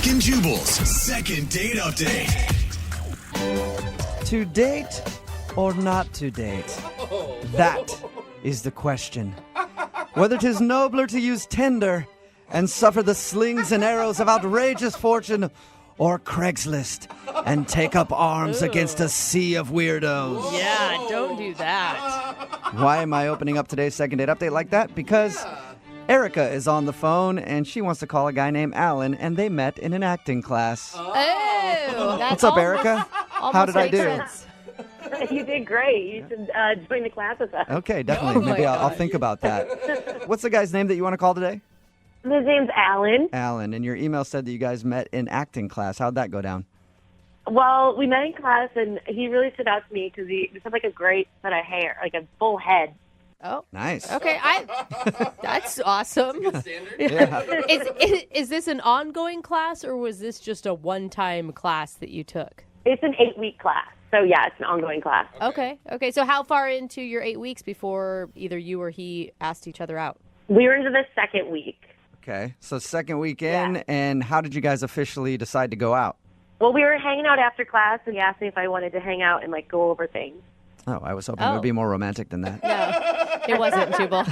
Brooke and Jubal's second date update. To date or not to date? That is the question. Whether 'tis nobler to use Tinder and suffer the slings and arrows of outrageous fortune, or Craigslist and take up arms against a sea of weirdos. Yeah, don't do that. Why am I opening up today's second date update like that? Because Erica is on the phone and she wants to call a guy named Alan, and they met in an acting class. Oh, that's What's up, Erica? How did I do? Sense. You did great. You should join the class with us. Okay, definitely. Maybe I'll think about that. What's the guy's name that you want to call today? His name's Alan. Alan. And your email said that you guys met in acting class. How'd that go down? Well, we met in class, and he really stood out to me because he just had like a great set of hair, like a full head. Oh, Nice. okay. That's awesome. Yeah. Is this an ongoing class, or was this just a one-time class that you took? It's an 8-week class. So, yeah, it's an ongoing class. Okay. So how far into your 8 weeks before either you or he asked each other out? We were into the second week. Okay. So second week in, and how did you guys officially decide to go out? Well, we were hanging out after class, and he asked me if I wanted to hang out and, like, go over things. Oh, I was hoping it would be more romantic than that. No, it wasn't, Jubal.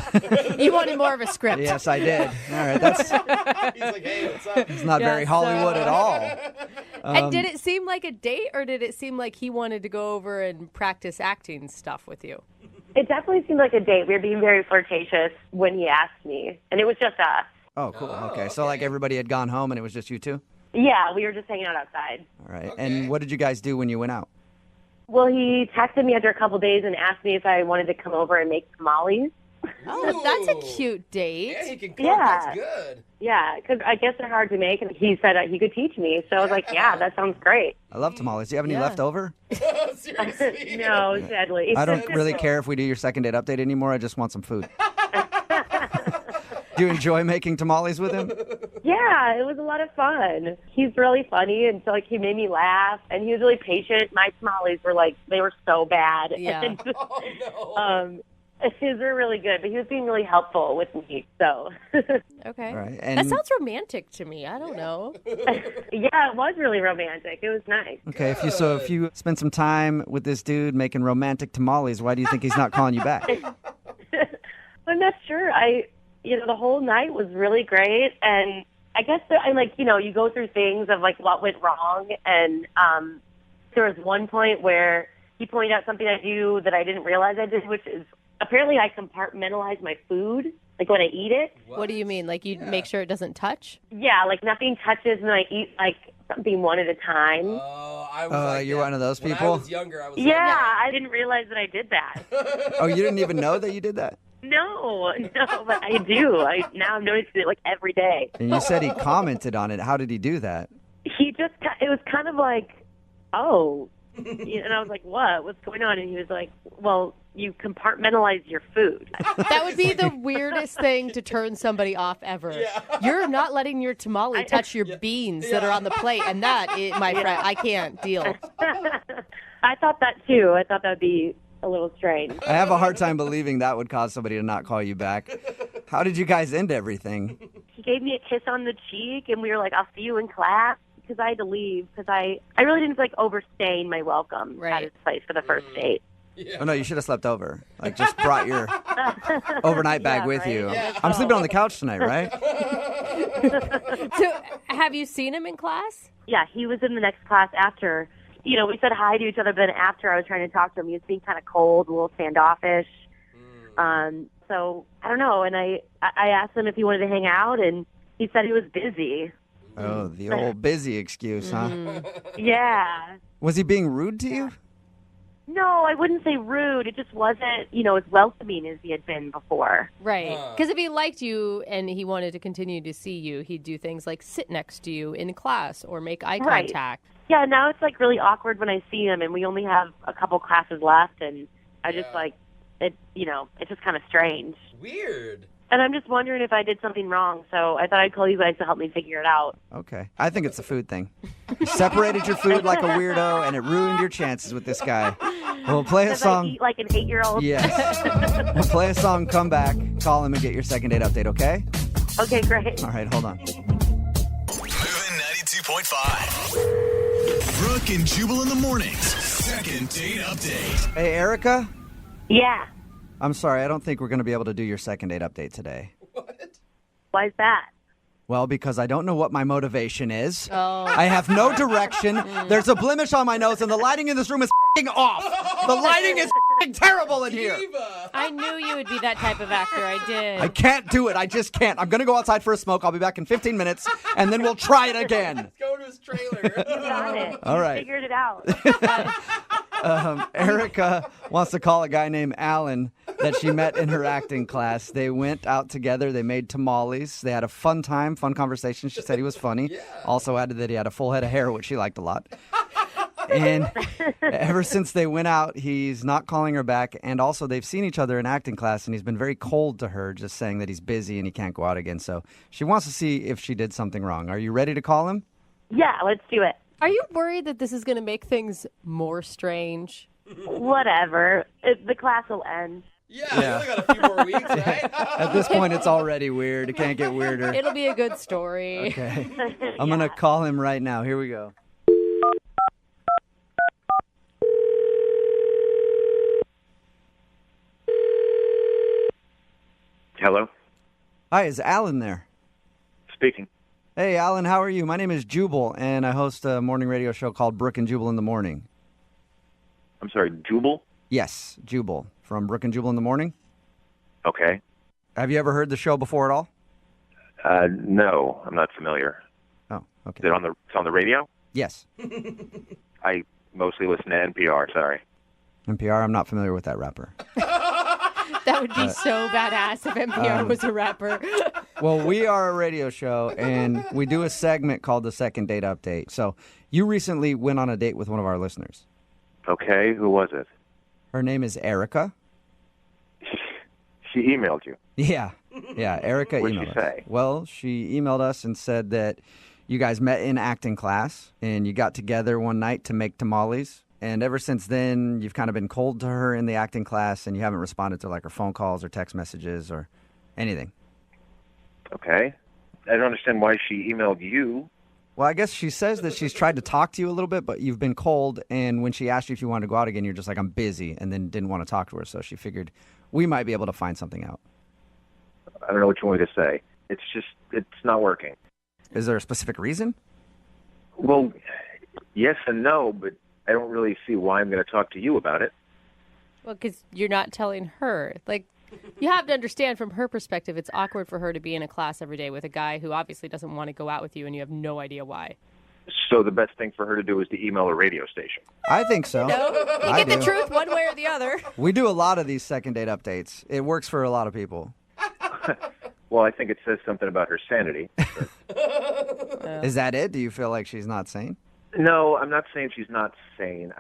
You wanted more of a script. Yes, I did. All right, that's He's like, hey, what's up? it's not very Hollywood at all. And did it seem like a date, or did it seem like he wanted to go over and practice acting stuff with you? It definitely seemed like a date. We were being very flirtatious when he asked me, and it was just us. Oh, cool. Okay, so like everybody had gone home and it was just you two? Yeah, we were just hanging out outside. All right. Okay. And what did you guys do when you went out? Well, he texted me after a couple days and asked me if I wanted to come over and make tamales. Oh, that's a cute date. Yeah, he can cook. Yeah. That's good. Yeah, because I guess they're hard to make, and he said he could teach me. So I was like, yeah, that sounds great. I love tamales. Do you have any Yeah. left over? Seriously. No, sadly. I don't really care if we do your second date update anymore. I just want some food. Do you enjoy making tamales with him? Yeah, it was a lot of fun. He's really funny, and so he made me laugh, and he was really patient. My tamales were they were so bad. Yeah. And, Oh, no. his were really good, but he was being really helpful with me. So Okay. All right. That And sounds romantic to me. I don't know. yeah, it was really romantic. It was nice. okay, if you spend some time with this dude making romantic tamales, why do you think he's not calling you back? I'm not sure. The whole night was really great, and I guess you go through things of what went wrong, and there was one point where he pointed out something I do that I didn't realize I did, which is apparently I compartmentalize my food, when I eat it. What do you mean? Like you make sure it doesn't touch? Yeah, nothing touches, and I eat something one at a time. Oh, I was You're one of those When people? I was younger, I was Yeah, I didn't realize that I did that. Oh, you didn't even know that you did that? No, but I do. Now I'm noticing it every day. And you said he commented on it. How did he do that? It was kind of oh. And I was like, what? What's going on? And he was like, well, you compartmentalize your food. That would be the weirdest thing to turn somebody off ever. Yeah. You're not letting your tamale touch your beans that are on the plate, and my friend, I can't deal. I thought that, too. I thought that would be a little strange. I have a hard time believing that would cause somebody to not call you back. How did you guys end everything? He gave me a kiss on the cheek, and we were like, I'll see you in class, because I had to leave, because I really didn't overstaying my welcome at his place for the first date. Oh, no, you should have slept over. Just brought your overnight bag with right? you. Yeah. I'm sleeping on the couch tonight, right? So, have you seen him in class? Yeah, he was in the next class after. We said hi to each other, but then after I was trying to talk to him, he was being kind of cold, a little standoffish. So, I don't know, and I asked him if he wanted to hang out, and he said he was busy. Oh, the old busy excuse, huh? Yeah. Was he being rude to you? No, I wouldn't say rude. It just wasn't, as welcoming as he had been before. Right. Because if he liked you and he wanted to continue to see you, he'd do things like sit next to you in class or make eye Right. contact. Yeah, now it's really awkward when I see him, and we only have a couple classes left, and I just it's just kind of strange. Weird. And I'm just wondering if I did something wrong, so I thought I'd call you guys to help me figure it out. Okay. I think it's the food thing. You separated your food like a weirdo, and it ruined your chances with this guy. We'll play a Because song. I eat like an 8-year-old. Yes. We'll play a song, come back, call him, and get your second date update, okay? Okay, great. All right, hold on. Moving 92.5 102.5. Brooke and Jubal in the mornings. Second date update. Hey, Erica? Yeah. I'm sorry, I don't think we're going to be able to do your second date update today. Why's that? Well, because I don't know what my motivation is. Oh. I have no direction. There's a blemish on my nose, and the lighting in this room is f***ing off. The lighting is f***ing terrible in here. I knew you would be that type of actor. I did. I can't do it. I just can't. I'm going to go outside for a smoke. I'll be back in 15 minutes, and then we'll try it again. Let's go to his trailer. Got it. All right. Figured it out. Erica wants to call a guy named Alan that she met in her acting class. They went out together. They made tamales. They had a fun time, fun conversation. She said he was funny. Yeah. Also added that he had a full head of hair, which she liked a lot. And ever since they went out, he's not calling her back. And also, they've seen each other in acting class, and he's been very cold to her, just saying that he's busy and he can't go out again. So she wants to see if she did something wrong. Are you ready to call him? Yeah, let's do it. Are you worried that this is going to make things more strange? Whatever. The class will end. Yeah, we only got a few more weeks, right? At this point, it's already weird. It can't get weirder. It'll be a good story. Okay. I'm going to call him right now. Here we go. Hello? Hi, is Alan there? Speaking. Hey, Alan, how are you? My name is Jubal, and I host a morning radio show called Brooke and Jubal in the Morning. I'm sorry, Jubal? Yes, Jubal, from Brooke and Jubal in the Morning. Okay. Have you ever heard the show before at all? No, I'm not familiar. Oh, Is okay. it it's on the radio? Yes. I mostly listen to NPR, sorry. NPR, I'm not familiar with that rapper. That would be so badass if NPR was a rapper. Well, we are a radio show, and we do a segment called the Second Date Update. So you recently went on a date with one of our listeners. Okay, who was it? Her name is Erica. She emailed you. Yeah, Erica What'd emailed she us. say? Well, she emailed us and said that you guys met in acting class, and you got together one night to make tamales. And ever since then, you've kind of been cold to her in the acting class, and you haven't responded to like her phone calls or text messages or anything. Okay. I don't understand why she emailed you. Well, I guess she says that she's tried to talk to you a little bit, but you've been cold. And when she asked you if you wanted to go out again, you're just like, I'm busy, and then didn't want to talk to her. So she figured we might be able to find something out. I don't know what you want me to say. It's not working. Is there a specific reason? Well, yes and no, but I don't really see why I'm going to talk to you about it. Well, because you're not telling her. Like, you have to understand from her perspective, it's awkward for her to be in a class every day with a guy who obviously doesn't want to go out with you, and you have no idea why. So the best thing for her to do is to email a radio station. I think so. No, you I get the do. truth one way or the other. We do a lot of these second date updates. It works for a lot of people. Well, I think it says something about her sanity. Is that it? Do you feel like she's not sane? No, I'm not saying she's not sane.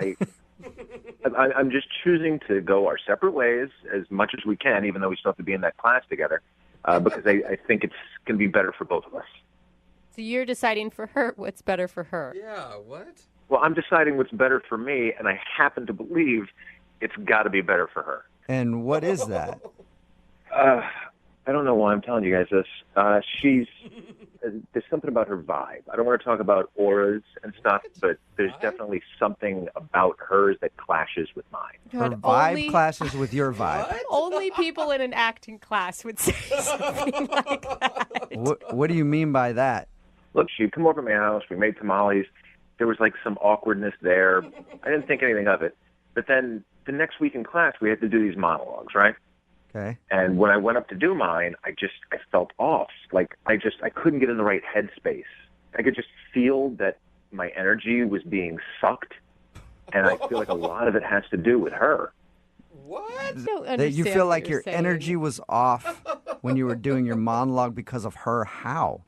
I'm just choosing to go our separate ways as much as we can, even though we still have to be in that class together, because I think it's going to be better for both of us. So you're deciding for her what's better for her. Yeah, what? Well, I'm deciding what's better for me, and I happen to believe it's got to be better for her. And what is that? I don't know why I'm telling you guys this. There's something about her vibe. I don't want to talk about auras and stuff, but there's definitely something about hers that clashes with mine. Her God, vibe clashes with your vibe. Only people in an acting class would say something like that. What do you mean by that? Look, she'd come over to my house. We made tamales. There was like some awkwardness there. I didn't think anything of it. But then the next week in class, we had to do these monologues, right? Okay. And when I went up to do mine, I felt off. Like I couldn't get in the right headspace. I could just feel that my energy was being sucked. And I feel like a lot of it has to do with her. What? I don't That understand you feel what like you're your saying. energy was off when you were doing your monologue because of her. How?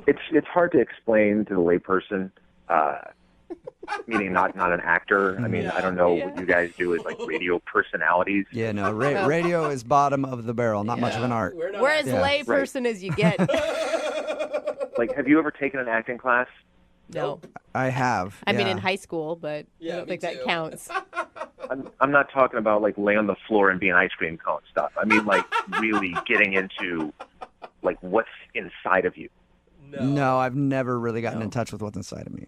It's hard to explain to the layperson, meaning not an actor. I mean, I don't know what you guys do as like radio personalities. Yeah, no. Radio is bottom of the barrel. Not much of an art. We're not We're as Yeah. layperson as you get. Like, have you ever taken an acting class? No. I have. I mean, yeah. in high school, but Yeah, I don't me think that too. counts. I'm not talking about like lay on the floor and be an ice cream cone stuff. I mean like really getting into like what's inside of you. No, I've never really gotten in touch with what's inside of me.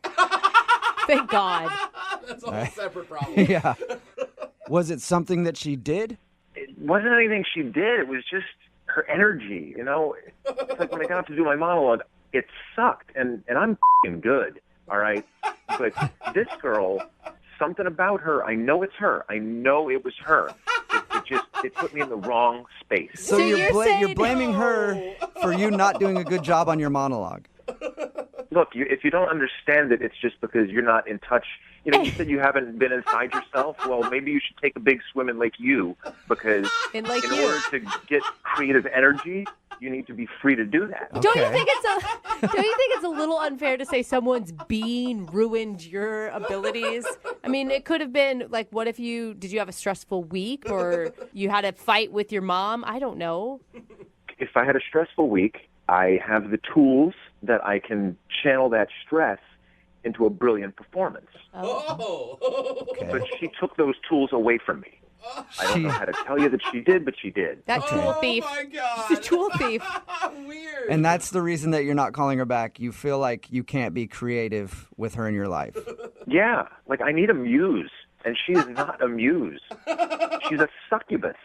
Thank God. That's a whole separate problem. Yeah. Was it something that she did? It wasn't anything she did. It was just her energy, you know? It's like when I got up to do my monologue, it sucked, and I'm f***ing good, all right? But this girl, something about her, I know it's her. I know it was her. It put me in the wrong space. So, you're saying- you're blaming her for you not doing a good job on your monologue. Look, if you don't understand it, it's just because you're not in touch. You know, you said you haven't been inside yourself. Well, maybe you should take a big swim in Lake U, because In Lake in U. order to get creative energy, you need to be free to do that. Don't you Okay. think it's a little unfair to say someone's being ruined your abilities? I mean, it could have been like, what if did you have a stressful week, or you had a fight with your mom? I don't know. If I had a stressful week, I have the tools that I can channel that stress into a brilliant performance. Oh. But she took those tools away from me. I don't know how to tell you that she did, but she did. That tool thief. Oh my God. She's a tool thief. Weird. And that's the reason that you're not calling her back. You feel like you can't be creative with her in your life. Yeah, like I need a muse, and she is not a muse. She's a succubus,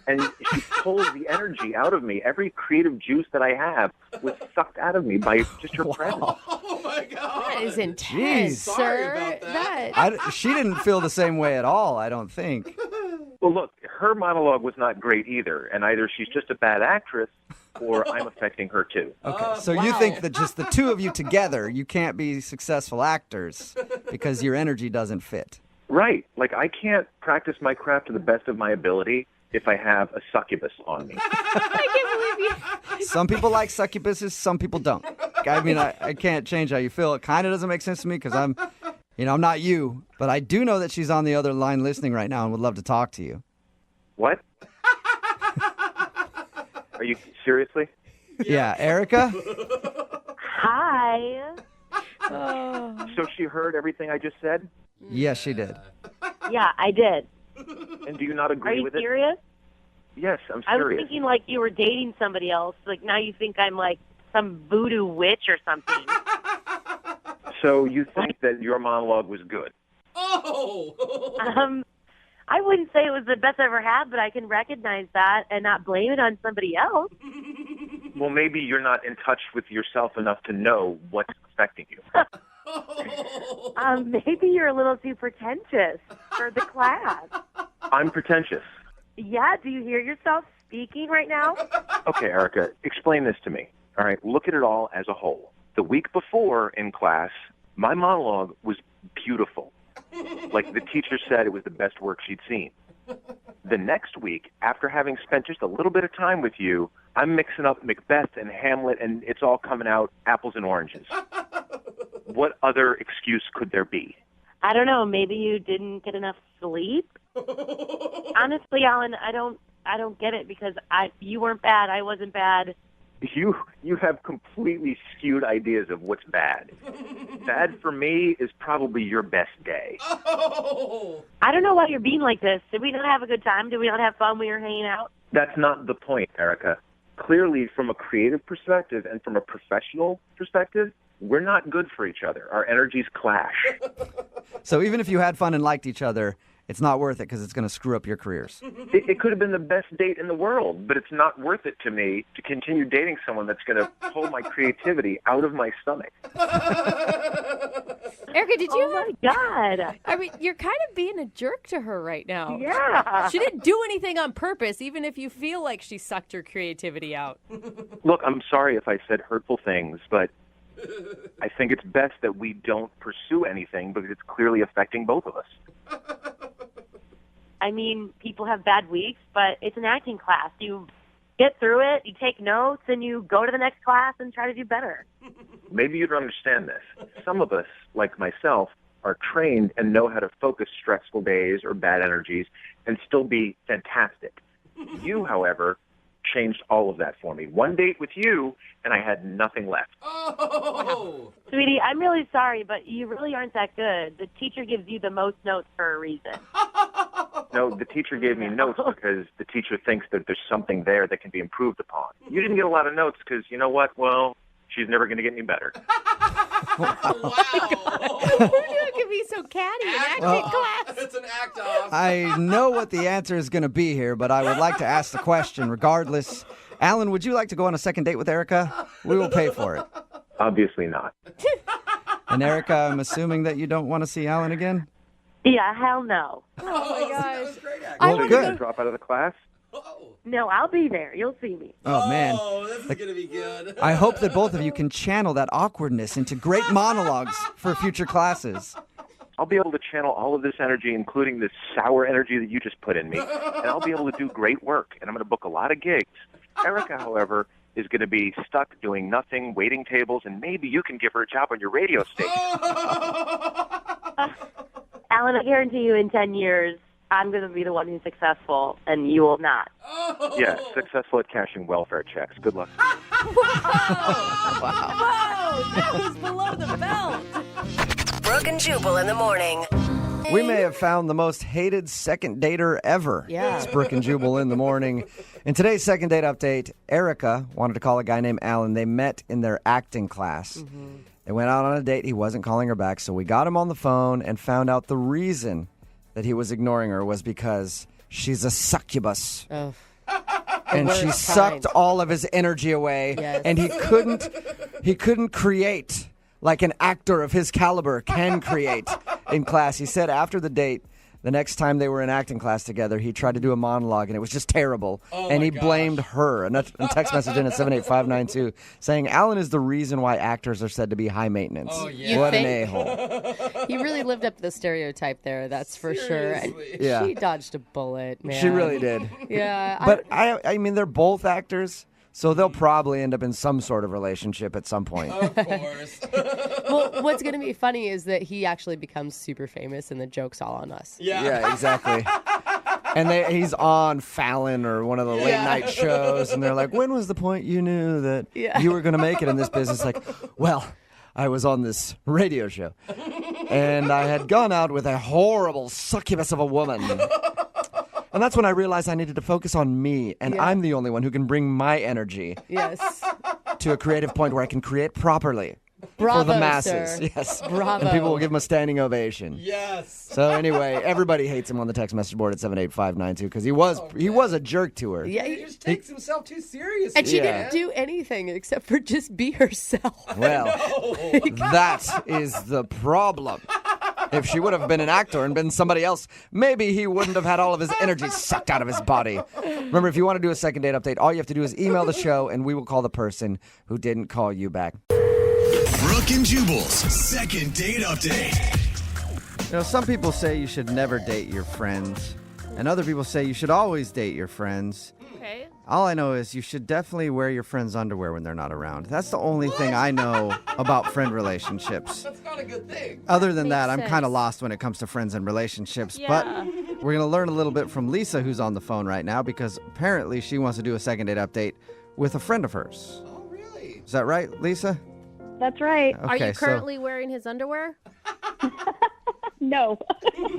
and she pulls the energy out of me. Every creative juice that I have was sucked out of me by just her presence. Oh my God. That is intense, Jeez. sir. Sorry about that. She didn't feel the same way at all, I don't think. Well, look, her monologue was not great either, and either she's just a bad actress or I'm affecting her too. Okay, so you think that just the two of you together, you can't be successful actors because your energy doesn't fit. Right. Like, I can't practice my craft to the best of my ability if I have a succubus on me. I can't believe you. Some people like succubuses, some people don't. I mean, I can't change how you feel. It kind of doesn't make sense to me because I'm not you, but I do know that she's on the other line listening right now and would love to talk to you. What? Are you seriously? Yeah, Erica? Hi. So she heard everything I just said? Yes, she did. Yeah, I did. And do you not Are agree you with it? serious? Yes, I'm I was serious. thinking like you were dating somebody else. Like now you think I'm like some voodoo witch or something. So you think that your monologue was good? Oh. I wouldn't say it was the best I ever had, but I can recognize that and not blame it on somebody else. Well, maybe you're not in touch with yourself enough to know what's affecting you. Maybe you're a little too pretentious for the class. I'm pretentious. Yeah, do you hear yourself speaking right now? Okay, Erica, explain this to me. All right, look at it all as a whole. The week before in class, my monologue was beautiful. Like the teacher said, it was the best work she'd seen. The next week, after having spent just a little bit of time with you, I'm mixing up Macbeth and Hamlet, and it's all coming out apples and oranges. What other excuse could there be? I don't know. Maybe you didn't get enough sleep. Honestly, Alan, I don't get it because you weren't bad. I wasn't bad. You have completely skewed ideas of what's bad. Bad for me is probably your best day. Oh. I don't know why you're being like this. Did we not have a good time? Did we not have fun when we were hanging out? That's not the point, Erica. Clearly, from a creative perspective and from a professional perspective, we're not good for each other. Our energies clash. So even if you had fun and liked each other, it's not worth it because it's going to screw up your careers. It could have been the best date in the world, but it's not worth it to me to continue dating someone that's going to pull my creativity out of my stomach. Erica, did you Oh my God. I mean, you're kind of being a jerk to her right now. Yeah. She didn't do anything on purpose, even if you feel like she sucked your creativity out. Look, I'm sorry if I said hurtful things, but I think it's best that we don't pursue anything because it's clearly affecting both of us. I mean, people have bad weeks, but it's an acting class. You get through it, you take notes, and you go to the next class and try to do better. Maybe you don't understand this. Some of us, like myself, are trained and know how to focus stressful days or bad energies and still be fantastic. You, however, changed all of that for me. One date with you, and I had nothing left. Oh. Sweetie, I'm really sorry, but you really aren't that good. The teacher gives you the most notes for a reason. No, the teacher gave me notes because the teacher thinks that there's something there that can be improved upon. You didn't get a lot of notes because, you know what? Well, she's never going to get any better. Wow. Who knew it could be so catty in acting class? It's an act off. I know what the answer is going to be here, but I would like to ask the question regardless. Alan, would you like to go on a second date with Erica? We will pay for it. Obviously not. And Erica, I'm assuming that you don't want to see Alan again? Yeah, hell no. Oh my That gosh. was great acting. I Well, So wanna you're good. going to drop out of the class? Oh. No, I'll be there. You'll see me. Oh, man. Oh, this is going to be good. I hope that both of you can channel that awkwardness into great monologues for future classes. I'll be able to channel all of this energy, including this sour energy that you just put in me, and I'll be able to do great work, and I'm going to book a lot of gigs. Erica, however, is going to be stuck doing nothing, waiting tables, and maybe you can give her a job on your radio station. Alan, I guarantee you in 10 years, I'm going to be the one who's successful, and you will not. Yeah, successful at cashing welfare checks. Good luck. Whoa, that was below the belt. Brooke and Jubal in the morning. We may have found the most hated second dater ever. Yeah. It's Brooke and Jubal in the morning. In today's second date update, Erica wanted to call a guy named Alan. They met in their acting class. Mm-hmm. They went out on a date. He wasn't calling her back, so we got him on the phone and found out the reason that he was ignoring her was because she's a succubus. Oh. And she worst sucked kind. all of his energy away. Yes. And he couldn't create like an actor of his caliber can create in class. He said after the date, the next time they were in acting class together, he tried to do a monologue, and it was just terrible. And he blamed her. A text message in at 78592 saying, Alan is the reason why actors are said to be high maintenance. Oh, yeah. What You an think? a-hole. He really lived up to the stereotype there, that's for sure. And Seriously. Yeah. she dodged a bullet, man. She really did. Yeah. But I mean, they're both actors, so they'll probably end up in some sort of relationship at some point. Of course. Well, what's going to be funny is that he actually becomes super famous and the joke's all on us. Yeah, exactly. And he's on Fallon or one of the late night shows, and they're like, when was the point you knew that you were going to make it in this business? Like, well, I was on this radio show, and I had gone out with a horrible succubus of a woman. And that's when I realized I needed to focus on me, and I'm the only one who can bring my energy Yes. to a creative point where I can create properly. Bravo, for the masses. sir. Yes. Bravo. And people will give him a standing ovation. Yes. So anyway, everybody hates him on the text message board at 78592 because he was a jerk to her. Yeah, He just takes himself too seriously. and she Yeah. didn't do anything except for just be herself. Well, that is the problem. If she would have been an actor and been somebody else, maybe he wouldn't have had all of his energy sucked out of his body. Remember, if you want to do a second date update, all you have to do is email the show and we will call the person who didn't call you back. Brooke and Jubal's second date update. You know, some people say you should never date your friends, and other people say you should always date your friends. Okay. All I know is you should definitely wear your friends' underwear when they're not around. That's the only thing I know about friend relationships. That's not a good thing. Other than that, Makes I'm kind of sense. lost when it comes to friends and relationships. Yeah. But we're going to learn a little bit from Lisa, who's on the phone right now, because apparently she wants to do a second date update with a friend of hers. Oh, really? Is that right, Lisa? That's right. Okay, Are you so- currently wearing his underwear? No.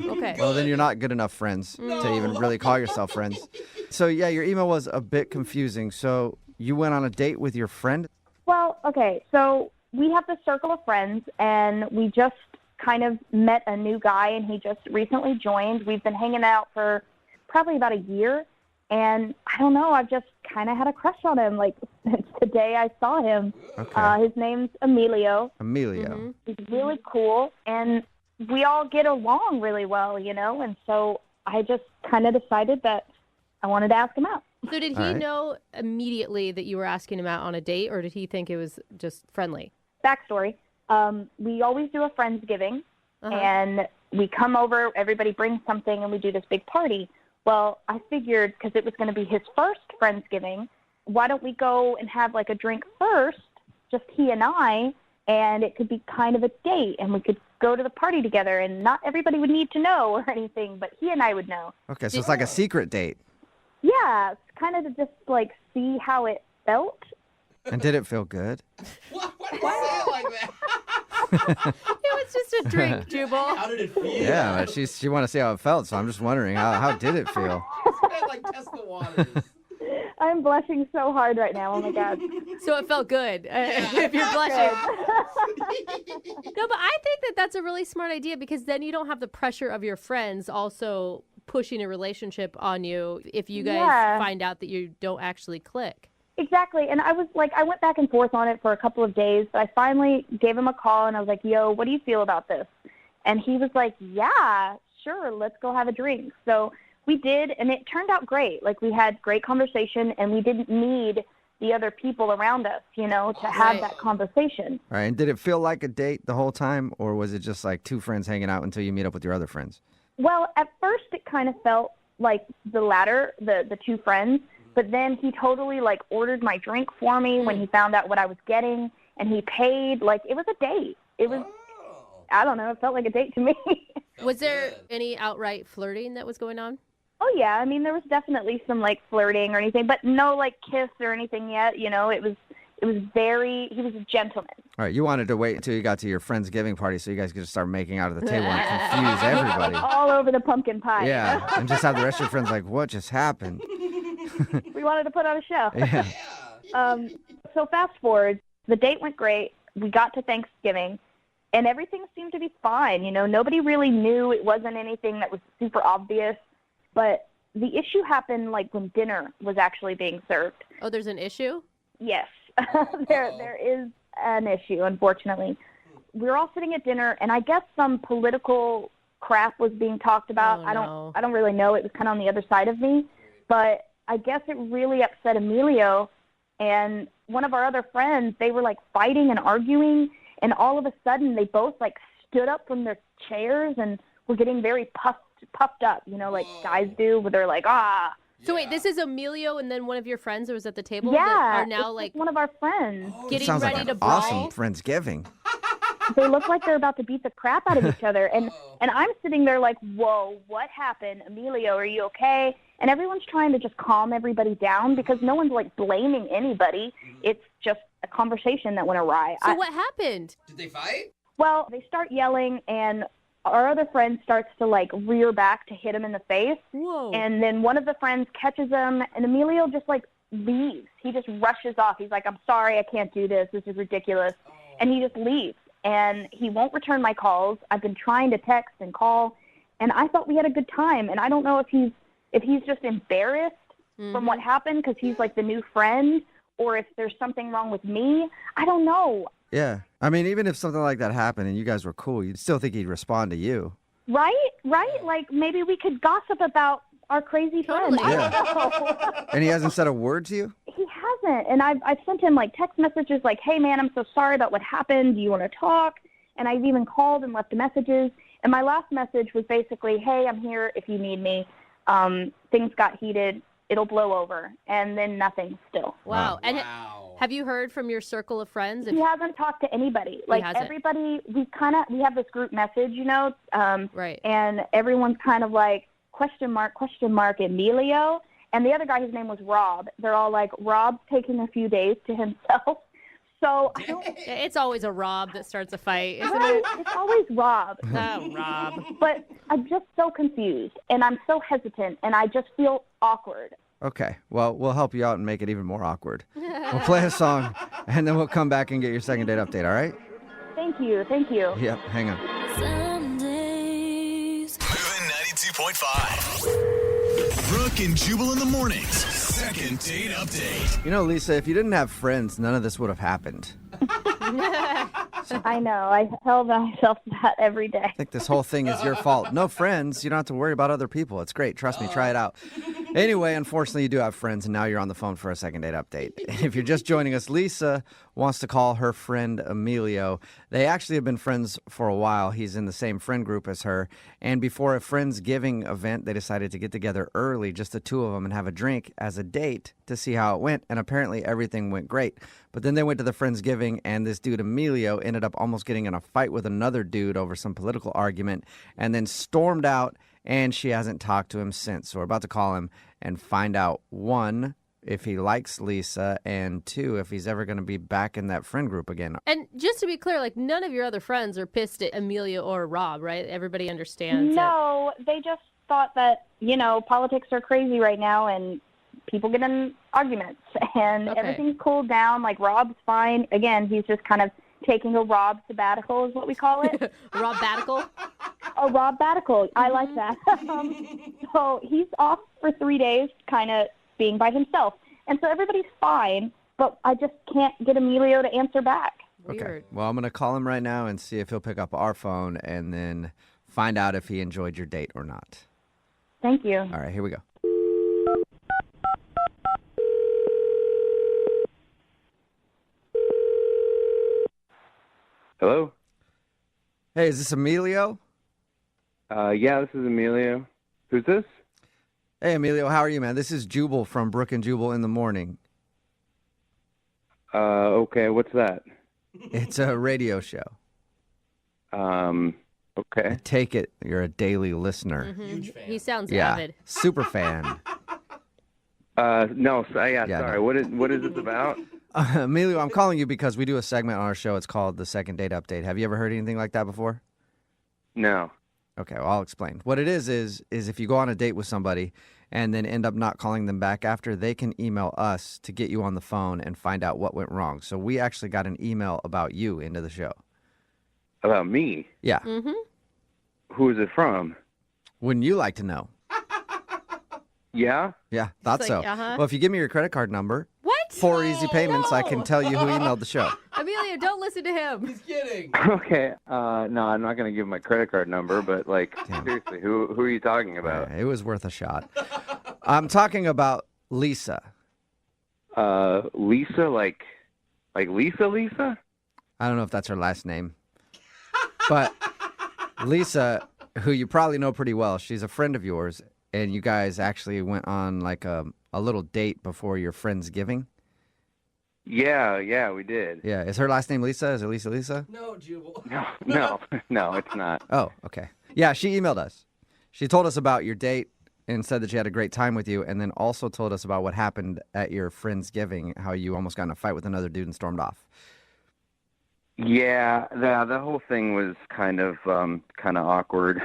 Okay. Well, then you're not good enough friends to even really call yourself friends. So, yeah, your email was a bit confusing. So, you went on a date with your friend? Well, okay. So we have this circle of friends, and we just kind of met a new guy, and he just recently joined. We've been hanging out for probably about a year, and I don't know. I've just kind of had a crush on him, like, since the day I saw him. Okay. His name's Emilio. Emilio. He's really cool, and we all get along really well, you know, and so I just kind of decided that I wanted to ask him out. So did he All right. know immediately that you were asking him out on a date, or did he think it was just friendly? Backstory, we always do a Friendsgiving, Uh-huh. and we come over, everybody brings something, and we do this big party. Well, I figured because it was going to be his first Friendsgiving, why don't we go and have like a drink first, just he and I, and it could be kind of a date, and we could go to the party together, and not everybody would need to know or anything, but he and I would know. Okay, so it's like a secret date. Yeah, it's kind of to just like see how it felt. And did it feel good? Why do you say it like that? It was just a drink, Jubal. How did it feel? Yeah, but she wanted to see how it felt, so I'm just wondering, how did it feel? Like, test the waters. I'm blushing so hard right now. Oh my God. So it felt good if you're blushing. No, but I think that that's a really smart idea because then you don't have the pressure of your friends also pushing a relationship on you if you guys find out that you don't actually click. Exactly. And I went back and forth on it for a couple of days, but I finally gave him a call and I was like, yo, what do you feel about this? And he was like, yeah, sure, let's go have a drink. So we did, and it turned out great. Like, we had great conversation, and we didn't need the other people around us, to have that conversation. All right, and did it feel like a date the whole time, or was it just like two friends hanging out until you meet up with your other friends? Well, at first it kind of felt like the latter, the two friends, but then he totally, ordered my drink for me when he found out what I was getting, and he paid. Like, it was a date. It was, I don't know, it felt like a date to me. Was there any outright flirting that was going on? Oh, yeah. I mean, there was definitely some, flirting or anything, but no, kiss or anything yet. It was he was a gentleman. All right, you wanted to wait until you got to your Friendsgiving party so you guys could just start making out at the table and confuse everybody. All over the pumpkin pie. Yeah, and just have the rest of your friends like, what just happened? We wanted to put on a show. Yeah. So fast forward, the date went great. We got to Thanksgiving, and everything seemed to be fine. Nobody really knew. It wasn't anything that was super obvious. But the issue happened when dinner was actually being served. Oh, there's an issue? Yes, there is an issue, unfortunately. We were all sitting at dinner, and I guess some political crap was being talked about. Oh, I don't really know. It was kind of on the other side of me. But I guess it really upset Emilio, and one of our other friends, they were fighting and arguing, and all of a sudden they both stood up from their chairs and were getting very puffed up, guys do, where they're like, ah. So wait, this is Emilio and then one of your friends that was at the table Yeah, that are now it's one of our friends. getting Sounds ready like to an brawl? awesome Friendsgiving. They look like they're about to beat the crap out of each other. And I'm sitting there like, whoa, what happened? Emilio, are you okay? And everyone's trying to just calm everybody down because no one's blaming anybody. It's just a conversation that went awry. So what happened? Did they fight? Well, they start yelling, and our other friend starts to rear back to hit him in the face. Whoa. And then one of the friends catches him, and Emilio just leaves. He just rushes off. He's like, I'm sorry, I can't do this. This is ridiculous. And he just leaves. And he won't return my calls. I've been trying to text and call, and I thought we had a good time. And I don't know if he's just embarrassed from what happened because he's the new friend, or if there's something wrong with me. I don't know. Yeah. I mean, even if something like that happened and you guys were cool, you'd still think he'd respond to you. Right? Maybe we could gossip about our crazy friend. Totally. I don't know. And he hasn't said a word to you? He hasn't. And I've sent him text messages hey, man, I'm so sorry about what happened. Do you want to talk? And I've even called and left messages. And my last message was basically, hey, I'm here if you need me. Things got heated. It'll blow over. And then nothing still. Wow. And Wow. have you heard from your circle of friends? He hasn't talked to anybody. hasn't. Everybody, we have this group message, Right. and everyone's kind of question mark, Emilio. And the other guy, his name was Rob. They're all Rob's taking a few days to himself. So I don't. It's always a Rob that starts a fight, isn't Right, it? it's always Rob. Oh, Rob. But I'm just so confused, and I'm so hesitant, and I just feel awkward. Okay. Well, we'll help you out and make it even more awkward. We'll play a song, and then we'll come back and get your second date update, all right? Thank you. Yep, hang on. Moving 92.5. Brooke and Jubal in the mornings. Second date update. You know, Lisa, if you didn't have friends, none of this would have happened. I know. I tell myself that every day. I think this whole thing is your fault. No friends, you don't have to worry about other people. It's great. Trust me, try it out. Anyway, unfortunately, you do have friends, and now you're on the phone for a second date update. If you're just joining us, Lisa wants to call her friend Emilio. They actually have been friends for a while. He's in the same friend group as her. And before a Friendsgiving event, they decided to get together early, just the two of them, and have a drink as a date to see how it went. And apparently everything went great. But then they went to the Friendsgiving, and this dude Emilio ended up almost getting in a fight with another dude over some political argument and then stormed out, and she hasn't talked to him since. So we're about to call him and find out, one, if he likes Lisa, and two, if he's ever going to be back in that friend group again. And just to be clear, none of your other friends are pissed at Emilio or Rob, right? Everybody understands it. No, they just thought that, politics are crazy right now, and people get in arguments, and Okay. everything's cooled down. Like, Rob's fine. Again, he's just kind of taking a Rob sabbatical is what we call it. Rob Batical? A Rob sabbatical. I like that. So he's off for 3 days, kind of being by himself. And so everybody's fine, but I just can't get Emilio to answer back. Okay. Weird. Well, I'm going to call him right now and see if he'll pick up our phone and then find out if he enjoyed your date or not. Thank you. All right, here we go. Hello? Hey, is this Emilio? Yeah, this is Emilio. Who's this? Hey, Emilio, how are you, man? This is Jubal from Brooke and Jubal in the Morning. Okay, what's that? It's a radio show. I Okay. take it you're a daily listener. Huge fan. He sounds Yeah, avid. super fan. No, yeah, Yeah, sorry. no. What is this about? Emilio, I'm calling you because we do a segment on our show. It's called the Second Date Update. Have you ever heard anything like that before? No. Okay, well, I'll explain. What it is if you go on a date with somebody and then end up not calling them back after, they can email us to get you on the phone and find out what went wrong. So we actually got an email about you into the show. About me? Yeah. Mm-hmm. Who is it from? Wouldn't you like to know? Yeah? Yeah, thought like, so. uh-huh. Well, if you give me your credit card number, What? 4 easy payments, I can tell you who emailed the show. Emilio, don't listen to him. He's kidding. Okay. No, I'm not going to give my credit card number, but, like, Damn. seriously, who are you talking about? It was worth a shot. I'm talking about Lisa. Lisa, like Lisa? I don't know if that's her last name. But Lisa, who you probably know pretty well, she's a friend of yours, and you guys actually went on like a little date before your Friendsgiving. Yeah, we did. Yeah, is her last name Lisa? Is it Lisa? No, Jubal. No, it's not. Oh, okay. Yeah, she emailed us. She told us about your date and said that she had a great time with you, and then also told us about what happened at your Friendsgiving, how you almost got in a fight with another dude and stormed off. Yeah, the whole thing was kind of awkward.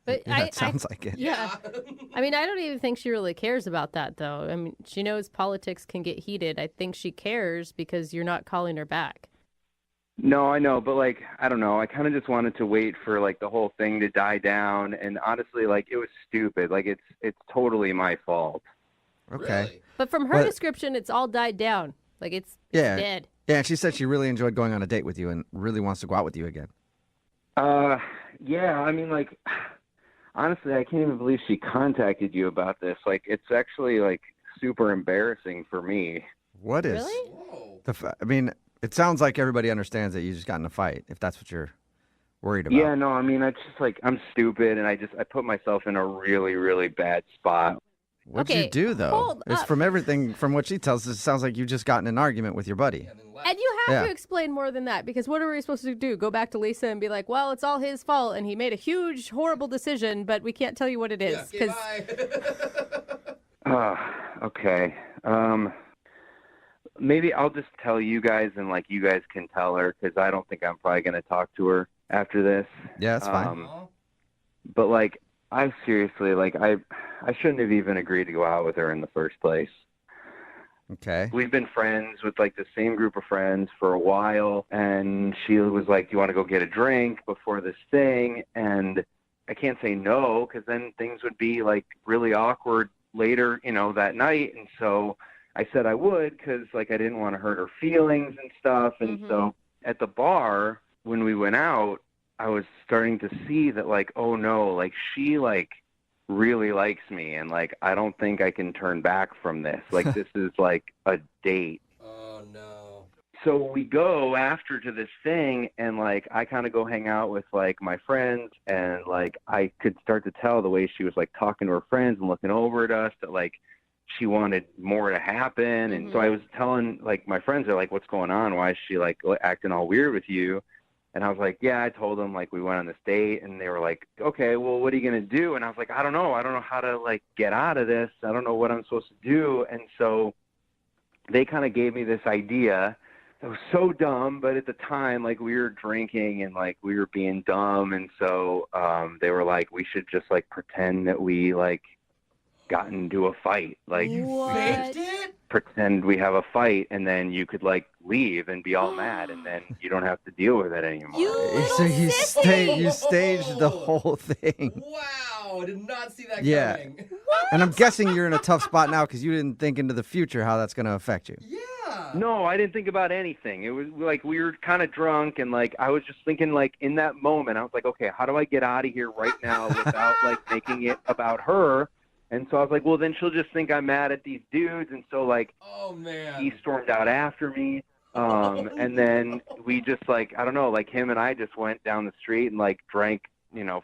But Yeah, it sounds like it. Yeah. I mean, I don't even think she really cares about that, though. I mean, she knows politics can get heated. I think she cares because you're not calling her back. No, I know, but like I don't know. I kind of just wanted to wait for like the whole thing to die down, and honestly, like it was stupid. Like it's totally my fault. Okay. Really? But from her What- description, it's all died down. Like it's Yeah. dead. Yeah, and she said she really enjoyed going on a date with you and really wants to go out with you again. Yeah. I mean, like honestly, I can't even believe she contacted you about this. Like it's actually like super embarrassing for me. What is? Really? Whoa. I mean, it sounds like everybody understands that you just got in a fight, if that's what you're worried about. Yeah, no, I mean, it's just like I'm stupid, and I put myself in a really, really bad spot. What'd Okay, you do, though? hold It's up. from everything, from what she tells us, it sounds like you just got in an argument with your buddy. And then left. And you have Yeah. to explain more than that because what are we supposed to do? Go back to Lisa and be like, well, it's all his fault and he made a huge, horrible decision, but we can't tell you what it is. Yeah, okay, bye. Okay. Maybe I'll just tell you guys, and like you guys can tell her, because I don't think I'm probably going to talk to her after this. Yeah, that's fine. Aw. But like, I seriously, like, I shouldn't have even agreed to go out with her in the first place. Okay. We've been friends with like the same group of friends for a while, and she was like, "Do you want to go get a drink before this thing?" And I can't say no, because then things would be like really awkward later, that night. And so I said I would, because like I didn't want to hurt her feelings and stuff. And so at the bar when we went out, I was starting to see that like, oh no, like she like really likes me, and like I don't think I can turn back from this. Like this is like a date. Oh, no. So we go after to this thing, and like I kind of go hang out with like my friends, and like I could start to tell the way she was like talking to her friends and looking over at us that like she wanted more to happen. And so I was telling like my friends, are like, "What's going on? Why is she like acting all weird with you?" And I was like, "Yeah," I told them like we went on this date, and they were like, "Okay, well, what are you going to do?" And I was like, I don't know how to like get out of this. I don't know what I'm supposed to do. And so they kind of gave me this idea. It was so dumb, but at the time, like we were drinking and like we were being dumb. And so they were like, we should just like pretend that we like got into a fight. Like, What? pretend we have a fight, and then you could like leave and be all mad, and then you don't have to deal with it anymore. So you staged the whole thing. Wow, did not see that Yeah. coming. And I'm guessing you're in a tough spot now because you didn't think into the future how that's going to affect you. Yeah. No, I didn't think about anything. It was like we were kind of drunk, and like I was just thinking, like in that moment, I was like, okay, how do I get out of here right now without like making it about her? And so I was like, well, then she'll just think I'm mad at these dudes, and so like, Oh, man. he stormed out after me. And then we just like, I don't know, like him and I just went down the street and like drank,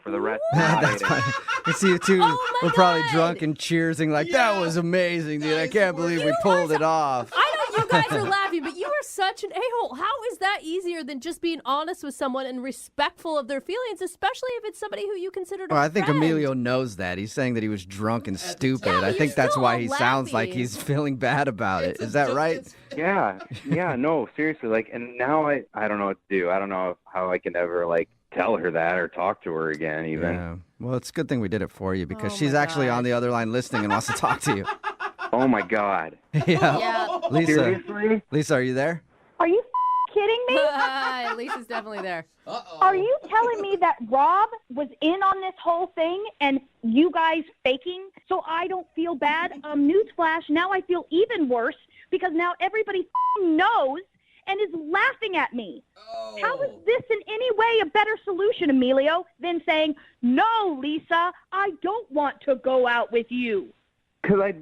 for the rest of the night. That's funny. You see you two Oh my were probably God. drunk and cheersing like, that was amazing, dude. I can't believe we pulled it off. I know you guys are laughing, but you are such an a-hole. How is that easier than just being honest with someone and respectful of their feelings, especially if it's somebody who you consider a Well, I think friend? Emilio knows that. He's saying that he was drunk and stupid. Yeah, but I think you're that's still why all he sounds like laughing. he's feeling bad about it. It's a Is that joke. right? Yeah, no, seriously, like, and now I don't know what to do. I don't know how I can ever like tell her that or talk to her again even. Yeah. Well, it's a good thing we did it for you because Oh she's my actually on gosh. the other line listening and wants to talk to you. Oh my God. Yeah. Yeah. Lisa, Seriously? are you there? Are you kidding me? Lisa's definitely there. Uh-oh. Are you telling me that Rob was in on this whole thing and you guys faking so I don't feel bad? Newsflash, now I feel even worse because now everybody knows and is laughing at me. Oh. How is this in any way a better solution, Emilio, than saying, no, Lisa, I don't want to go out with you? Because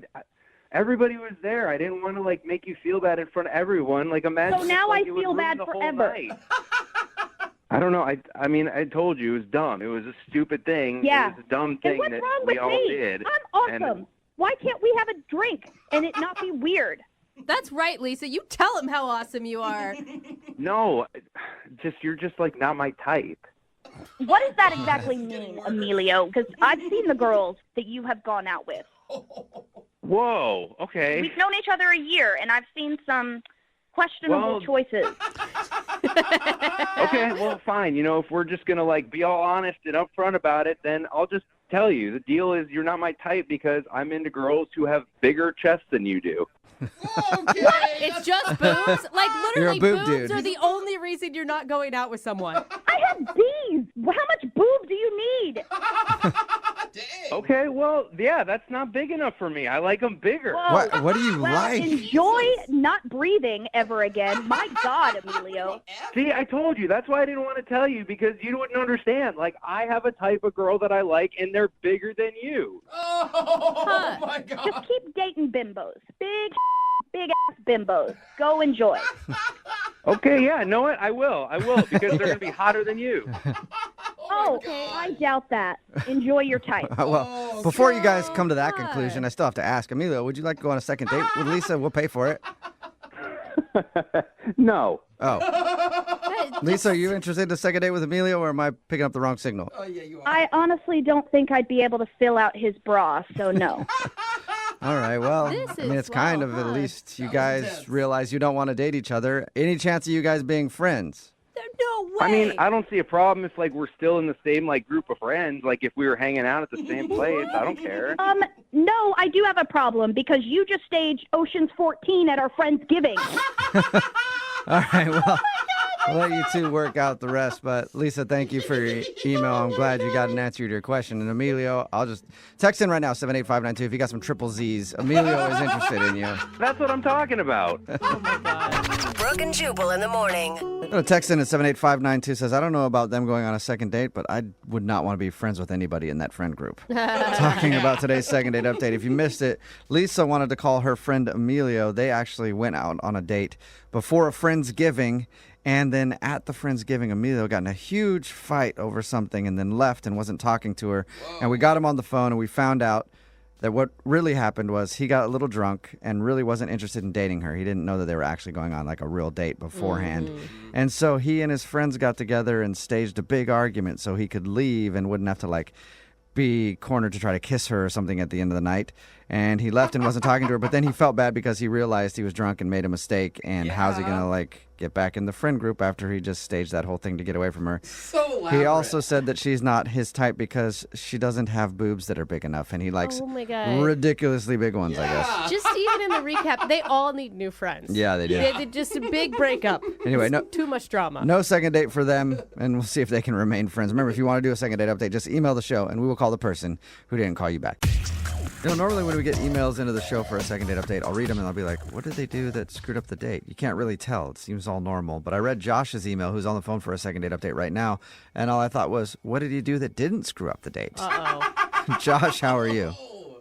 everybody was there. I didn't want to like make you feel bad in front of everyone. Like imagine. So now like, I it would feel ruin bad the whole forever. night. I don't know. I mean, I told you it was dumb. It was a stupid thing. Yeah. It was a dumb And thing what's that wrong we with all me? did. I'm awesome. And- Why can't we have a drink and it not be weird? That's right, Lisa. You tell him how awesome you are. No, you're just like not my type. What does that exactly mean, Emilio? Because I've seen the girls that you have gone out with. Whoa. Okay. We've known each other a year, and I've seen some questionable Well- choices. Okay. Well, fine. If we're just gonna like be all honest and upfront about it, then I'll just tell you the deal is you're not my type because I'm into girls who have bigger chests than you do. Okay. It's just boobs. Like, You're a literally, boob boobs dude. are the only reason you're not going out with someone. I have B's. How much boob do you need? Dang. Okay. Well, yeah, that's not big enough for me. I like them bigger. Whoa. What do you Well, like? enjoy not breathing ever again. My God, Emilio. See, I told you. That's why I didn't want to tell you because you wouldn't understand. Like, I have a type of girl that I like, and they're bigger than you. Oh, my God. Just keep dating bimbos. Big ass bimbos. Go enjoy. Okay, yeah, know what? I will because they're gonna be hotter than you. Oh, God. I doubt that. Enjoy your type. Well, Oh, before you guys come to that God. conclusion, I still have to ask. Emilio, would you like to go on a second date with Lisa? We'll pay for it. No. Oh. Lisa, are you interested in a second date with Emilio, or am I picking up the wrong signal? Oh, yeah, you are. I honestly don't think I'd be able to fill out his bra, so no. All right, well, This I mean, is it's kind of wild, at huh? least you That was guys intense. realize you don't want to date each other. Any chance of you guys being friends? There's no way. I mean, I don't see a problem if like we're still in the same like group of friends. Like if we were hanging out at the same place, I don't care. No, I do have a problem because you just staged Ocean's 14 at our Friendsgiving. All right, well, I'll let you two work out the rest. But Lisa, thank you for your email. I'm glad you got an answer to your question. And Emilio, I'll just text in right now, 78592. If you got some triple Z's, Emilio is interested in you. That's what I'm talking about. Brooke and Jubal in the morning. A text in at 78592 says, I don't know about them going on a second date, but I would not want to be friends with anybody in that friend group. Talking about today's second date update. If you missed it, Lisa wanted to call her friend Emilio. They actually went out on a date before a Friendsgiving, and then at the Friendsgiving, Emilio got in a huge fight over something and then left and wasn't talking to her. And we got him on the phone, and we found out that what really happened was he got a little drunk and really wasn't interested in dating her. He didn't know that they were actually going on like a real date beforehand. And so he and his friends got together and staged a big argument so he could leave and wouldn't have to like be cornered to try to kiss her or something at the end of the night. And he left and wasn't talking to her, but then he felt bad because he realized he was drunk and made a mistake. And how's he going to like get back in the friend group after he just staged that whole thing to get away from her. So elaborate. He also said that she's not his type because she doesn't have boobs that are big enough, and he likes Oh my God. ridiculously big ones, I guess. Just even in the recap, they all need new friends. Yeah, they do. They did just a big breakup. Anyway, no, Too much drama. no second date for them, and we'll see if they can remain friends. Remember, if you want to do a second date update, just email the show, and we will call the person who didn't call you back. Normally when we get emails into the show for a second date update, I'll read them and I'll be like, what did they do that screwed up the date? You can't really tell. It seems all normal. But I read Josh's email, who's on the phone for a second date update right now, and all I thought was, what did he do that didn't screw up the date? Uh-oh. Josh, how are you?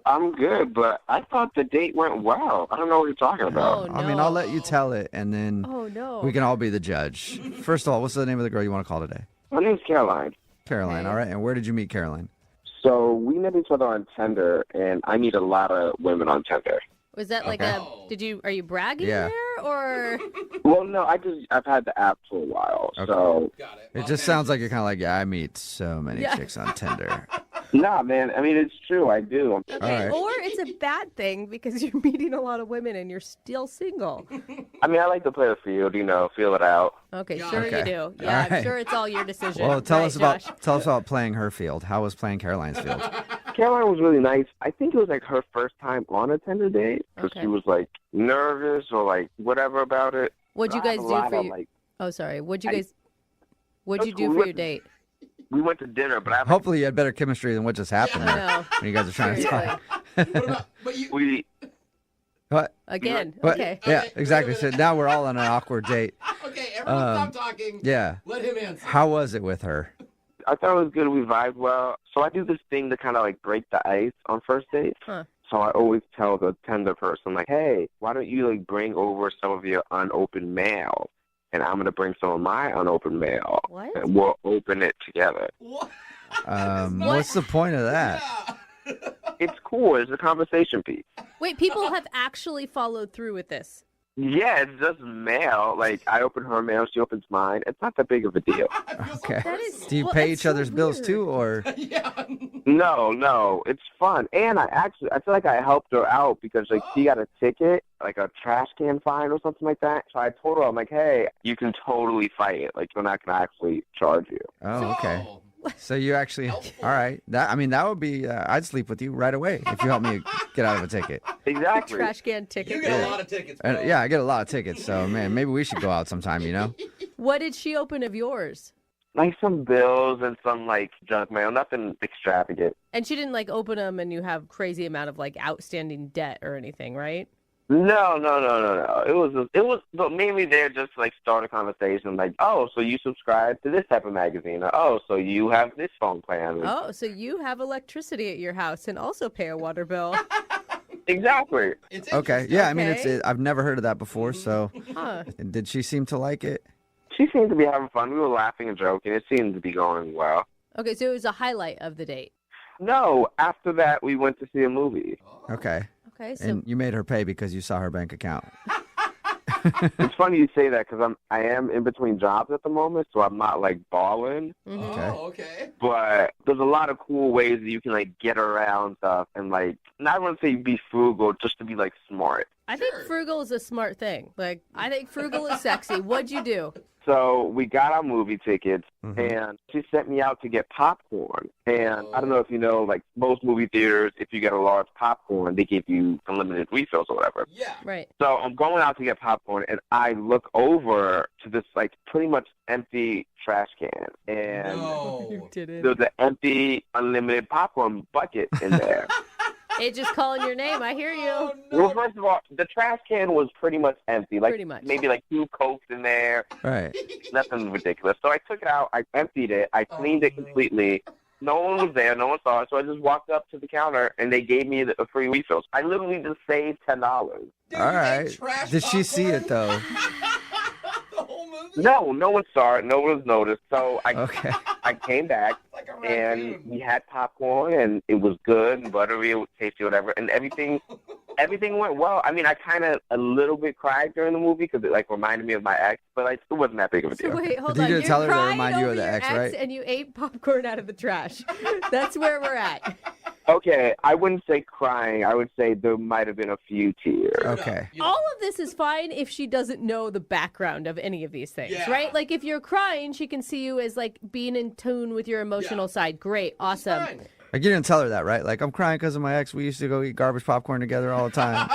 I'm good, but I thought the date went well. I don't know what you're talking about. Oh, no. I mean, I'll let you tell it, and then Oh, no. we can all be the judge. First of all, what's the name of the girl you want to call today? My name's Caroline. Caroline, Okay. all right. And where did you meet Caroline? So we met each other on Tinder, and I meet a lot of women on Tinder. Was that like are you bragging Yeah. there or? Well, no, I've had the app for a while, Okay. so Got it. It just sounds like you're kind of like, yeah, I meet so many Yeah. chicks on Tinder. nah, man. I mean, it's true. I do. All right. Or it's a bad thing because you're meeting a lot of women and you're still single. I mean, I like to play the field. Feel it out. Okay, Yeah. sure Okay. you do. All Yeah, right. I'm sure it's all your decision. Well, tell Right, us about Josh? playing her field. How was playing Caroline's field? Caroline was really nice. I think it was like her first time on a Tinder date because Okay. she was like nervous or like whatever about it. What'd you But I guys have a do lot for of, you? like, Oh, sorry. What'd you That's do cool. for your date? we went to dinner, but I Hopefully, you had better chemistry than what just happened I there know. when you guys are trying to Seriously. talk. What about, but you, we What? Again. What? Okay. Yeah, Okay, exactly. wait a So minute. now we're all on an awkward date. okay, everyone stop talking. Yeah. Let him answer. How was it with her? I thought it was good. We vibed well. So I do this thing to kind of like break the ice on first dates. Huh. So I always tell the Tinder person, like, hey, why don't you like bring over some of your unopened mail, and I'm gonna bring some of my unopened mail, What? and we'll open it together. What? What's the point of that? Yeah. It's cool. It's a conversation piece. Wait, people have actually followed through with this. Yeah, it's just mail. Like I open her mail, she opens mine. It's not that big of a deal. I feel so Okay. That is- Do you well, pay it's each so other's bills weird. too, or? Yeah. No, it's fun. And I feel like I helped her out because like she got a ticket, like a trash can fine or something like that. So I told her, I'm like, hey, you can totally fight it. Like we're not gonna actually charge you. Oh, okay. Oh. So you actually, all Helpful. right. That would be. I'd sleep with you right away if you help me get out of a ticket. Exactly. Trash can ticket. You get a lot of tickets. And bro. yeah, I get a lot of tickets. So man, maybe we should go out sometime. You know? What did she open of yours? Like some bills and some like junk mail, nothing extravagant. And she didn't like open them and you have crazy amount of like outstanding debt or anything, right? No. It was but mainly there just to, like start a conversation like, oh, so you subscribe to this type of magazine, or oh, so you have this phone plan. Oh, so you have electricity at your house and also pay a water bill. Exactly. It's Okay. interesting. Yeah. I mean, Okay. I've never heard of that before. So, Huh. did she seem to like it? She seemed to be having fun. We were laughing and joking. It seemed to be going well. Okay, so it was a highlight of the date. No, after that we went to see a movie. Okay. Okay, so And you made her pay because you saw her bank account. It's funny you say that because I am in between jobs at the moment, so I'm not like balling. Okay. Oh, okay. But there's a lot of cool ways that you can like get around stuff and like not want to say be frugal, just to be like smart. I think Sure. frugal is a smart thing. Like, I think frugal is sexy. What'd you do? So we got our movie tickets, Mhm. and she sent me out to get popcorn. And I don't know if you know, like most movie theaters, if you get a large popcorn, they give you unlimited refills or whatever. Yeah. Right. So I'm going out to get popcorn, and I look over to this like pretty much empty trash can, and No. didn't. there's an empty unlimited popcorn bucket in there. It just calling your name. I hear you. Oh, Well, no. first of all, the trash can was pretty much empty. Like Pretty much. maybe like 2 Cokes in there. Right. Nothing ridiculous. So I took it out. I emptied it. I cleaned it completely. No one was there. No one saw it. So I just walked up to the counter, and they gave me a free refill. I literally just saved $10. Dude, All you ate right. trash Did she see it popcorn? though? The whole movie? No one saw it. No one was noticed. So Okay. I came back, Like a and raccoon. we had popcorn, and it was good and buttery, it was tasty, whatever, and everything went well. I mean, I kind of a little bit cried during the movie because it like reminded me of my ex, but like it wasn't that big of a So deal. wait, hold You on. didn't You're tell her to crying remind you of over the your ex, right? And you ate popcorn out of the trash. That's where we're at. Okay, I wouldn't say crying. I would say there might have been a few tears. Okay. All of this is fine if she doesn't know the background of any of these things, right? Like if you're crying, she can see you as like being in tune with your emotional side. Great, awesome. Like you didn't tell her that, right? Like I'm crying because of my ex. We used to go eat garbage popcorn together all the time.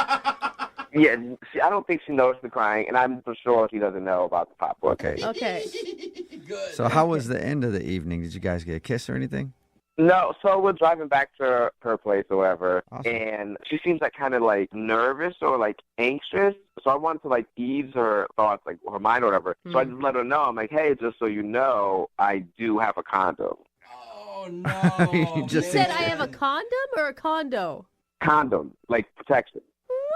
Yeah, I don't think she noticed the crying, and I'm for sure she doesn't know about the popcorn. Okay. Good. So how was the end of the evening? Did you guys get a kiss or anything? No, so we're driving back to her place or whatever, Awesome. and she seems like kind of like nervous or like anxious. So I wanted to like ease her thoughts, like her mind or whatever. So I just let her know. I'm like, hey, just so you know, I do have a condo. Oh, no. You just You said I have a condom or a condo? Condom, like protection.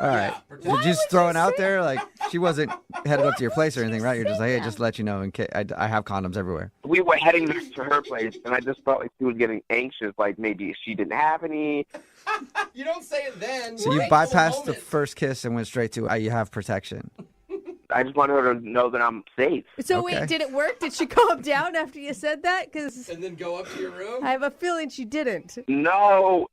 All right. protect- Did you just throw it out there? Like she wasn't headed up to your place or anything, right? You're just like, hey, just to let you know, in case I have condoms everywhere. We were heading back to her place, and I just felt like she was getting anxious, like maybe she didn't have any. You don't say it then. So you Wait bypassed a the moment. first kiss and went straight to you have protection. I just wanted her to know that I'm safe. So Okay. wait, did it work? Did she calm down after you said that? Because And then go up to your room? I have a feeling she didn't. No,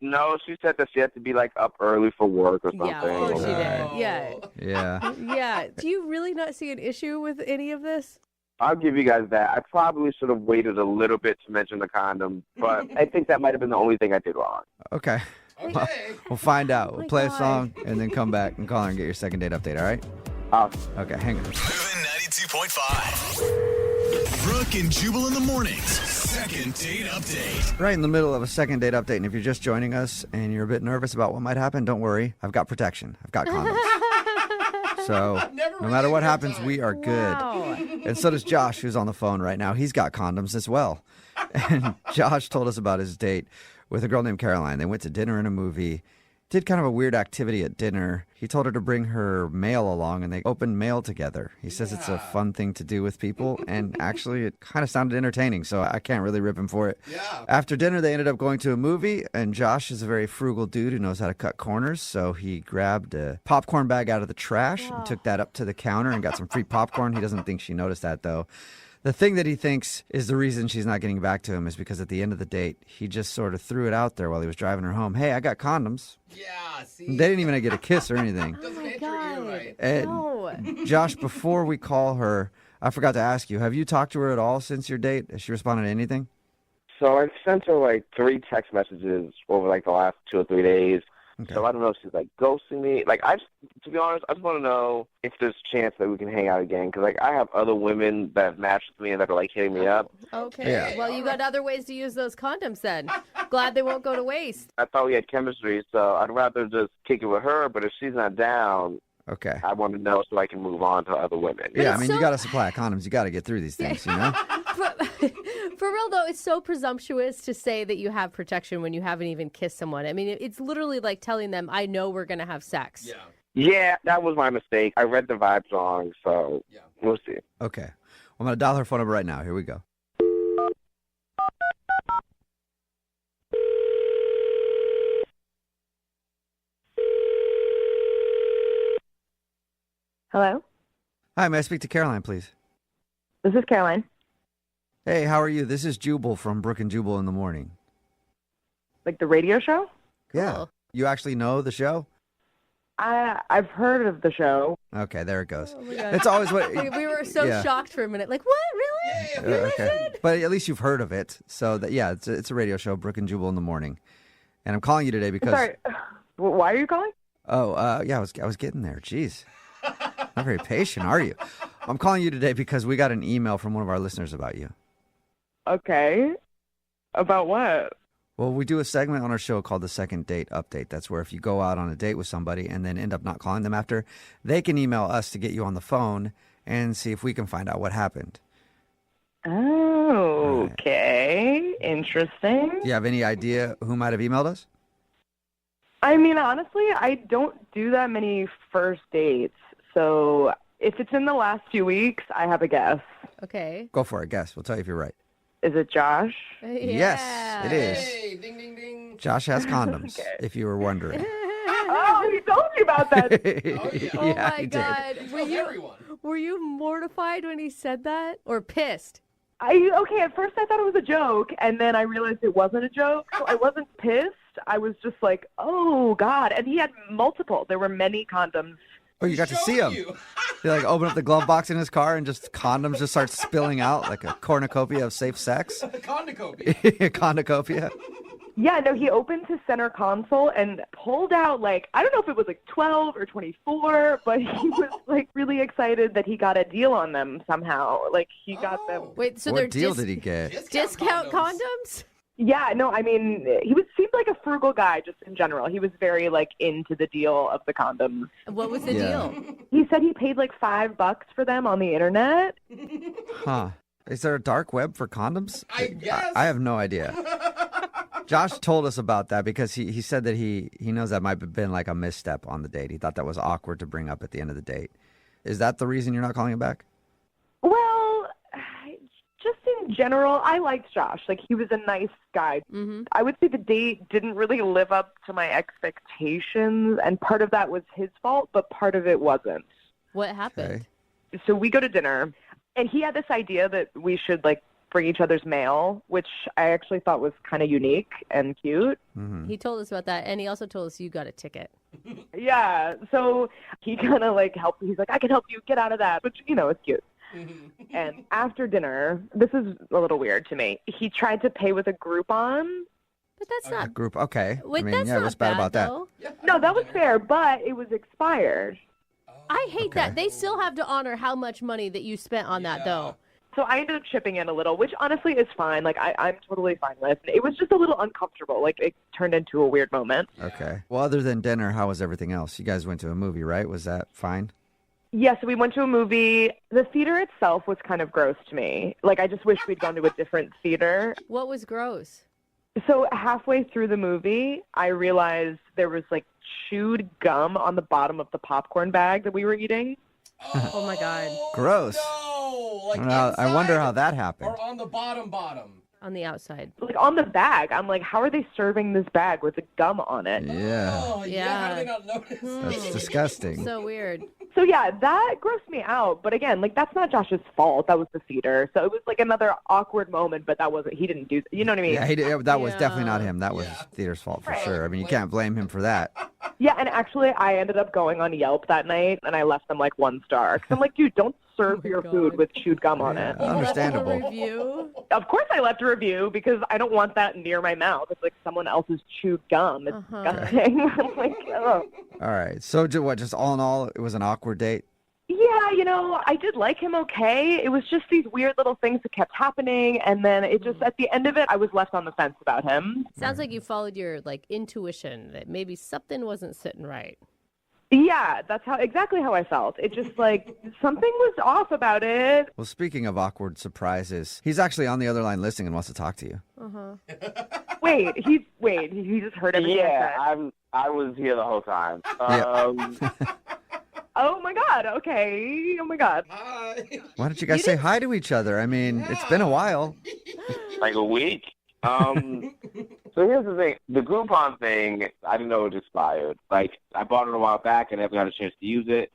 she said that she had to be like up early for work or something. Yeah, of course she did. Yeah. Yeah. Yeah. Do you really not see an issue with any of this? I'll give you guys that. I probably should have waited a little bit to mention the condom, but I think that might have been the only thing I did wrong. Okay. Okay. We'll find out. Oh We'll my play a God. song and then come back and call her and get your second date update, all right? Okay, hang on. Moving 92.5. Brooke and Jubal in the mornings. Second date update. Right in the middle of a second date update, and if you're just joining us and you're a bit nervous about what might happen, don't worry. I've got protection. I've got condoms. So Never no matter really what had happens, time. we are good. Wow. And so does Josh, who's on the phone right now. He's got condoms as well. And Josh told us about his date with a girl named Caroline. They went to dinner and a movie, did kind of a weird activity at dinner. He told her to bring her mail along, and they opened mail together. He says it's a fun thing to do with people, and actually it kind of sounded entertaining, so I can't really rip him for it. Yeah. After dinner, they ended up going to a movie, and Josh is a very frugal dude who knows how to cut corners, so he grabbed a popcorn bag out of the trash and took that up to the counter and got some free popcorn. He doesn't think she noticed that, though. The thing that he thinks is the reason she's not getting back to him is because at the end of the date, he just sort of threw it out there while he was driving her home. Hey, I got condoms. Yeah, see? They didn't even get a kiss or anything. Doesn't Oh my enter you God. right. And No. Josh, before we call her, I forgot to ask you, have you talked to her at all since your date? Has she responded to anything? So I sent her like 3 text messages over like the last 2 or 3 days. Okay. So I don't know if she's like ghosting me. Like to be honest, I just want to know if there's a chance that we can hang out again. Because like I have other women that have matched with me and that are like hitting me up. Okay. Yeah. Well, you got other ways to use those condoms then. Glad they won't go to waste. I thought we had chemistry, so I'd rather just kick it with her. But if she's not down, Okay. I want to know so I can move on to other women. Yeah, I it's mean, so- you got to supply condoms. You got to get through these things, you know? For real though, it's so presumptuous to say that you have protection when you haven't even kissed someone. I mean, it's literally like telling them, "I know we're gonna have sex." Yeah. Yeah, that was my mistake. I read the vibes wrong, so Yeah. we'll see. Okay. I'm going to dial her phone number right now. Here we go. Hello, Hi, may I speak to Caroline, please? this is Caroline. Hey, how are you? This is Jubal from Brooke and Jubal in the morning. Like the radio show? Yeah. Cool. You actually know the show? I've heard of the show. Okay, there it goes. Oh my God. It's always what. We were so Yeah. shocked for a minute. Like, what? Really? Okay. But at least you've heard of it. So that yeah, it's a radio show, Brooke and Jubal in the morning. And I'm calling you today because Sorry, why are you calling? yeah, I was getting there. Jeez. Not very patient, are you? I'm calling you today because we got an email from one of our listeners about you. Okay, about what? Well, we do a segment on our show called the Second Date Update. That's where if you go out on a date with somebody and then end up not calling them after, they can email us to get you on the phone and see if we can find out what happened. Oh, okay, interesting. Do you have any idea who might have emailed us? I mean, honestly, I don't do that many first dates, so if it's in the last few weeks, I have a guess. Okay. Go for it. Guess. We'll tell you if you're right. Is it Josh? Yes, it is. Hey, ding, ding, ding. Josh has condoms, Okay. if you were wondering. Oh, he told me about that. Oh yeah, my he did. God. Tells everyone. Were you mortified when he said that? Or pissed? Okay, at first I thought it was a joke, and then I realized it wasn't a joke, so I wasn't pissed. I was just like, oh, God. And he had multiple. There were many condoms. Oh, you got to see him. You like open up the glove box in his car and just condoms just start spilling out like a cornucopia of safe sex. Condicopia. Condicopia. Yeah, no, he opened his center console and pulled out, like, I don't know if it was like 12 or 24, but he was like really excited that he got a deal on them somehow. Like, he got them. Wait, so What they're deal did he get? discount condoms? Yeah, no, I mean, seemed like a frugal guy just in general. He was very, like, into the deal of the condoms. What was the deal? He said he paid like $5 for them on the internet. Huh. Is there a dark web for condoms? I guess. I have no idea. Josh told us about that because he said that he knows that might have been like a misstep on the date. He thought that was awkward to bring up at the end of the date. Is that the reason you're not calling him back? Well, just in general, I liked Josh. Like, he was a nice guy. Mm-hmm. I would say the date didn't really live up to my expectations, and part of that was his fault, but part of it wasn't. What happened? Okay. So we go to dinner, and he had this idea that we should, like, bring each other's mail, which I actually thought was kind of unique and cute. Mm-hmm. He told us about that, and he also told us you got a ticket. Yeah, so he kind of, like, helped. He's like, I can help you get out of that, which, you know, is cute. And after dinner, this is a little weird to me, he tried to pay with a Groupon. But that's not... Group, okay. Wait, I mean, that's yeah, not what's bad bad, about that? though. No, that was fair, but it was expired. I hate Okay. that. They still have to honor how much money that you spent on that, though. So I ended up chipping in a little, which honestly is fine. Like, I'm totally fine with. It was just a little uncomfortable. Like, it turned into a weird moment. Okay. Well, other than dinner, how was everything else? You guys went to a movie, right? Was that fine? Yeah, so we went to a movie. The theater itself was kind of gross to me. Like, I just wish we'd gone to a different theater. What was gross? So halfway through the movie, I realized there was, like, chewed gum on the bottom of the popcorn bag that we were eating. Oh, my God. Gross. No, like I wonder inside how that happened. Or on the bottom. On the outside. Like, on the bag. I'm like, how are they serving this bag with the gum on it? Yeah. Oh, Yeah. How did they not notice? That's disgusting. So weird. So, yeah, that grossed me out. But again, like, that's not Josh's fault. That was the theater. So it was, like, another awkward moment, but he didn't do, you know what I mean? Yeah, that was Yeah. definitely not him. That was theater's fault for sure. I mean, you can't blame him for that. Yeah, and actually, I ended up going on Yelp that night, and I left them, like, 1 star. Because I'm like, dude, don't serve your food with chewed gum on it. Understandable. Review. Of course I left a review, because I don't want that near my mouth. It's like someone else's chewed gum. It's disgusting. I'm like, oh. All right. So, just all in all, it was an awkward date? Yeah, you know, I did like him okay. It was just these weird little things that kept happening, and then it just, at the end of it, I was left on the fence about him. Sounds like you followed your, like, intuition that maybe something wasn't sitting right. Yeah, that's exactly how I felt. It just, like, something was off about it. Well, speaking of awkward surprises, he's actually on the other line listening and wants to talk to you. Wait, he just heard everything I said. I was here the whole time. Oh, my God. Okay. Oh, my God. Hi. Why don't you guys say hi to each other? I mean, it's been a while. Like a week. So here's the thing. The Groupon thing, I didn't know it expired. Like, I bought it a while back and never got a chance to use it.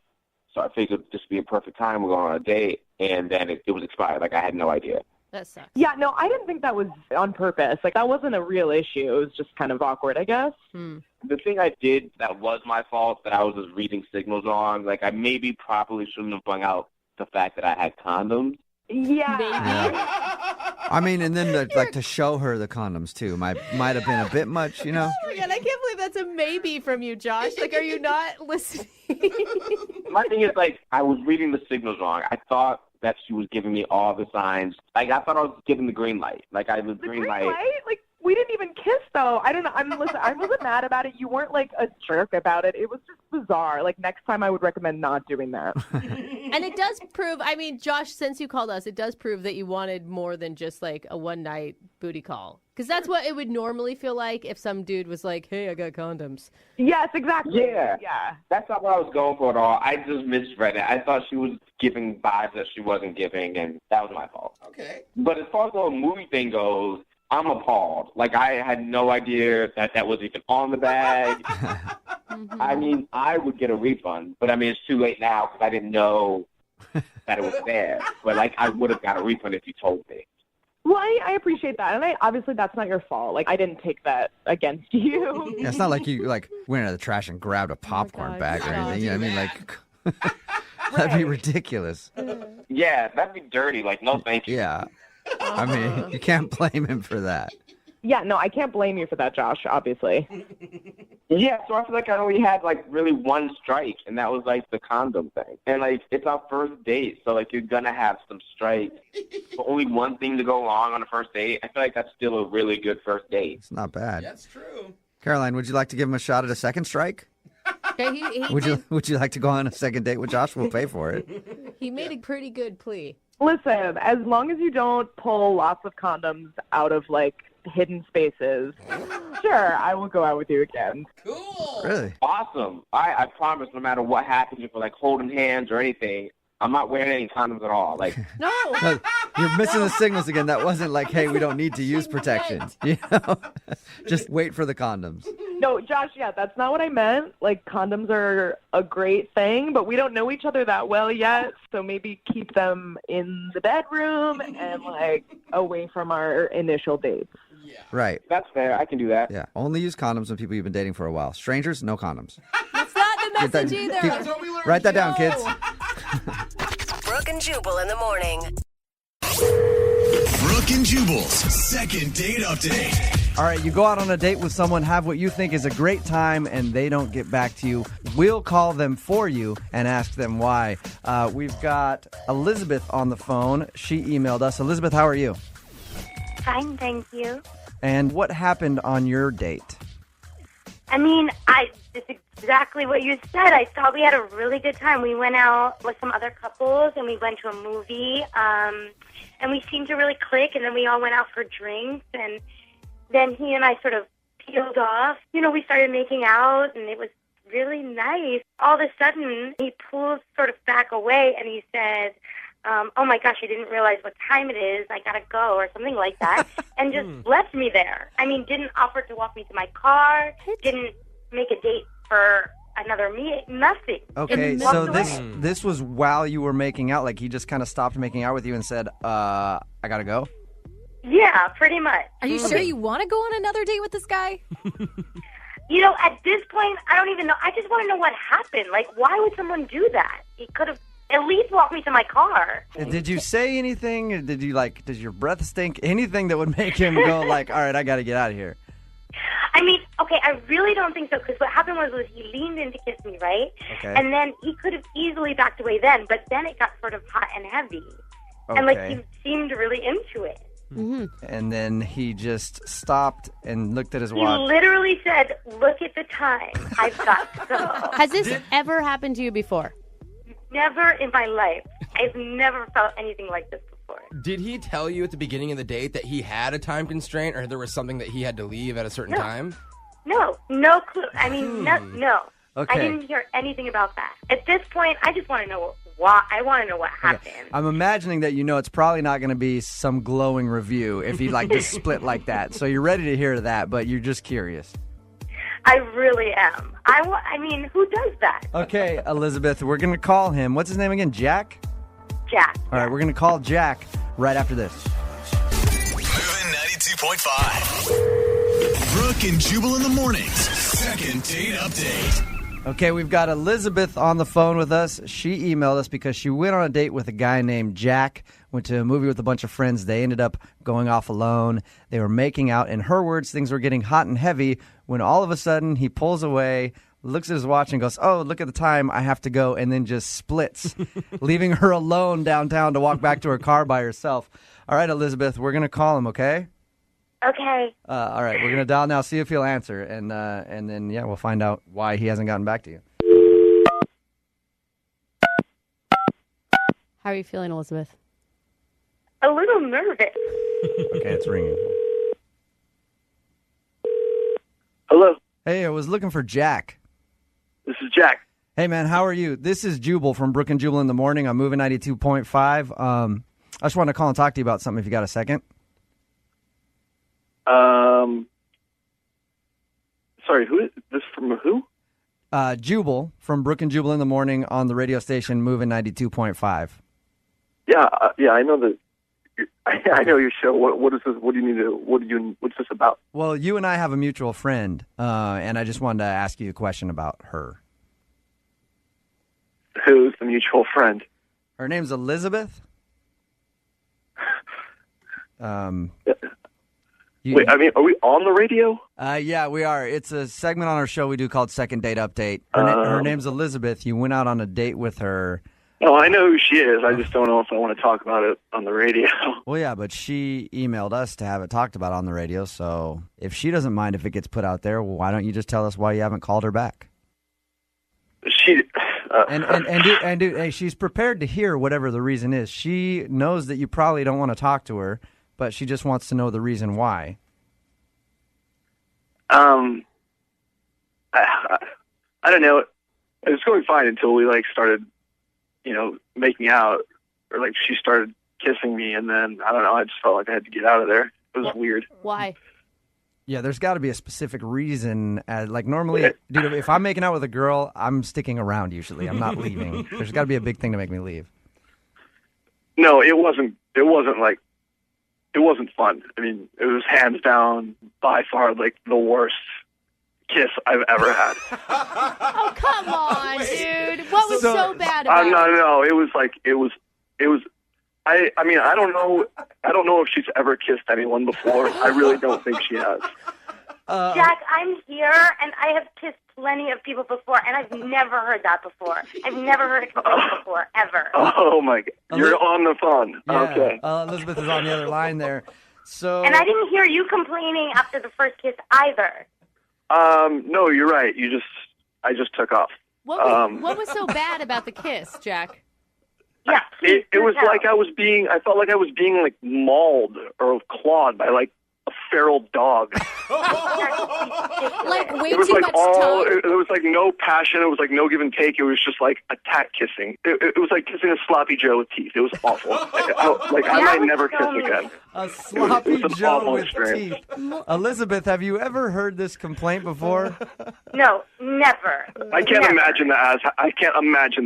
So I figured this would be a perfect time. We're going on a date. And then it was expired. Like, I had no idea. That sucks. Yeah, no, I didn't think that was on purpose. Like, that wasn't a real issue. It was just kind of awkward, I guess. The thing I did that was my fault, that I was just reading signals wrong. Like, I maybe probably shouldn't have brought out the fact that I had condoms. Yeah. I mean, and then to show her the condoms too might have been a bit much, you know? Oh my God, I can't believe that's a maybe from you, Josh. Like, are you not listening? My thing is, like, I was reading the signals wrong. I thought that she was giving me all the signs. Like, I thought I was giving the green light. Like, I was green light. Like, we didn't even kiss, though. I don't know. Listen, I wasn't mad about it. You weren't, like, a jerk about it. It was just bizarre. Like, next time I would recommend not doing that. And it does prove, I mean, Josh, since you called us, it does prove that you wanted more than just, like, a one-night booty call. Because that's what it would normally feel like if some dude was like, hey, I got condoms. Yes, exactly. Yeah. That's not what I was going for at all. I just misread it. I thought she was giving vibes that she wasn't giving, and that was my fault. Okay. But as far as the whole movie thing goes, I'm appalled. Like, I had no idea that was even on the bag. I mean, I would get a refund, but I mean, it's too late now because I didn't know that it was there. But, like, I would have got a refund if you told me. Well, I appreciate that, and obviously that's not your fault. Like, I didn't take that against you. Yeah, it's not like you went into the trash and grabbed a popcorn bag or anything. You know what I mean? Like, that'd be ridiculous. Yeah, that'd be dirty. Like, no thank you. Yeah. I mean, you can't blame him for that. Yeah, no, I can't blame you for that, Josh, obviously. Yeah, so I feel like I only had, like, really one strike, and that was, like, the condom thing. And, like, it's our first date, so, like, you're going to have some strikes. But only one thing to go wrong on a first date, I feel like that's still a really good first date. It's not bad. That's true. Caroline, would you like to give him a shot at a second strike? Yeah, Would you like to go on a second date with Josh? We'll pay for it. He made a pretty good plea. Listen, as long as you don't pull lots of condoms out of, like, hidden spaces, sure, I will go out with you again. Cool. Really? Awesome. I promise no matter what happens, if we're, like, holding hands or anything, I'm not wearing any condoms at all. Like, No. No, you're missing the signals again. That wasn't like, hey, we don't need to use protection. You know? Just wait for the condoms. No, Josh, yeah, that's not what I meant. Like, condoms are a great thing, but we don't know each other that well yet, so maybe keep them in the bedroom and, like, away from our initial dates. Right. that's fair. I can do that. Yeah. Only use condoms when people you've been dating for a while. Strangers, no condoms. That's not the Get that- message either. keep- That's what we learned. Write that down, kids. Brooke and Jubal in the morning. Brooke and Jubal's second date update. All right, you go out on a date with someone, have what you think is a great time, and they don't get back to you. We'll call them for you and ask them why. We've got Elizabeth on the phone. She emailed us. Elizabeth, how are you? Fine, thank you. And what happened on your date? I mean, it's exactly what you said. I thought we had a really good time. We went out with some other couples, and we went to a movie, and we seemed to really click, and then we all went out for drinks, and then he and I sort of peeled off. You know, we started making out, and it was really nice. All of a sudden, he pulled sort of back away, and he said, oh my gosh, I didn't realize what time it is. I gotta go, or something like that, and just left me there. I mean, didn't offer to walk me to my car, didn't make a date for another meeting, nothing. Okay, Just so walked away. this was while you were making out. Like, he just kind of stopped making out with you and said, I gotta go? Yeah, pretty much. Are you sure you want to go on another date with this guy? You know, at this point, I don't even know. I just want to know what happened. Like, why would someone do that? He could have at least walked me to my car. Did you say anything? Or did your breath stink? Anything that would make him go like, all right, I got to get out of here? I mean, okay, I really don't think so, because what happened was he leaned in to kiss me, right? Okay. And then he could have easily backed away then, but then it got sort of hot and heavy. And, like, Okay. he seemed really into it. And then he just stopped and looked at his He watch. literally said, look at the time. I've got to go. Has this ever happened to you before? Never in my life. I've never felt anything like this before. Did he tell you at the beginning of the date that he had a time constraint, or there was something that he had to leave at a certain time? No clue. I mean, no. Okay. I didn't hear anything about that. At this point, I just want to know why. I want to know what happened. I'm imagining that it's probably not going to be some glowing review if he like just split like that. So you're ready to hear that, but you're just curious. I really am. I mean, who does that? Okay, Elizabeth, we're going to call him. What's his name again? Jack? Jack. All right, we're going to call Jack right after this. Moving 92.5. Brooke and Jubal in the mornings. Second date update. Okay, we've got Elizabeth on the phone with us. She emailed us because she went on a date with a guy named Jack, went to a movie with a bunch of friends. They ended up going off alone. They were making out. In her words, things were getting hot and heavy when all of a sudden he pulls away, looks at his watch and goes, oh, look at the time, I have to go, and then just splits, leaving her alone downtown to walk back to her car by herself. All right, Elizabeth, we're going to call him, okay? Okay. All right, we're going to dial now, see if he'll answer, and then, we'll find out why he hasn't gotten back to you. How are you feeling, Elizabeth? A little nervous. Okay, it's ringing. Hello, Hey, I was looking for Jack. this is Jack. Hey, man, how are you? This is Jubal from Brooke and Jubal in the morning. I'm moving 92.5. I just wanted to call and talk to you about something if you got a second. Sorry, who is this from? Who? Jubal from Brooke and Jubal in the morning on the radio station moving 92.5. Yeah, I know the I know your show. What is this? What do you need to? What's this about? Well, you and I have a mutual friend, and I just wanted to ask you a question about her. Who's the mutual friend? Her name's Elizabeth. Wait, I mean, are we on the radio? Yeah, we are. It's a segment on our show we do called Second Date Update. Her name's Elizabeth. You went out on a date with her. Oh, I know who she is. I just don't know if I want to talk about it on the radio. Well, yeah, but she emailed us to have it talked about on the radio. So if she doesn't mind if it gets put out there, why don't you just tell us why you haven't called her back? She Hey, she's prepared to hear whatever the reason is. She knows that you probably don't want to talk to her, but she just wants to know the reason why. I don't know. It was going fine until we started, making out, or she started kissing me, and then I don't know. I just felt like I had to get out of there. It was weird. Why? Yeah, there's got to be a specific reason. Normally, dude, if I'm making out with a girl, I'm sticking around usually. I'm not leaving. There's got to be a big thing to make me leave. No, it wasn't. It wasn't fun. I mean, it was hands down by far the worst kiss I've ever had. Oh, come on, dude. What was so bad about it? No. It was. I mean, I don't know if she's ever kissed anyone before. I really don't think she has. Jack, I'm here, and I have kissed plenty of people before, and I've never heard that before. I've never heard a complaint before, ever. Oh, my God. You're on the phone. Yeah, Okay. Elizabeth is on the other line there. So. And I didn't hear you complaining after the first kiss either. No, you're right. I just took off. What was so bad about the kiss, Jack? Yeah, it was like I felt like I was being mauled or clawed by a feral dog. Way It was too much all. tongue? It was no passion. It was no give and take. It was just attack kissing. It was like kissing a sloppy Joe with teeth. It was awful. I might never kiss again. A sloppy It was an Joe awful with experience. teeth. Elizabeth, have you ever heard this complaint before? No, never. I can't Never. imagine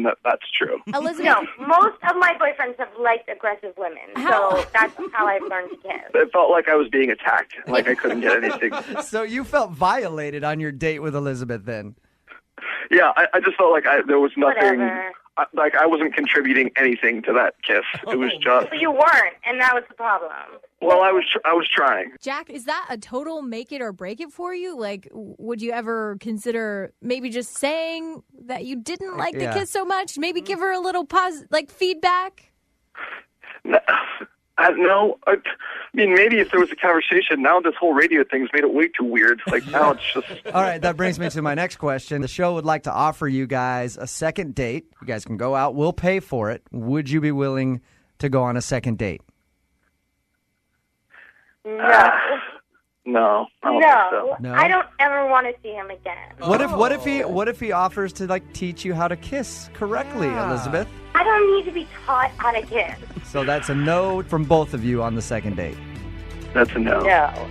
that that's true. Elizabeth, No, most of my boyfriends have liked aggressive women, so that's how I've learned to kiss. It felt like I was being attacked. Like I couldn't get anything. So you felt violated on your date with Elizabeth then? Yeah, I just felt like there was nothing. Whatever. I wasn't contributing anything to that kiss. It was just. But you weren't, and that was the problem. Well, I was trying. Jack, is that a total make it or break it for you? Would you ever consider maybe just saying that you didn't like the kiss so much? Maybe give her a little feedback? No, I mean, maybe if there was a conversation. Now this whole radio thing's made it way too weird. Now it's just... All right, that brings me to my next question. The show would like to offer you guys a second date. You guys can go out. We'll pay for it. Would you be willing to go on a second date? No. No, I don't think so. No? I don't ever want to see him again. What if he offers to teach you how to kiss correctly, Elizabeth? I don't need to be taught how to kiss. So that's a no from both of you on the second date. That's a no. No.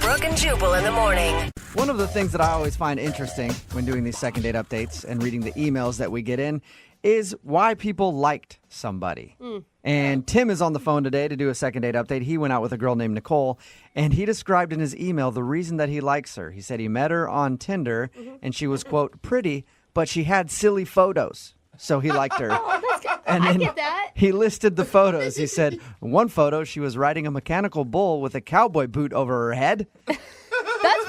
Brooke and Jubal in the morning. One of the things that I always find interesting when doing these second date updates and reading the emails that we get in is why people liked somebody. And Tim is on the phone today to do a second date update. He went out with a girl named Nicole, and he described in his email the reason that he likes her. He said he met her on Tinder, and she was, quote, pretty, but she had silly photos. So he liked her. And I then get that. he listed the photos. He said, one photo, she was riding a mechanical bull with a cowboy boot over her head. That's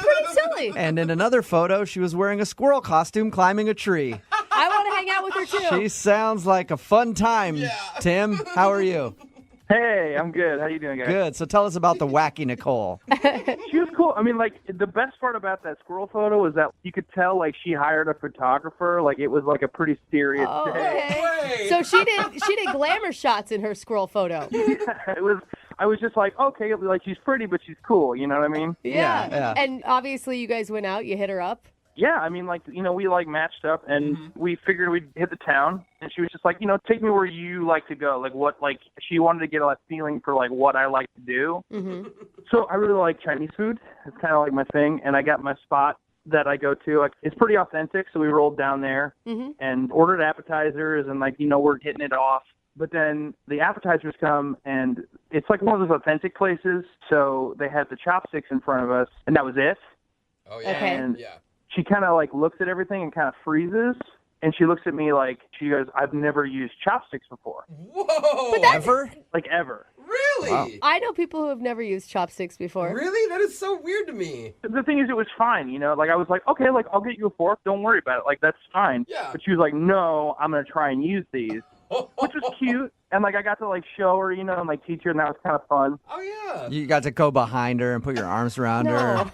pretty silly. And in another photo, she was wearing a squirrel costume climbing a tree. I want to hang out with her, too. She sounds like a fun time. Tim, how are you? Hey, I'm good. How you doing, guys? Good. So tell us about the wacky Nicole. She was cool. I mean, the best part about that squirrel photo was that you could tell, she hired a photographer. It was, a pretty serious day. Okay. So she did glamour shots in her squirrel photo. I was just like, okay, she's pretty, but she's cool. You know what I mean? Yeah. And obviously you guys went out. You hit her up. Yeah, I mean, we matched up, and we figured we'd hit the town, and she was just like, take me where you like to go. She wanted to get a feeling for, what I like to do. Mm-hmm. So I really like Chinese food. It's kind of my thing, and I got my spot that I go to. It's pretty authentic, so we rolled down there and ordered appetizers, and, we're hitting it off. But then the appetizers come, and it's like one of those authentic places. So they had the chopsticks in front of us, and that was it. Oh, yeah. Okay. And Yeah. she kind of like looks at everything and kind of freezes. And she looks at me like, she goes, I've never used chopsticks before. Whoa! Ever? Like, ever. Really? Wow. I know people who have never used chopsticks before. Really? That is so weird to me. The thing is, it was fine, you know? Like, I was like, okay, like, I'll get you a fork. Don't worry about it. Like, that's fine. Yeah. But she was like, no, I'm going to try and use these, which was cute. And, like, I got to, like, show her, you know, and, like, teach her, and that was kind of fun. Oh, yeah. You got to go behind her and put your arms around her.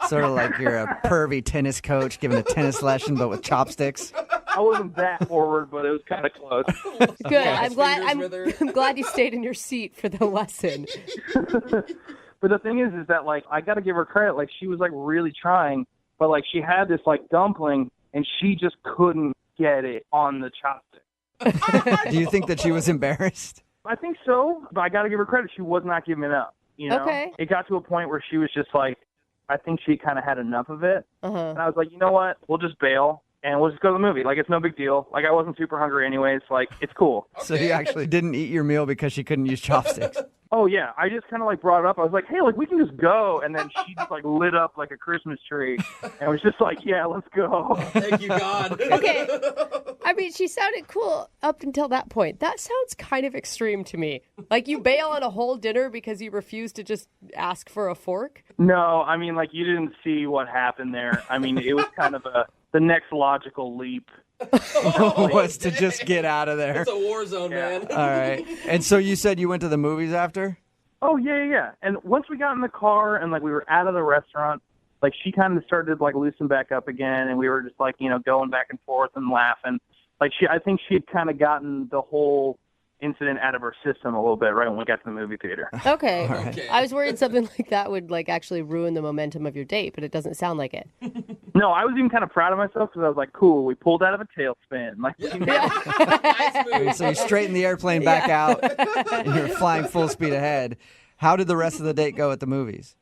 Sort of like you're a pervy tennis coach giving a tennis lesson, but with chopsticks. I wasn't that forward, but it was kind of close. Good. I'm glad you stayed in your seat for the lesson. But the thing is that, like, I got to give her credit. Like, she was, like, really trying, but, like, she had this, like, dumpling, and she just couldn't get it on the chopstick. Do you think that she was embarrassed? I think so, but I got to give her credit. She was not giving it up, you know? Okay. It got to a point where she was just like, I think she kind of had enough of it. Uh-huh. And I was like, you know what? We'll just bail, and we'll just go to the movie. Like, it's no big deal. Like, I wasn't super hungry anyways. Like, it's cool. So you actually didn't eat your meal because she couldn't use chopsticks. Oh, yeah. I just kind of, like, brought it up. I was like, hey, like, we can just go. And then she just, like, lit up like a Christmas tree. And was just like, yeah, let's go. Thank you, God. Okay. I mean, she sounded cool up until that point. That sounds kind of extreme to me. Like, you bail on a whole dinner because you refuse to just ask for a fork? No, I mean, like, you didn't see what happened there. I mean, it was kind of the next logical leap. Was to just get out of there. It's a war zone, man. All right. And so you said you went to the movies after? Oh, yeah. And once we got in the car and, like, we were out of the restaurant, like, she kind of started, like, loosen back up again, and we were just, like, you know, going back and forth and laughing. Like, I think she had kind of gotten the whole incident out of her system a little bit right when we got to the movie theater. Okay. Okay. I was worried something like that would, like, actually ruin the momentum of your date, but it doesn't sound like it. No, I was even kind of proud of myself because I was like, cool, we pulled out of a tailspin. Like, Nice move. So you straightened the airplane back out and you're flying full speed ahead. How did the rest of the date go at the movies?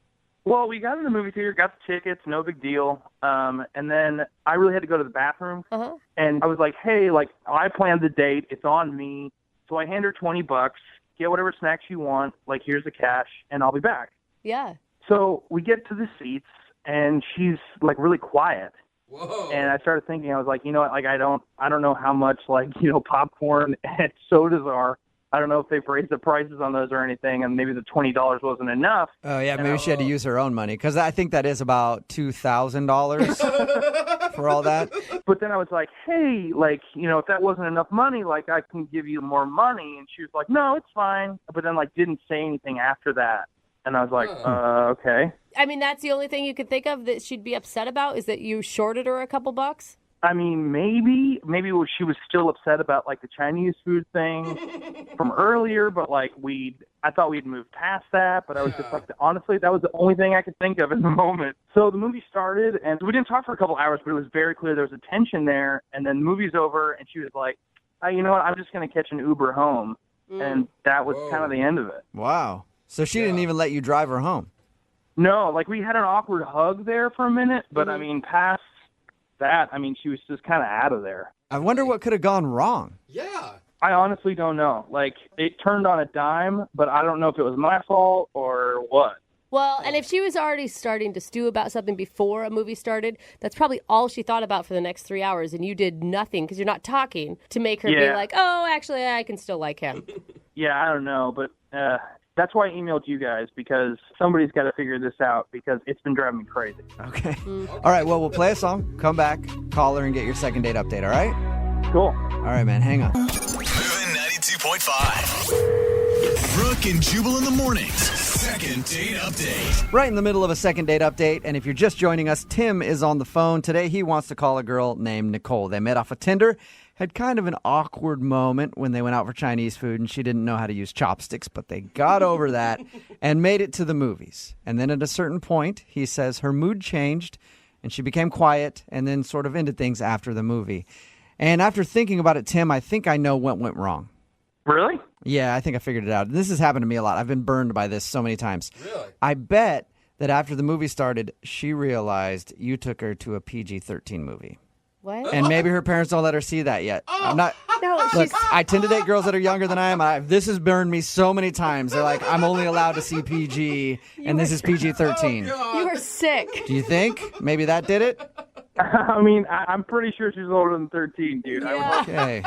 Well, we got in the movie theater, got the tickets, no big deal. And then I really had to go to the bathroom. Uh-huh. And I was like, hey, like, I planned the date. It's on me. So I hand her $20, get whatever snacks you want. Like, here's the cash, and I'll be back. Yeah. So we get to the seats, and she's, like, really quiet. Whoa. And I started thinking, I was like, you know what, like, I don't know how much, like, you know, popcorn and sodas are. I don't know if they've raised the prices on those or anything, and maybe the $20 wasn't enough. Oh, yeah, maybe she had to use her own money, because I think that is about $2,000 for all that. But then I was like, hey, like, you know, if that wasn't enough money, like, I can give you more money. And she was like, no, it's fine. But then, like, didn't say anything after that. And I was like, okay. I mean, that's the only thing you could think of that she'd be upset about is that you shorted her a couple bucks? I mean, maybe she was still upset about, like, the Chinese food thing from earlier, but, like, I thought we'd moved past that, but I was just like, honestly, that was the only thing I could think of in the moment. So the movie started, and we didn't talk for a couple hours, but it was very clear there was a tension there, and then the movie's over, and she was like, you know what, I'm just going to catch an Uber home, and that was kind of the end of it. Wow. So she didn't even let you drive her home? No, like, we had an awkward hug there for a minute, but, I mean, past that, I mean, she was just kind of out of there. I wonder what could have gone wrong. Yeah. I honestly don't know. Like, it turned on a dime, but I don't know if it was my fault or what. Well, and if she was already starting to stew about something before a movie started, that's probably all she thought about for the next 3 hours, and you did nothing because you're not talking to make her be like, oh, actually, I can still like him. Yeah, I don't know, but that's why I emailed you guys, because somebody's got to figure this out, because it's been driving me crazy. Okay. All right, well, we'll play a song, come back, call her, and get your second date update, all right? Cool. All right, man, hang on. Moving 92.5. Brooke and Jubal in the mornings. Second date update. Right in the middle of a second date update, and if you're just joining us, Tim is on the phone. Today, he wants to call a girl named Nicole. They met off of Tinder, had kind of an awkward moment when they went out for Chinese food, and she didn't know how to use chopsticks, but they got over that and made it to the movies. And then at a certain point, he says her mood changed, and she became quiet, and then sort of ended things after the movie. And after thinking about it, Tim, I think I know what went wrong. Really? Yeah, I think I figured it out. This has happened to me a lot. I've been burned by this so many times. Really? I bet that after the movie started, she realized you took her to a PG-13 movie. What? And maybe her parents don't let her see that yet. I'm No, Look, I tend to date girls that are younger than I am. This has burned me so many times. They're like, I'm only allowed to see PG, and this is PG-13. You were sick. Do you think maybe that did it? I mean, I'm pretty sure she's older than 13, dude. Okay.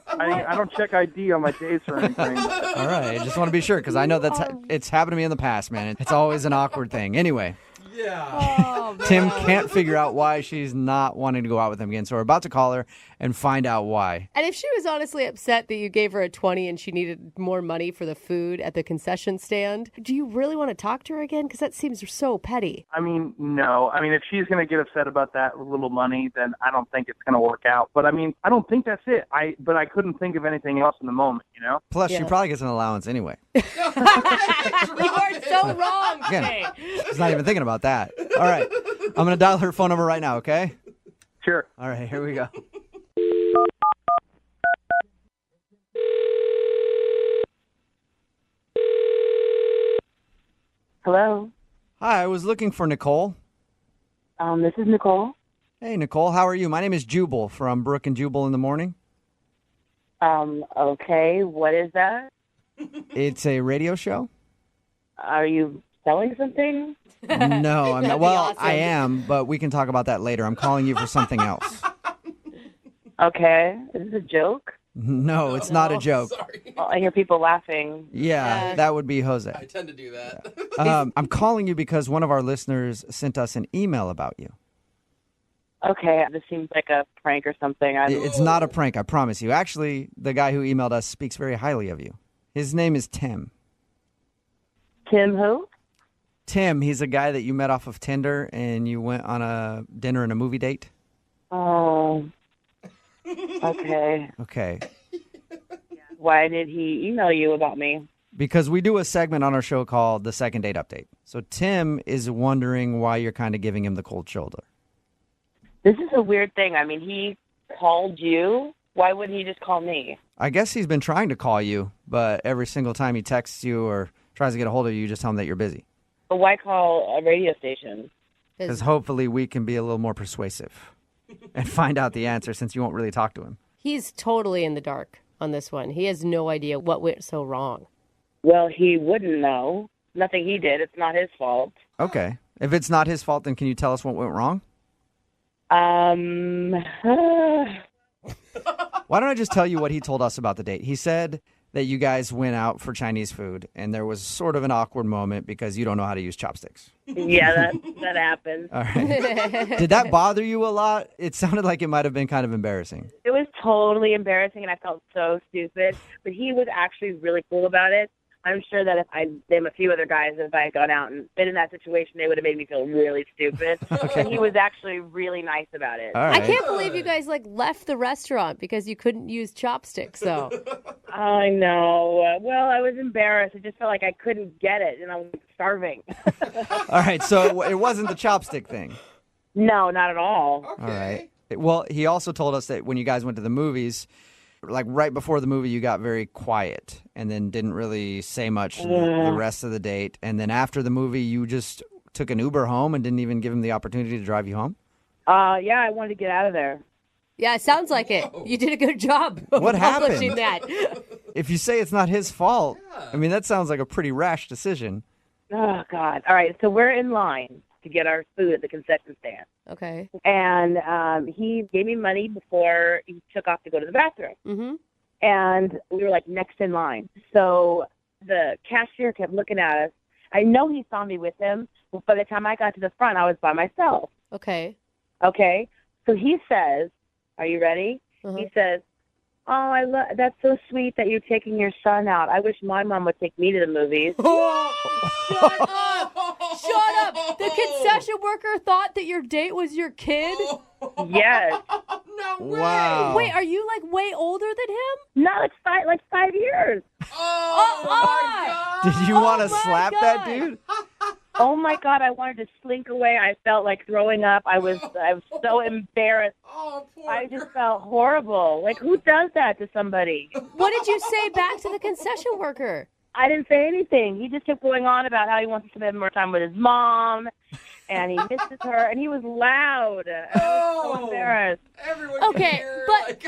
I don't check ID on my dates or anything. All right. I just want to be sure because I know it's happened to me in the past, man. It's always an awkward thing. Anyway. Oh, Tim can't figure out why she's not wanting to go out with him again. So we're about to call her and find out why. And if she was honestly upset that you gave her a 20 and she needed more money for the food at the concession stand, do you really want to talk to her again? Because that seems so petty. I mean, no. I mean, if she's going to get upset about that little money, then I don't think it's going to work out. But I mean, I don't think that's it. But I couldn't think of anything else in the moment, you know? Plus, she probably gets an allowance anyway. You are so wrong, Again, Jay. she's not even thinking about that. All right. I'm going to dial her phone number right now, okay? Sure. All right, here we go. Hello. Hi, I was looking for Nicole. This is Nicole. Hey, Nicole, how are you? My name is Jubal from Brooke and Jubal in the Morning. Okay. What is that? It's a radio show. Are you selling something? No, I'm not. Well, I am, but we can talk about that later. I'm calling you for something else. Okay. Is this a joke? No, it's not a joke. Oh, I hear people laughing. Yeah, that would be Jose. I tend to do that. I'm calling you because one of our listeners sent us an email about you. Okay. This seems like a prank or something. It's not a prank, I promise you. Actually, the guy who emailed us speaks very highly of you. His name is Tim. Tim who? Tim, he's a guy that you met off of Tinder and you went on a dinner and a movie date. Oh. Okay. Okay. Why did he email you about me? Because we do a segment on our show called The Second Date Update. So Tim is wondering why you're kind of giving him the cold shoulder. This is a weird thing. I mean, he called you. Why wouldn't he just call me? I guess he's been trying to call you, but every single time he texts you or tries to get a hold of you, you just tell him that you're busy. But why call a radio station? Because hopefully we can be a little more persuasive and find out the answer since you won't really talk to him. He's totally in the dark on this one. He has no idea what went so wrong. Well, he wouldn't know. Nothing he did. It's not his fault. Okay. If it's not his fault, then can you tell us what went wrong? Why don't I just tell you what he told us about the date? He said that you guys went out for Chinese food, and there was sort of an awkward moment because you don't know how to use chopsticks. Yeah, that happens. All right. Did that bother you a lot? It sounded like it might have been kind of embarrassing. It was totally embarrassing, and I felt so stupid. But he was actually really cool about it. I'm sure that if I named a few other guys, if I had gone out and been in that situation, they would have made me feel really stupid. And he was actually really nice about it. All right. I can't believe you guys left the restaurant because you couldn't use chopsticks. So I know. Well, I was embarrassed. I just felt like I couldn't get it, and I was starving. All right, so it wasn't the chopstick thing. No, not at all. All right. Well, he also told us that when you guys went to the movies, right before the movie, you got very quiet and then didn't really say much the rest of the date. And then after the movie, you just took an Uber home and didn't even give him the opportunity to drive you home? Yeah, I wanted to get out of there. yeah, it sounds like it. You did a good job of What accomplishing happened? that. If you say it's not his fault, I mean, that sounds like a pretty rash decision. Oh, God. All right, so we're in line to get our food at the concession stand. Okay. And he gave me money before he took off to go to the bathroom. Mm-hmm. And we were, next in line. So the cashier kept looking at us. I know he saw me with him, but by the time I got to the front, I was by myself. Okay. Okay? So he says, are you ready? Uh-huh. He says, oh, that's so sweet that you're taking your son out. I wish my mom would take me to the movies. Shut up! Shut up! The concession worker thought that your date was your kid? Yes. No way. Wow. Wait, are you way older than him? No, it's 5 years. Oh, my God. Did you want to my slap that God. dude? Oh my God, I wanted to slink away. I felt like throwing up. I was so embarrassed. Oh, poor I just felt horrible. Who does that to somebody? What did you say back to the concession worker? I didn't say anything. He just kept going on about how he wants to spend more time with his mom and he misses her, and he was loud. And I was so embarrassed. Okay, but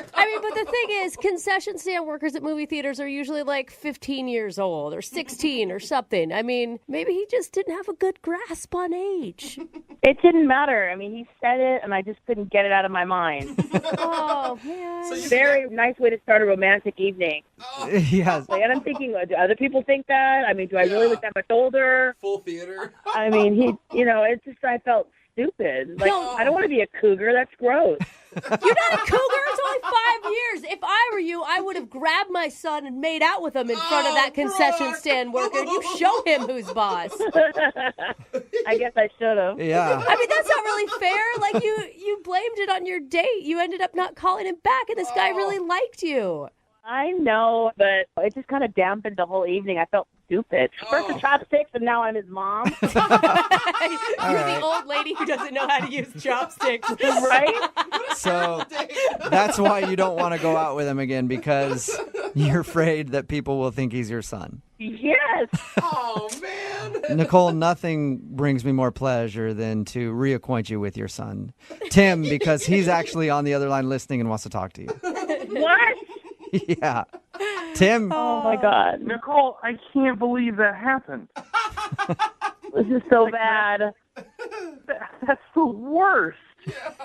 the thing is, concession stand workers at movie theaters are usually like 15 years old or 16 or something. I mean, maybe he just didn't have a good grasp on age. It didn't matter. I mean, he said it, and I just couldn't get it out of my mind. Oh, man. Very nice way to start a romantic evening. Yes. And I'm thinking, do other people think that? I mean, do I really look that much older? Full theater. I mean, it's just, I felt stupid. Like, I don't want to be a cougar. That's gross. You're not a cougar. It's only 5 years. If I were you, I would have grabbed my son and made out with him in front of that concession stand worker. You show him who's boss. I guess I should have. Yeah. I mean, that's not really fair. Like, you blamed it on your date. You ended up not calling him back, and this guy really liked you. I know, but it just kind of dampened the whole evening. I felt stupid. First the chopsticks, and now I'm his mom. You're the old lady who doesn't know how to use chopsticks. Right? So that's why you don't want to go out with him again, because you're afraid that people will think he's your son. Yes. Oh, man. Nicole, nothing brings me more pleasure than to reacquaint you with your son, Tim, because he's actually on the other line listening and wants to talk to you. What? Yeah. Tim. Oh, my God. Nicole, I can't believe that happened. This is so bad. That's the worst.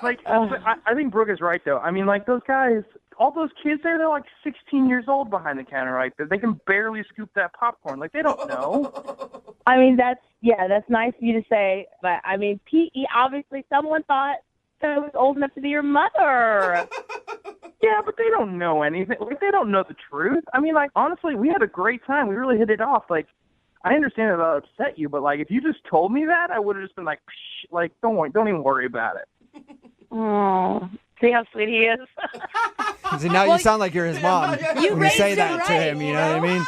Like, I think Brooke is right, though. I mean, like, those guys, all those kids there, they're like 16 years old behind the counter, right? They can barely scoop that popcorn. Like, they don't know. I mean, that's nice of you to say. But, I mean, P.E., obviously someone thought that I was old enough to be your mother. Yeah, but they don't know anything. Like, they don't know the truth. I mean, like, honestly, we had a great time. We really hit it off. Like, I understand that that upset you, but, like, if you just told me that, I would have just been like, psh, like, don't even worry about it. Oh, see how sweet he is? See, now you sound like you're his mom when you say that to him, you know what I mean?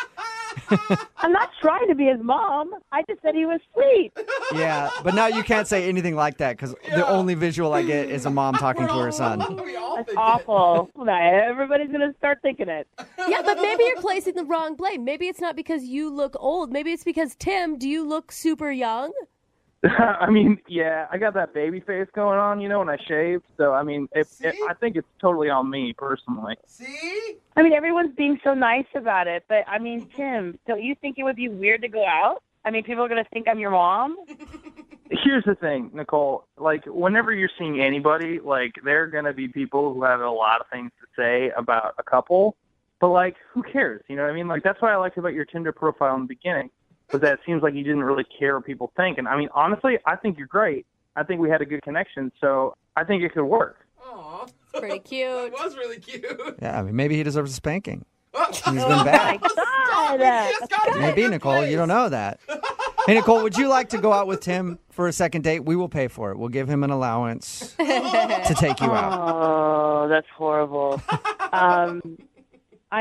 I'm not trying to be his mom. I just said he was sweet. Yeah, but now you can't say anything like that, because the only visual I get is a mom talking to her son. That's awful. Everybody's going to start thinking it. Yeah, but maybe you're placing the wrong blame. Maybe it's not because you look old. Maybe it's because, Tim, do you look super young? I mean, yeah, I got that baby face going on, you know, when I shave. So, I mean, I think it's totally on me, personally. See? I mean, everyone's being so nice about it. But, I mean, Tim, don't you think it would be weird to go out? I mean, people are going to think I'm your mom? Here's the thing, Nicole. Like, whenever you're seeing anybody, like, there are going to be people who have a lot of things to say about a couple. But, like, who cares? You know what I mean? Like, that's what I liked about your Tinder profile in the beginning. But that seems like you didn't really care what people think. And, I mean, honestly, I think you're great. I think we had a good connection, so I think it could work. Aw. It's pretty cute. It was really cute. Yeah, I mean, maybe he deserves a spanking. He's been Oh, bad. my God. Maybe, Nicole. You don't know that. Hey, Nicole, would you like to go out with Tim for a second date? We will pay for it. We'll give him an allowance to take you out. Oh, that's horrible. I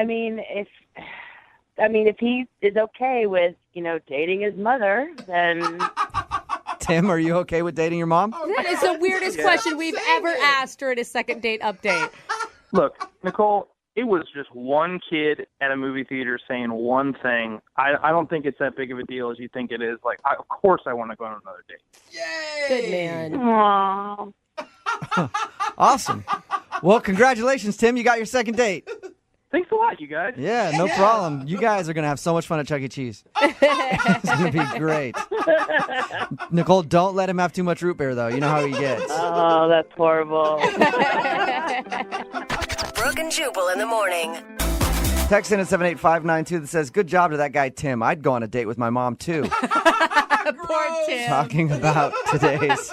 mean, if he is okay with, you know, dating his mother, then... Tim, are you okay with dating your mom? That is the weirdest question we've ever asked during a second date update. Look, Nicole, it was just one kid at a movie theater saying one thing. I don't think it's that big of a deal as you think it is. Like, of course I want to go on another date. Yay! Good man. Aww. Awesome. Well, congratulations, Tim. You got your second date. Thanks a lot, you guys. Yeah, no problem. You guys are going to have so much fun at Chuck E. Cheese. It's going to be great. Nicole, don't let him have too much root beer, though. You know how he gets. Oh, that's horrible. Brooke and Jubal in the morning. Text in at 78592 that says, good job to that guy, Tim. I'd go on a date with my mom, too. Poor Tim. Talking about today's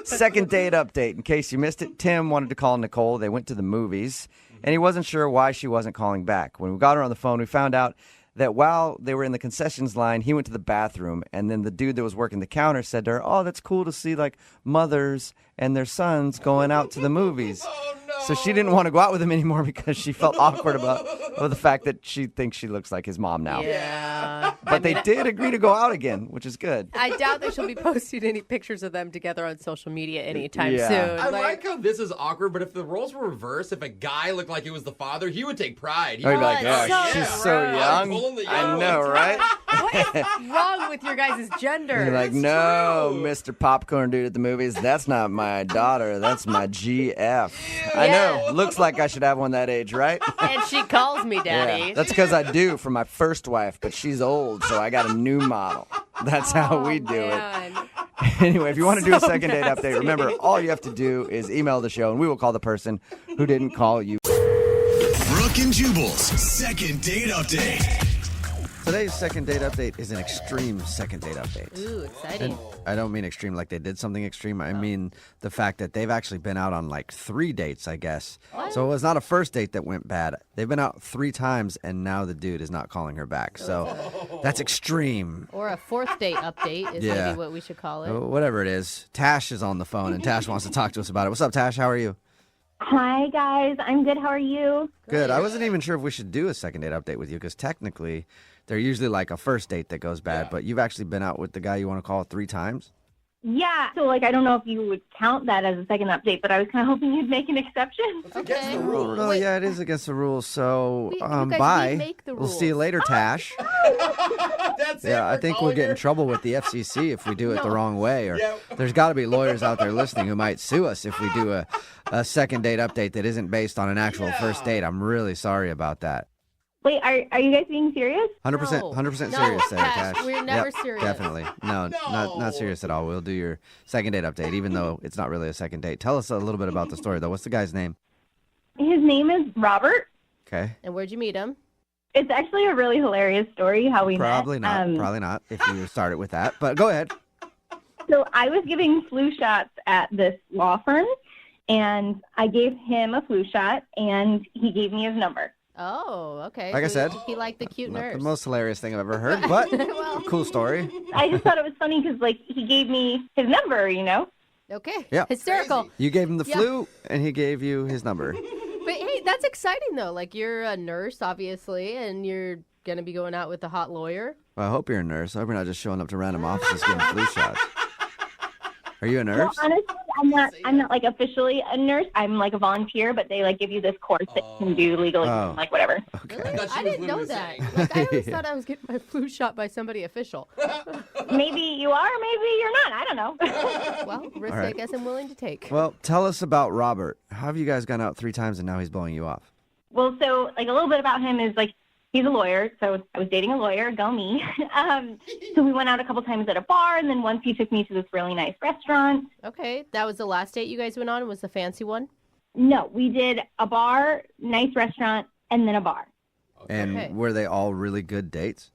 second date update. In case you missed it, Tim wanted to call Nicole. They went to the movies, and he wasn't sure why she wasn't calling back. When we got her on the phone, we found out that while they were in the concessions line, he went to the bathroom, and then the dude that was working the counter said to her, oh, that's cool to see, like, mothers and their sons going out to the movies. Oh, no. So she didn't want to go out with him anymore because she felt awkward about the fact that she thinks she looks like his mom now. Yeah. But they did agree to go out again, which is good. I doubt that she'll be posting any pictures of them together on social media anytime Yeah. soon. I like how this is awkward, but if the roles were reversed, if a guy looked like he was the father, he would take pride. He'd I'd be be like, "Oh, oh, she's so I'm young. pulling the I young know, ones." right? What is wrong with your guys' gender? You're like, no, Mr. Popcorn Dude at the movies, that's not my daughter. That's my GF. I know. Looks like I should have one that age, right? And she calls me daddy. Yeah, that's because I do for my first wife, but she's old, so I got a new model. That's how we do it. Anyway, if you want to do a second date update, remember, all you have to do is email the show, and we will call the person who didn't call you. Brooke and Jubal's second date update. Today's second date update is an extreme second date update. Ooh, exciting. And I don't mean extreme like they did something extreme. I mean the fact that they've actually been out on like 3 dates, I guess. What? So it was not a first date that went bad. They've been out 3 times, and now the dude is not calling her back. So that's extreme. Or a fourth date update is Yeah. maybe what we should call it. Whatever it is. Tash is on the phone, and Tash wants to talk to us about it. What's up, Tash? How are you? Hi, guys. I'm good. How are you? Good. I wasn't even sure if we should do a second date update with you because technically they're usually like a first date that goes bad, but you've actually been out with the guy you want to call 3 times? Yeah. So, I don't know if you would count that as a second update, but I was kind of hoping you'd make an exception. Against the rules. Oh, yeah, it is against the rules. So, you guys, we bye. make the We'll see you rules. later, Tash. That's it. Yeah, I think we'll get in trouble with the FCC if we do it the wrong way. Or there's got to be lawyers out there listening who might sue us if we do a second date update that isn't based on an actual first date. I'm really sorry about that. Wait, are you guys being serious? 100%, 100% No, serious there, Tash, Tash. we're never Yep, serious. Definitely. No, not serious at all. We'll do your second date update, even though it's not really a second date. Tell us a little bit about the story, though. What's the guy's name? His name is Robert. Okay. And where'd you meet him? It's actually a really hilarious story how we Probably met. not. Probably not if you started with that. But go ahead. So I was giving flu shots at this law firm, and I gave him a flu shot, and he gave me his number. Oh, okay. Like I said, he liked the cute Not nurse. the most hilarious thing I've ever heard, but cool story. I just thought it was funny because, he gave me his number, Okay. Yeah. Hysterical. You gave him the Yeah. flu, and he gave you his number. But hey, that's exciting though. Like you're a nurse, obviously, and you're gonna be going out with a hot lawyer. Well, I hope you're a nurse. I hope you're not just showing up to random offices giving flu shots. Are you a Well, nurse? honestly, I'm not officially a nurse. I'm a volunteer, but they give you this course that you can do legally, Oh. whatever. I didn't know that. I always thought I was getting my flu shot by somebody official. Maybe you are, maybe you're not. I don't know. Well, risk All right. I guess I'm willing to take. Well, tell us about Robert. How have you guys gone out 3 times and now he's blowing you off? Well, so a little bit about him is he's a lawyer, so I was dating a lawyer, go me. So we went out a couple times at a bar, and then once he took me to this really nice restaurant. Okay, that was the last date you guys went on. Was the fancy one? No, we did a bar, nice restaurant, and then a bar. And Okay. were they all really good dates?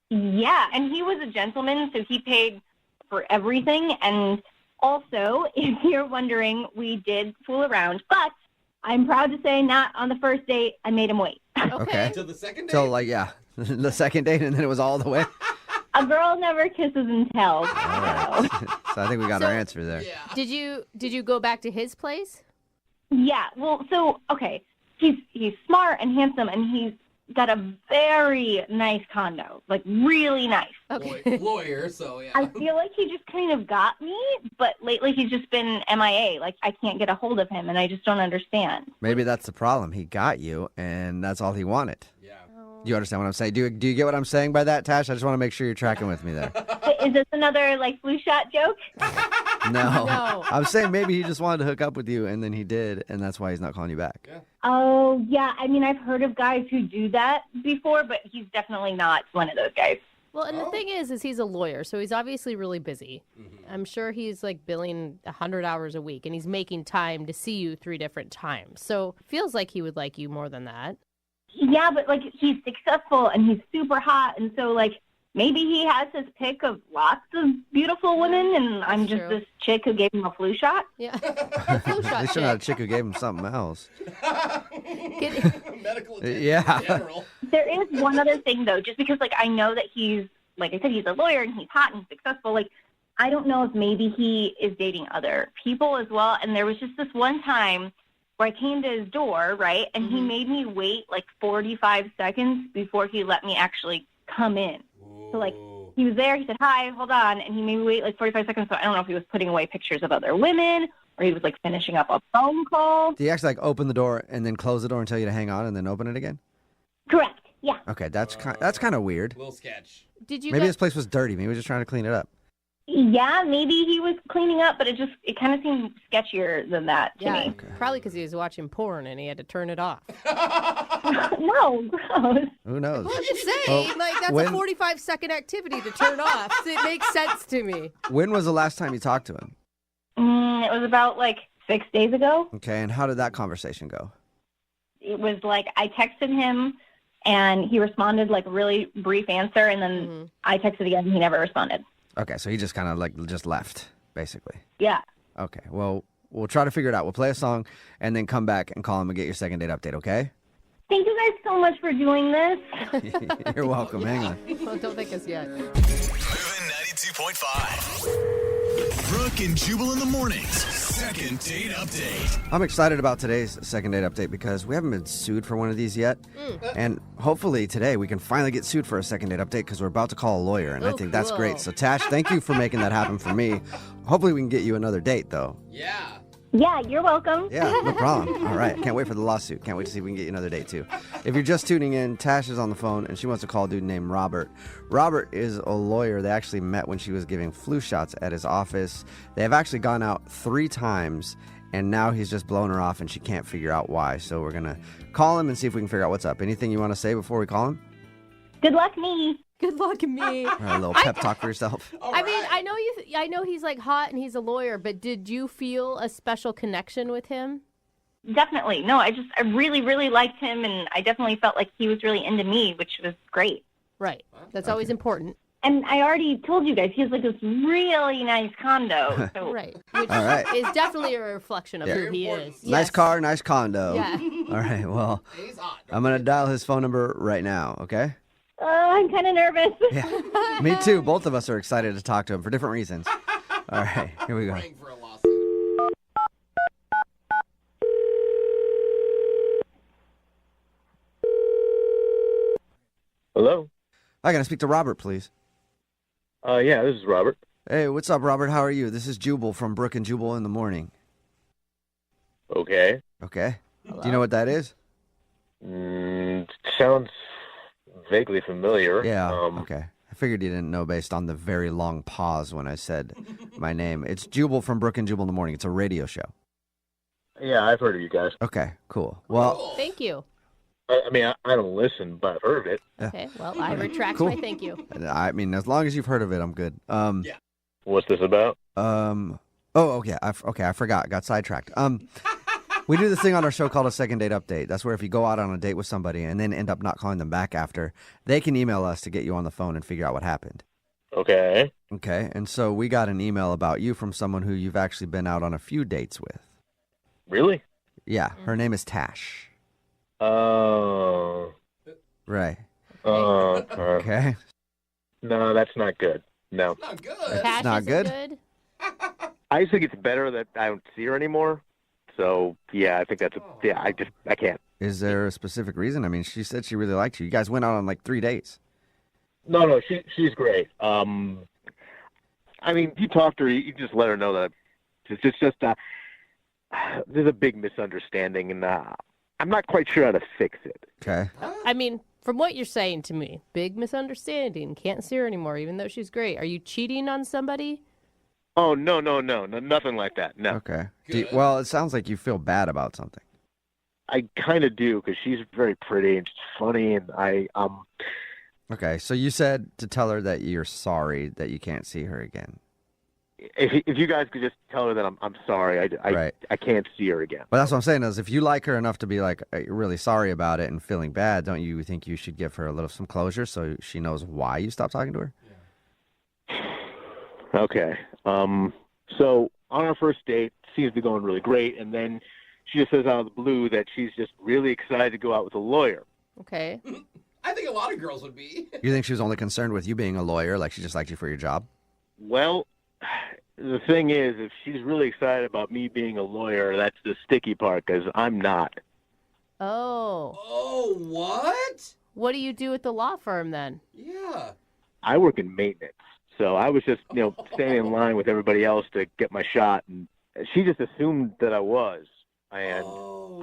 Yeah, and he was a gentleman, so he paid for everything. And also, if you're wondering, we did fool around, but I'm proud to say not on the first date. I made him wait. Okay. To the second date? So, the second date, and then it was all the way? A girl never kisses and tells. All right. So I think we got our answer there. Did you go back to his place? Yeah, well, so, okay, he's smart and handsome, and he's got a very nice condo, really nice. Okay. Lawyer, so yeah. I feel like he just kind of got me, but lately he's just been MIA. I can't get a hold of him, and I just don't understand. Maybe that's the problem. He got you, and that's all he wanted. Yeah. Do you understand what I'm saying? Do you get what I'm saying by that, Tash? I just want to make sure you're tracking with me there. Is this another, flu shot joke? No. No. I'm saying maybe he just wanted to hook up with you, and then he did, and that's why he's not calling you back. Oh, yeah, I mean, I've heard of guys who do that before, but he's definitely not one of those guys. Well, and the thing is he's a lawyer, so he's obviously really busy. I'm sure he's billing 100 hours a week, and he's making time to see you 3 different times. So it feels like he would like you more than that. Yeah, but, he's successful, and he's super hot, and so, maybe he has his pick of lots of beautiful women, and I'm just true. this chick who gave him a flu shot. Yeah. Flu At shot least you're not a chick. chick who gave him something else. Medical attention Yeah. in general. There is one other thing, though, just because, I know that he's, like I said, he's a lawyer, and he's hot and successful. I don't know if maybe he is dating other people as well, and there was just this one time where I came to his door, right, and he made me wait, 45 seconds before he let me actually come in. So, like, he was there, he said, hi, hold on, and he made me wait, like, 45 seconds, so I don't know if he was putting away pictures of other women or he was, like, finishing up a phone call. Do you actually, like, open the door and then close the door and tell you to hang on and then open it again? Correct, yeah. Okay, that's kind of weird. Little sketch. Did you Maybe guys- this place was dirty. Maybe he was just trying to clean it up. Yeah, maybe he was cleaning up, but it kind of seemed sketchier than that to me. Probably because he was watching porn and he had to turn it off. No, gross. Who knows? I'm just saying, that's a 45-second activity to turn off. So it makes sense to me. When was the last time you talked to him? It was about, like, 6 days ago. Okay, and how did that conversation go? It was like I texted him, and he responded, like, a really brief answer, and then I texted again, and he never responded. Okay, so he just kind of, like, just left, basically. Yeah. Okay, well, we'll try to figure it out. We'll play a song and then come back and call him and get your second date update, okay? Thank you guys so much for doing this. You're welcome. Hang on. Well, don't thank us yet. Moving 92.5. Brooke and Jubal in the mornings. Second date update. I'm excited about today's second date update because we haven't been sued for one of these yet. And hopefully today we can finally get sued for a second date update because we're about to call a lawyer. And I think that's great. So, Tash, thank you for making that happen for me. Hopefully we can get you another date, though. Yeah. Yeah, you're welcome. Yeah, no problem. All right. Can't wait for the lawsuit. Can't wait to see if we can get you another date, too. If you're just tuning in, Tash is on the phone, and she wants to call a dude named Robert. Robert is a lawyer. They actually met when she was giving flu shots at his office. They have actually gone out 3 times, and now he's just blowing her off, and she can't figure out why. So we're going to call him and see if we can figure out what's up. Anything you want to say before we call him? Good luck, me. Good luck, me. All right, a little pep talk for yourself. I mean, I know he's like hot and he's a lawyer, but did you feel a special connection with him? Definitely. No, I really, really liked him, and I definitely felt like he was really into me, which was great. Right. That's always important. And I already told you guys, he has like this really nice condo. So. Right. Which All right. is definitely a reflection of who he is. Nice car, nice condo. Yeah. All right, well, I'm going to dial his phone number right now, okay? I'm kind of nervous. Yeah. Me too. Both of us are excited to talk to him for different reasons. All right, here we go. Hello? Hi, can I speak to Robert, please? Yeah, this is Robert. Hey, what's up, Robert? How are you? This is Jubal from Brooke and Jubal in the morning. Okay. Okay. Do you know what that is? Sounds vaguely familiar. Yeah, okay. I figured you didn't know based on the very long pause when I said my name. It's Jubal from Brooke and Jubal in the morning. It's a radio show. Yeah, I've heard of you guys. Okay, cool. Well, Thank you. I mean, I don't listen, but I've heard of it. Okay, well, I retract Cool. my thank you. I mean, as long as you've heard of it, I'm good. Yeah. What's this about? Oh, okay. I forgot. Got sidetracked. We do this thing on our show called a second date update. That's where if you go out on a date with somebody and then end up not calling them back after, they can email us to get you on the phone and figure out what happened. Okay. Okay. And so we got an email about you from someone who you've actually been out on a few dates with. Really? Yeah. Her name is Tash. Oh. Right. Okay. No, that's not good. No. Not good. It's not good? I just think it's better that I don't see her anymore. So, yeah, I think that's I can't. Is there a specific reason? I mean, she said she really liked you. You guys went out on like 3 dates. No, she's great. I mean, you talk to her, you just let her know that it's just there's a big misunderstanding, and I'm not quite sure how to fix it. Okay. I mean, from what you're saying to me, big misunderstanding. Can't see her anymore, even though she's great. Are you cheating on somebody? Oh, no, nothing like that. No. Okay. Well, it sounds like you feel bad about something. I kind of do, because she's very pretty and she's funny, and Okay, so you said to tell her that you're sorry that you can't see her again. If you guys could just tell her that I'm sorry, I can't see her again. But that's what I'm saying is if you like her enough to be like you're really sorry about it and feeling bad, don't you think you should give her some closure so she knows why you stopped talking to her? Okay. So on our first date, seems to be going really great, and then she just says out of the blue that she's just really excited to go out with a lawyer. Okay. I think a lot of girls would be. You think she was only concerned with you being a lawyer, like she just liked you for your job? Well, the thing is, if she's really excited about me being a lawyer, that's the sticky part, because I'm not. Oh. Oh, what? What do you do at the law firm then? Yeah. I work in maintenance. So I was just, standing in line with everybody else to get my shot, and she just assumed that I was. And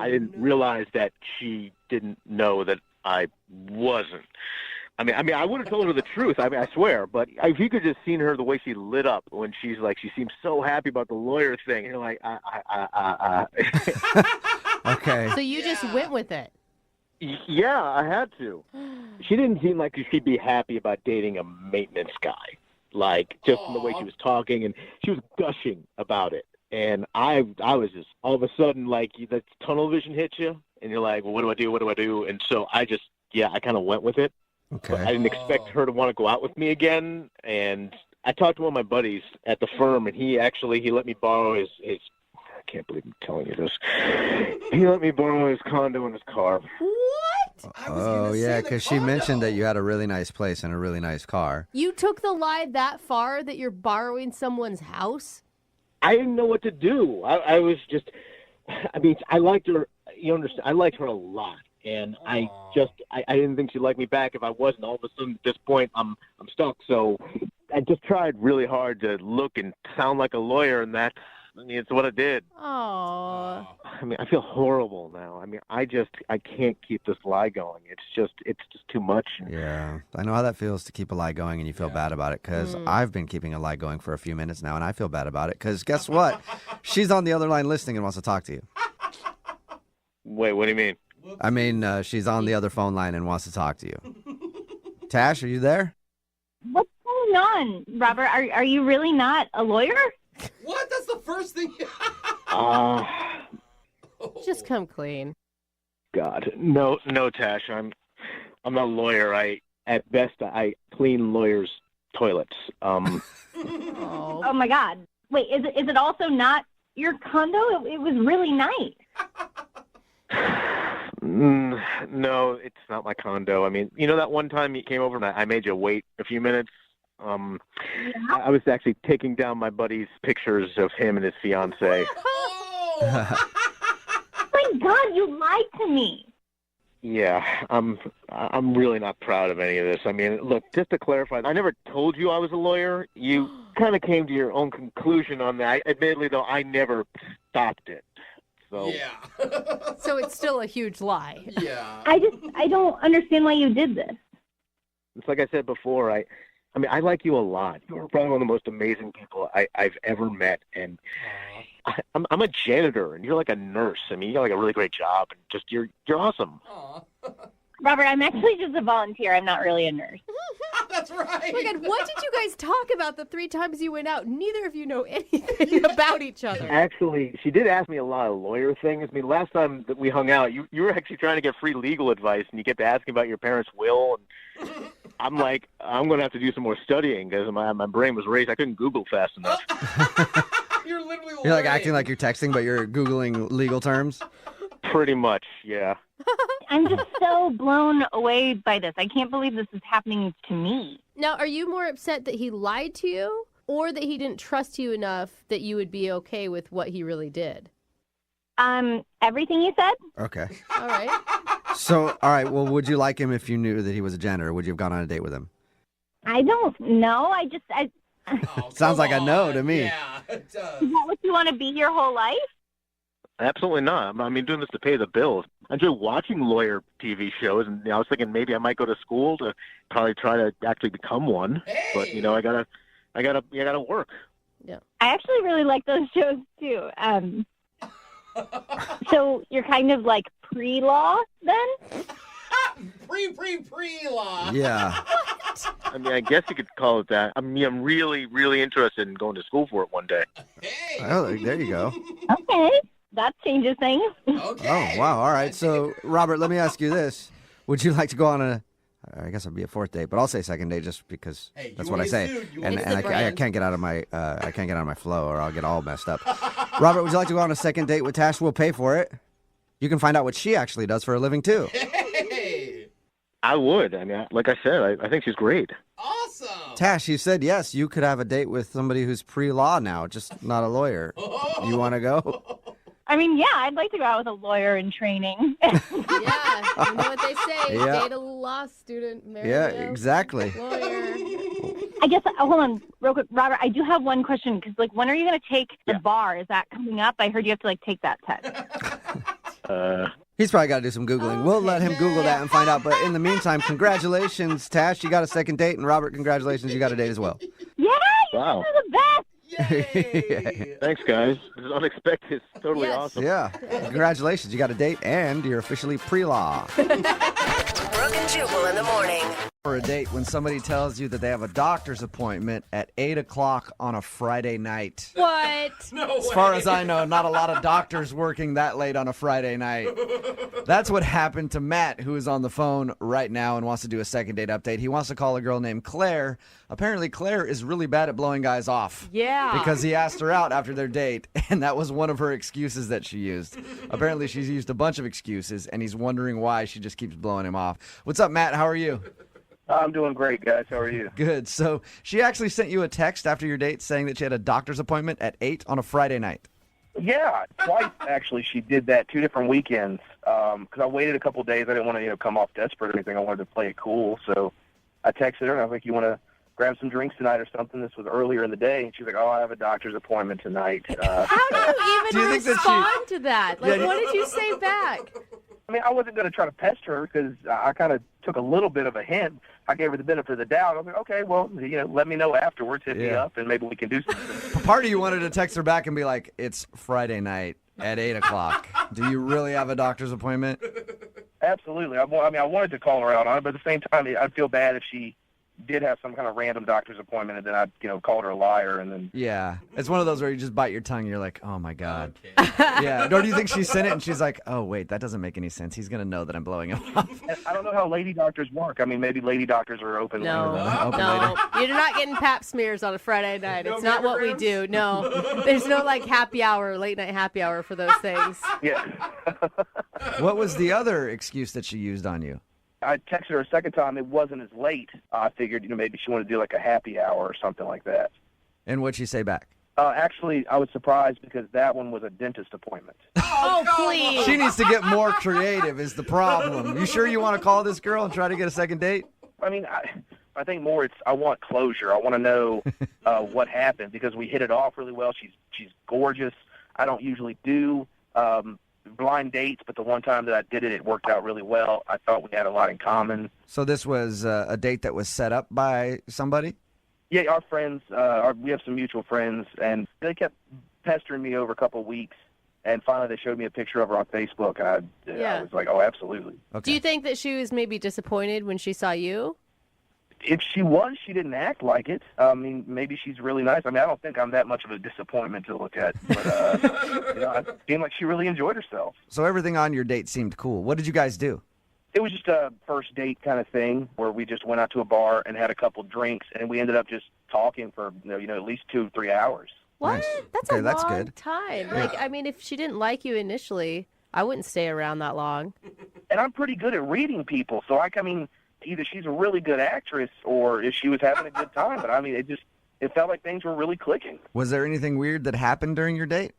I didn't realize that she didn't know that I wasn't. I mean, I would have told her the truth. I mean, I swear. But if you could just seen her, the way she lit up when she's like, she seems so happy about the lawyer thing. You're like, Okay. So you just went with it. Yeah, I had to. She didn't seem like she'd be happy about dating a maintenance guy. Like, just from the way she was talking, and she was gushing about it. And I was just, all of a sudden, like, the tunnel vision hits you, and you're like, well, what do I do? What do I do? And so I kind of went with it. Okay. But I didn't expect her to want to go out with me again. And I talked to one of my buddies at the firm, and he let me borrow his I can't believe I'm telling you this. He let me borrow his condo and his car. What? Oh, yeah, because she mentioned that you had a really nice place and a really nice car. You took the lie that far that you're borrowing someone's house? I didn't know what to do. I was just, I liked her, you understand, I liked her a lot. And I didn't think she'd like me back if I wasn't. All of a sudden, at this point, I'm stuck. So I just tried really hard to look and sound like a lawyer, and it's what I did. Oh. I mean, I feel horrible now. I mean, I can't keep this lie going. It's just too much. Yeah. I know how that feels to keep a lie going and you feel bad about it, because I've been keeping a lie going for a few minutes now, and I feel bad about it because guess what? She's on the other line listening and wants to talk to you. Wait, what do you mean? I mean, she's on the other phone line and wants to talk to you. Tash, are you there? What's going on, Robert? Are you really not a lawyer? What? That's the first thing. Just come clean. God, no, Tash. I'm not a lawyer. At best I clean lawyers' toilets. Oh my God! Wait, is it also not your condo? It was really nice. No, it's not my condo. I mean, you know that one time you came over and I made you wait a few minutes? I was actually taking down my buddy's pictures of him and his fiancée. Oh my God, you lied to me. Yeah, I'm really not proud of any of this. I mean, look, just to clarify, I never told you I was a lawyer. You kind of came to your own conclusion on that. Admittedly, though, I never stopped it. So. Yeah. So it's still a huge lie. Yeah. I don't understand why you did this. It's like I said before, I mean, I like you a lot. You're probably one of the most amazing people I've ever met. And I'm a janitor, and you're like a nurse. I mean, you got like a really great job, and just you're awesome. Robert, I'm actually just a volunteer. I'm not really a nurse. That's right. Oh my God, what did you guys talk about the 3 times you went out? Neither of you know anything about each other. Actually, she did ask me a lot of lawyer things. I mean, last time that we hung out, you were actually trying to get free legal advice, and you kept asking about your parents' will. And I'm like, I'm going to have to do some more studying because my brain was raised. I couldn't Google fast enough. You're literally You're like acting like you're texting, but you're Googling legal terms? Pretty much, yeah. I'm just so blown away by this. I can't believe this is happening to me. Now, are you more upset that he lied to you or that he didn't trust you enough that you would be okay with what he really did? Everything you said? Okay. All right. So, all right, well, would you like him if you knew that he was a janitor? Would you have gone on a date with him? I don't know. Sounds like a no to me. Yeah, it does. Is that what you want to be your whole life? Absolutely not. I mean, doing this to pay the bills. I enjoy watching lawyer TV shows, and I was thinking maybe I might go to school to probably try to actually become one. Hey. But I gotta work. Yeah. I actually really like those shows too. So you're kind of like pre-law then? Pre-law. Yeah. I mean, I guess you could call it that. I mean, I'm really, really interested in going to school for it one day. Hey. Oh, there you go. Okay. That changes things. Okay. Oh, wow. All right. So, Robert, let me ask you this. Would you like to go on I guess it'd be a 4th date, but I'll say 2nd date just because that's what I say. And I can't get out of my flow or I'll get all messed up. Robert, would you like to go on a 2nd date with Tash? We'll pay for it. You can find out what she actually does for a living, too. Hey. I would. I mean, like I said, I think she's great. Awesome. Tash, you said yes. You could have a date with somebody who's pre-law now, just not a lawyer. You want to go? I mean, yeah, I'd like to go out with a lawyer in training. Yeah, you know what they say. Yeah. Date a law student, marry Yeah, a exactly. lawyer. I guess, hold on, real quick, Robert, I do have one question, because, like, when are you going to take the bar? Is that coming up? I heard you have to, like, take that test. He's probably got to do some Googling. We'll let him Google that and find out. But in the meantime, congratulations, Tash. You got a second date. And Robert, congratulations. You got a date as well. Yeah, you Wow. are the best. Thanks, guys. This is unexpected. It's totally awesome. Yeah. Congratulations. You got a date and you're officially pre-law. Brooke and Jubal in the morning. For a date when somebody tells you that they have a doctor's appointment at 8 o'clock on a Friday night. What? As far as I know, not a lot of doctors working that late on a Friday night. That's what happened to Matt, who is on the phone right now and wants to do a second date update. He wants to call a girl named Claire. Apparently, Claire is really bad at blowing guys off. Yeah. Because he asked her out after their date, and that was one of her excuses that she used. Apparently, she's used a bunch of excuses, and he's wondering why she just keeps blowing him off. What's up, Matt? How are you? I'm doing great, guys. How are you? Good. So she actually sent you a text after your date saying that she had a doctor's appointment at 8 on a Friday night. Yeah, twice actually. She did that 2 different weekends. Because I waited a couple of days. I didn't want to, come off desperate or anything. I wanted to play it cool. So I texted her and I was like, "You want to grab some drinks tonight or something?" This was earlier in the day, and she's like, "Oh, I have a doctor's appointment tonight." How do you even respond to that? Like, what did you say back? I mean, I wasn't going to try to pester her because I kind of took a little bit of a hint. I gave her the benefit of the doubt. I was like, "Okay, well, let me know afterwards, hit me up, and maybe we can do something." Part of you wanted to text her back and be like, "It's Friday night at 8 o'clock. Do you really have a doctor's appointment?" Absolutely. I wanted to call her out on it, but at the same time, I'd feel bad if she did have some kind of random doctor's appointment, and then I'd, called her a liar, and then... Yeah. It's one of those where you just bite your tongue and you're like, "Oh, my God." Yeah. Or do you think she sent it and she's like, "Oh, wait, that doesn't make any sense. He's going to know that I'm blowing him off." And I don't know how lady doctors work. I mean, maybe lady doctors are open later. No, you're not getting pap smears on a Friday night. It's not what we do. No, there's no like happy hour, late night happy hour for those things. Yeah. What was the other excuse that she used on you? I texted her a second time. It wasn't as late. I figured, maybe she wanted to do like a happy hour or something like that. And what'd she say back? Actually, I was surprised because that one was a dentist appointment. Oh, please. She needs to get more creative is the problem. You sure you want to call this girl and try to get a second date? I mean, I think more I want closure. I want to know what happened because we hit it off really well. She's gorgeous. I don't usually do blind dates, but the one time that I did it, it worked out really well. I thought we had a lot in common. So this was a date that was set up by somebody? Yeah, our friends, we have some mutual friends, and they kept pestering me over a couple of weeks, and finally they showed me a picture of her on Facebook, and I was like, "Oh, absolutely." Okay. Do you think that she was maybe disappointed when she saw you? If she was, she didn't act like it. I mean, maybe she's really nice. I mean, I don't think I'm that much of a disappointment to look at, but it seemed like she really enjoyed herself. So everything on your date seemed cool. What did you guys do? It was just a first date kind of thing where we just went out to a bar and had a couple drinks, and we ended up just talking for at least 2 or 3 hours. What? Nice. That's Okay, a that's long good. time. Yeah. Like, I mean, if she didn't like you initially, I wouldn't stay around that long. And I'm pretty good at reading people, so I mean, either she's a really good actress or if she was having a good time. But I mean, it felt like things were really clicking. Was there anything weird that happened during your date?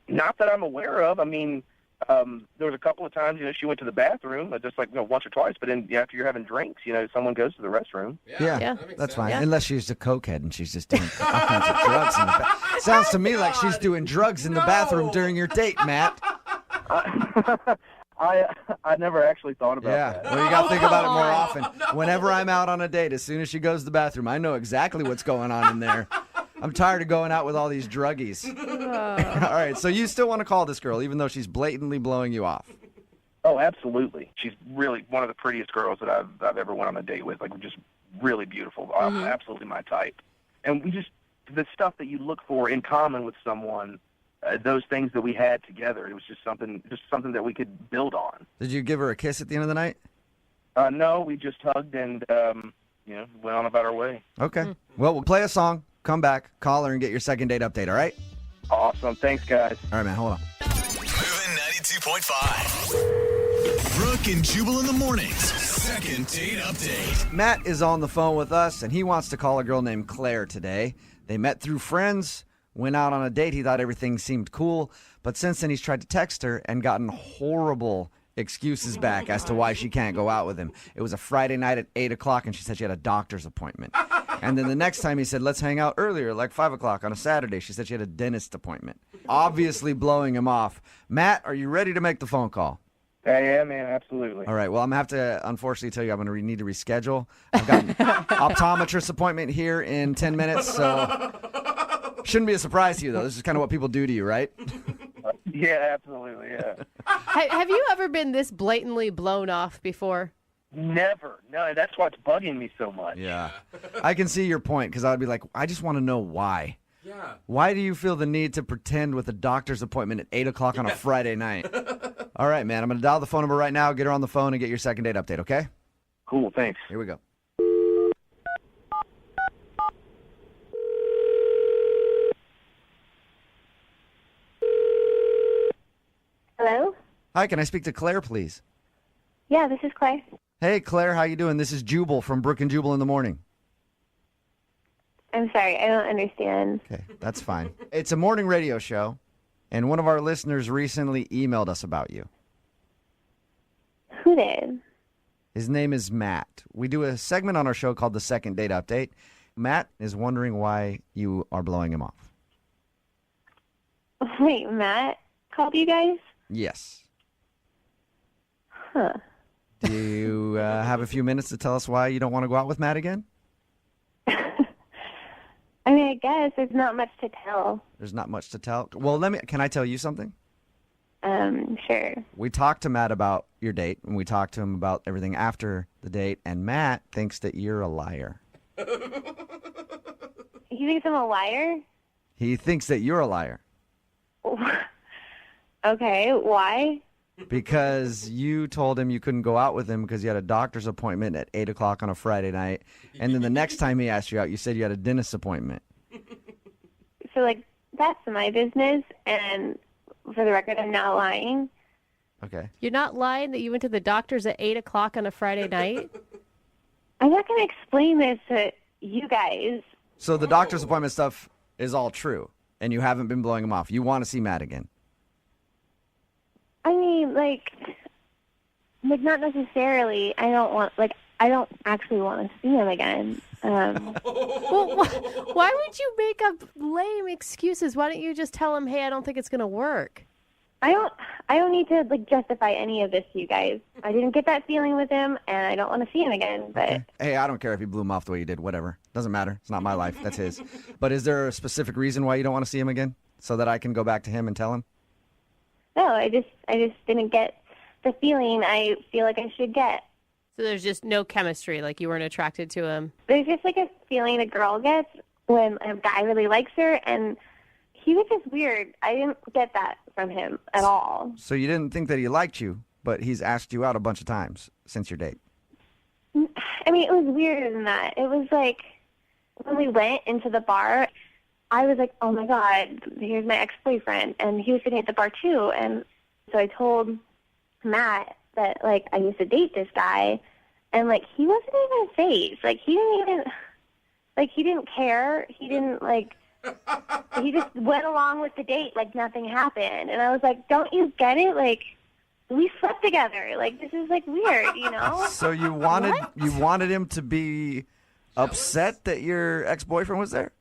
Not that I'm aware of. I mean, there was a couple of times, she went to the bathroom, just like once or twice. But then after you're having drinks, someone goes to the restroom. Yeah, that's fine. Yeah. Unless she's a cokehead and she's just doing all kinds of drugs in the bathroom. Sounds to me like she's doing drugs in the bathroom during your date, Matt. I never actually thought about that. Well, you got to think about it more often. Whenever I'm out on a date, as soon as she goes to the bathroom, I know exactly what's going on in there. I'm tired of going out with all these druggies. All right, so you still want to call this girl, even though she's blatantly blowing you off? Oh, absolutely. She's really one of the prettiest girls that I've ever went on a date with. Like, just really beautiful. Absolutely my type. And the stuff that you look for in common with someone, those things that we had together, it was just something that we could build on. Did you give her a kiss at the end of the night? No, we just hugged and went on about our way. Okay. Well, we'll play a song, come back, call her, and get your second date update, all right? Awesome. Thanks, guys. All right, man, hold on. Moving 92.5. Brooke and Jubal in the mornings. Second date update. Matt is on the phone with us, and he wants to call a girl named Claire today. They met through friends, Went out on a date. He thought everything seemed cool. But since then, he's tried to text her and gotten horrible excuses back as to why she can't go out with him. It was a Friday night at 8 o'clock, and she said she had a doctor's appointment. And then the next time he said, let's hang out earlier, like 5 o'clock on a Saturday. She said she had a dentist appointment. Obviously blowing him off. Matt, are you ready to make the phone call? Yeah, man, absolutely. All right. Well, I'm going to have to, unfortunately, tell you I'm going to need to reschedule. I've got an optometrist appointment here in 10 minutes, so shouldn't be a surprise to you, though. This is kind of what people do to you, right? Yeah, absolutely, yeah. Have you ever been this blatantly blown off before? Never. No, that's what's bugging me so much. Yeah. I can see your point, because I would be like, I just want to know why. Yeah. Why do you feel the need to pretend with a doctor's appointment at 8 o'clock on a Friday night? All right, man. I'm going to dial the phone number right now, get her on the phone, and get your second date update, okay? Cool, thanks. Here we go. Hello? Hi, can I speak to Claire, please? Yeah, this is Claire. Hey, Claire, how you doing? This is Jubal from Brooke and Jubal in the Morning. I'm sorry, I don't understand. Okay, that's fine. It's a morning radio show, and one of our listeners recently emailed us about you. Who did? His name is Matt. We do a segment on our show called The Second Date Update. Matt is wondering why you are blowing him off. Wait, Matt called you guys? Yes. Huh. Do you have a few minutes to tell us why you don't want to go out with Matt again? I mean, I guess there's not much to tell. There's not much to tell. Well, can I tell you something? Sure. We talked to Matt about your date, and we talked to him about everything after the date, and Matt thinks that you're a liar. He thinks I'm a liar? He thinks that you're a liar. Okay, why? Because you told him you couldn't go out with him because you had a doctor's appointment at 8 o'clock on a Friday night. And then the next time he asked you out, you said you had a dentist appointment. So, that's my business, and for the record, I'm not lying. Okay. You're not lying that you went to the doctor's at 8 o'clock on a Friday night? I'm not going to explain this to you guys. So the doctor's appointment stuff is all true, and you haven't been blowing him off. You want to see Matt again. I mean, not necessarily. I don't actually want to see him again. Well, why would you make up lame excuses? Why don't you just tell him, hey, I don't think it's going to work? I don't need to justify any of this to you guys. I didn't get that feeling with him, and I don't want to see him again. But okay. Hey, I don't care if you blew him off the way you did. Whatever. Doesn't matter. It's not my life. That's his. But is there a specific reason why you don't want to see him again, so that I can go back to him and tell him? No, I just didn't get the feeling I feel like I should get. So there's just no chemistry, like you weren't attracted to him? There's just a feeling a girl gets when a guy really likes her, and he was just weird. I didn't get that from him at all. So you didn't think that he liked you, but he's asked you out a bunch of times since your date. I mean, it was weirder than that. It was when we went into the bar, I was like, oh, my God, here's my ex-boyfriend. And he was sitting at the bar, too. And so I told Matt that, I used to date this guy. And, he wasn't even phased. He didn't even, he didn't care. He didn't, he just went along with the date like nothing happened. And I was like, don't you get it? We slept together. This is, weird, you know? So you wanted him to be upset that your ex-boyfriend was there?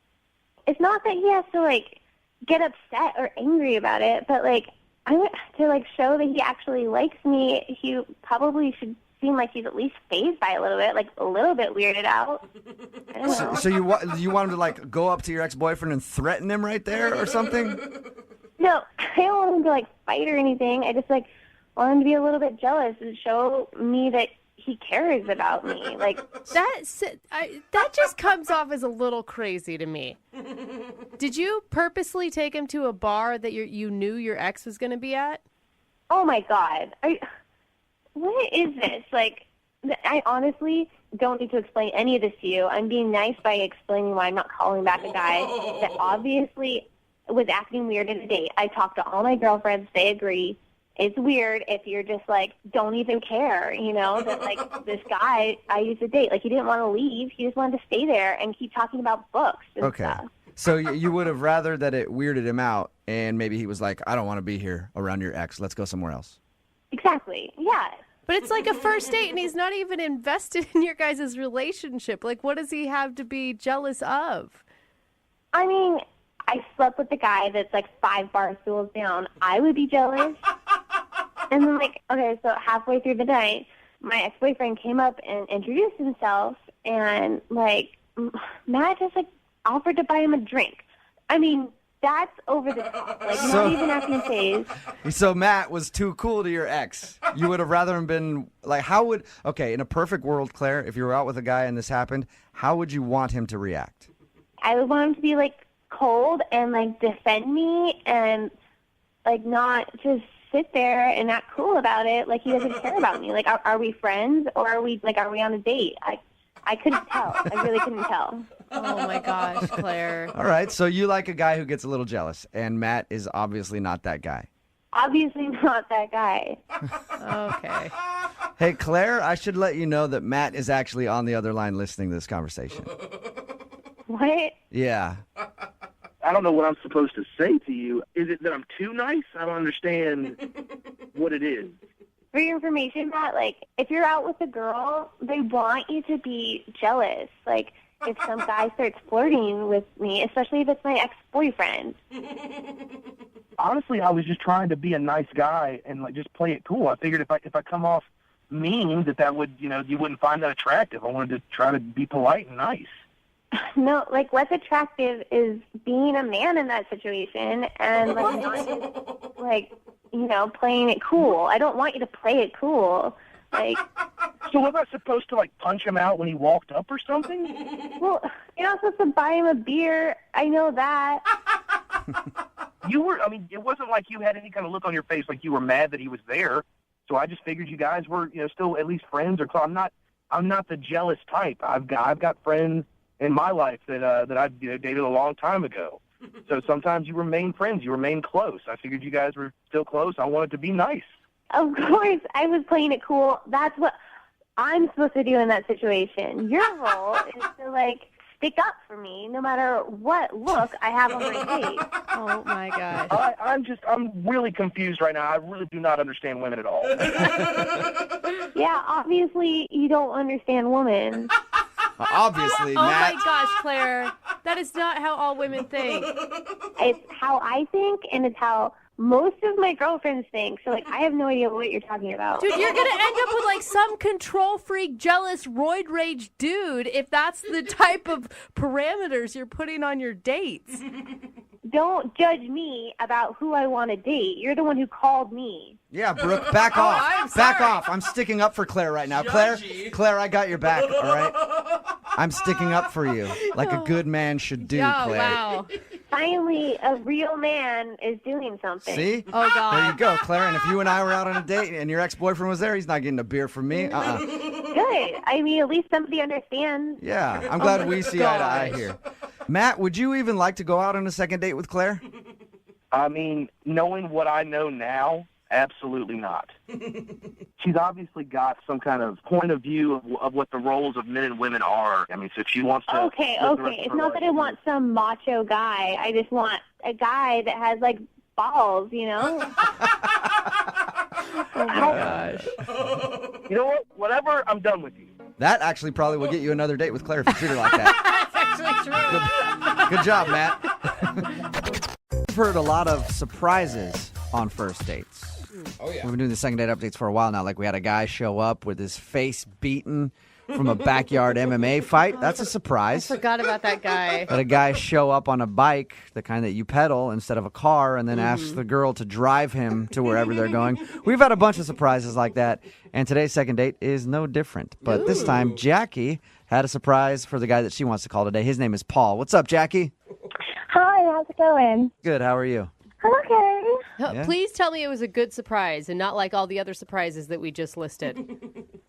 It's not that he has to get upset or angry about it, but I want to show that he actually likes me. He probably should seem like he's at least fazed by it a little bit, a little bit weirded out. I don't know. So you want him to go up to your ex-boyfriend and threaten him right there or something? No, I don't want him to fight or anything. I just want him to be a little bit jealous and show me that he cares about me. That just comes off as a little crazy to me. Did you purposely take him to a bar that you knew your ex was going to be at? Oh my God. What is this? I honestly don't need to explain any of this to you. I'm being nice by explaining why I'm not calling back a guy that obviously was acting weird at a date. I talked to all my girlfriends. They agree. It's weird if you're just don't even care, that this guy I used to date, he didn't want to leave. He just wanted to stay there and keep talking about books and stuff. So you would have rather that it weirded him out, and maybe he was like, I don't want to be here around your ex. Let's go somewhere else. Exactly. Yeah. But it's like a first date, and he's not even invested in your guys' relationship. Like, what does he have to be jealous of? I mean, I slept with a guy that's like 5 bar stools down. I would be jealous. And then, like, okay, so halfway through the night, my ex-boyfriend came up and introduced himself, and, like, Matt just, like, offered to buy him a drink. I mean, that's over the top. Like, not even acting phase. So Matt was too cool to your ex. You would have rather him been, like, okay, in a perfect world, Claire, if you were out with a guy and this happened, how would you want him to react? I would want him to be, like, cold and, like, defend me and, like, not just sit there and not cool about it, like he doesn't care about me. Like, are we friends or are we on a date? I couldn't tell. I really couldn't tell. Oh my gosh, Claire. All right, so you like a guy who gets a little jealous, and Matt is obviously not that guy. Obviously not that guy. Okay. Hey, Claire, I should let you know that Matt is actually on the other line listening to this conversation. What? Yeah. I don't know what I'm supposed to say to you. Is it that I'm too nice? I don't understand what it is. For your information, Matt, like, if you're out with a girl, they want you to be jealous. Like, if some guy starts flirting with me, especially if it's my ex-boyfriend. Honestly, I was just trying to be a nice guy and, like, just play it cool. I figured if I come off mean, that would, you wouldn't find that attractive. I wanted to try to be polite and nice. No, like, what's attractive is being a man in that situation and, like, not just, like, playing it cool. I don't want you to play it cool. Like, so was I supposed to, like, punch him out when he walked up or something? Well, you're not supposed to buy him a beer. I know that. It wasn't like you had any kind of look on your face like you were mad that he was there. So I just figured you guys were, still at least friends or close. I'm not the jealous type. I've got friends in my life that I've dated a long time ago. So sometimes you remain friends, you remain close. I figured you guys were still close. I wanted to be nice. Of course, I was playing it cool. That's what I'm supposed to do in that situation. Your role is to, like, stick up for me no matter what look I have on my face. Oh, my gosh. I'm really confused right now. I really do not understand women at all. Yeah, obviously you don't understand women. Obviously, oh Matt. my gosh, Claire. That is not how all women think. It's how I think, and it's how most of my girlfriends think. So, like, I have no idea what you're talking about. Dude, you're going to end up with, like, some control freak, jealous, roid rage dude if that's the type of parameters you're putting on your dates. Don't judge me about who I want to date. You're the one who called me. Yeah, Brooke, back off. Back off. I'm sticking up for Claire right now. Claire, I got your back, all right? I'm sticking up for you like a good man should do, Oh, Claire. wow. Finally, a real man is doing something. See? Oh, God. There you go, Claire. And if you and I were out on a date and your ex-boyfriend was there, he's not getting a beer from me. Good. I mean, at least somebody understands. Yeah, I'm glad we see eye to eye here. Matt, would you even like to go out on a second date with Claire? I mean, knowing what I know now, absolutely not. She's obviously got some kind of point of view of what the roles of men and women are. I mean, so if she wants to... Okay. It's not that I want some macho guy. I just want a guy that has, like, balls, Oh, my gosh. You know what? Whatever, I'm done with you. That actually probably will get you another date with Claire if you treat her like that. That's actually true. Good job, Matt. I've heard a lot of surprises on first dates. Oh, yeah. We've been doing the second date updates for a while now. Like, we had a guy show up with his face beaten from a backyard MMA fight. That's a surprise. I forgot about that guy. Had a guy show up on a bike, the kind that you pedal instead of a car, and then ask the girl to drive him to wherever they're going. We've had a bunch of surprises like that, and today's second date is no different. But this time, Jackie had a surprise for the guy that she wants to call today. His name is Paul. What's up, Jackie? Hi, how's it going? Good. How are you? I'm okay. Yeah. Please tell me it was a good surprise and not like all the other surprises that we just listed.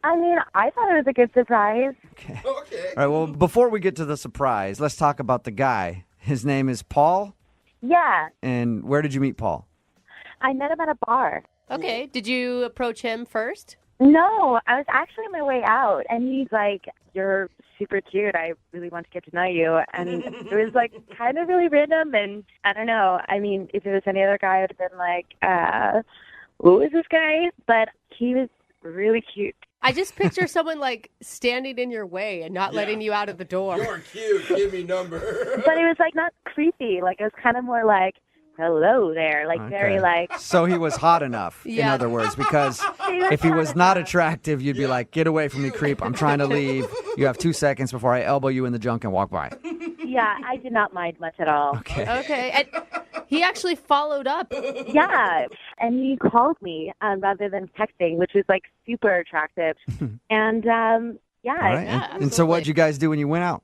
I mean, I thought it was a good surprise. Okay. All right, well, before we get to the surprise, let's talk about the guy. His name is Paul. Yeah, And where did you meet Paul? I met him at a bar. Okay. Did you approach him first? No, I was actually on my way out, and he's like, "You're super cute. I really want to get to know you. And it was like kind of really random. And I don't know. I mean, if it was any other guy, I would have been like, who is this guy? But he was really cute. I just picture someone like standing in your way and not letting you out of the door. You're cute. Give me number. But it was like not creepy. Like it was kind of more like, hello there. Like very like. So he was hot enough, in Yeah. other words, because if he was not attractive, you'd be like, get away from me, creep. I'm trying to leave. You have 2 seconds before I elbow you in the junk and walk by. Yeah, I did not mind much at all. Okay. And he actually followed up. Yeah, and he called me rather than texting, which was like super attractive. And All right. And so what'd you guys do when you went out?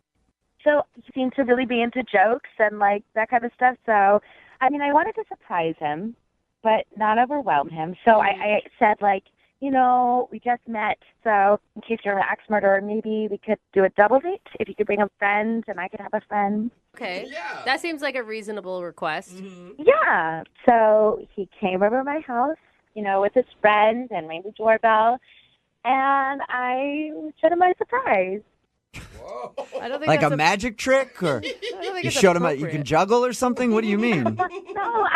so he seemed to really be into jokes and like that kind of stuff. So, I mean, I wanted to surprise him, but not overwhelm him. So I said like, you know, we just met, so in case you're an axe murderer, maybe we could do a double date. If you could bring a friend and I could have a friend. Okay. That seems like a reasonable request. Yeah. So he came over to my house, you know, with his friend and rang the doorbell, and I showed him my surprise. I don't think Like that's a magic trick? Or I don't think you it's showed him you appropriate. can juggle or something? What do you mean? No,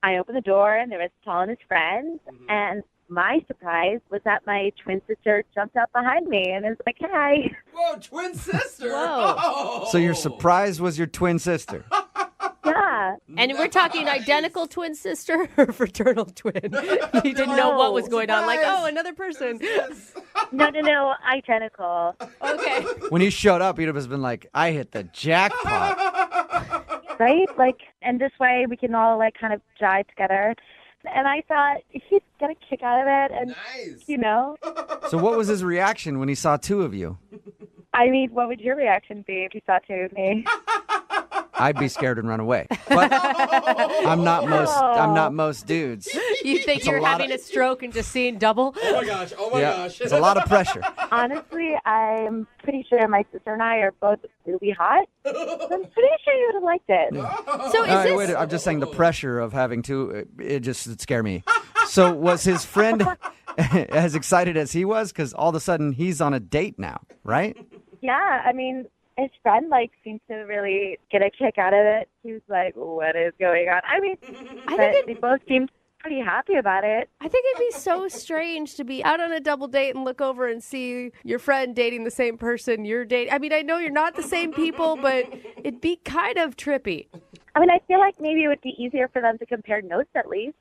I opened the door and there was Paul and his friends, and my surprise was that my twin sister jumped out behind me and was like, "Hi." Whoa, twin sister. Whoa. So your surprise was your twin sister. Yeah. And we're talking identical twin sister or fraternal twin. You didn't know what was going on. Like, oh, another person. No, identical. Okay. When he showed up, he'd have just been like, I hit the jackpot. Right? Like, and this way we can all like kind of jive together. And I thought he'd get a kick out of it, and you know. So what was his reaction when he saw two of you? I mean, what would your reaction be if you saw two of me? I'd be scared and run away. But I'm not most dudes. You think It's a you're lot having a stroke and just seeing double? Oh my gosh. Oh my gosh. It's a lot of pressure. Honestly, I'm pretty sure my sister and I are both really hot. I'm pretty sure you would have liked it. So is this... Wait, I'm just saying the pressure of having two, it'd scare me. So was his friend as excited as he was? Because all of a sudden he's on a date now, right? Yeah, I mean, his friend like seemed to really get a kick out of it. He was like, "What is going on?" I mean, they both seemed pretty happy about it. I think it'd be so strange to be out on a double date and look over and see your friend dating the same person you're dating. I mean, I know you're not the same people, but it'd be kind of trippy. I mean, I feel like maybe it would be easier for them to compare notes at least.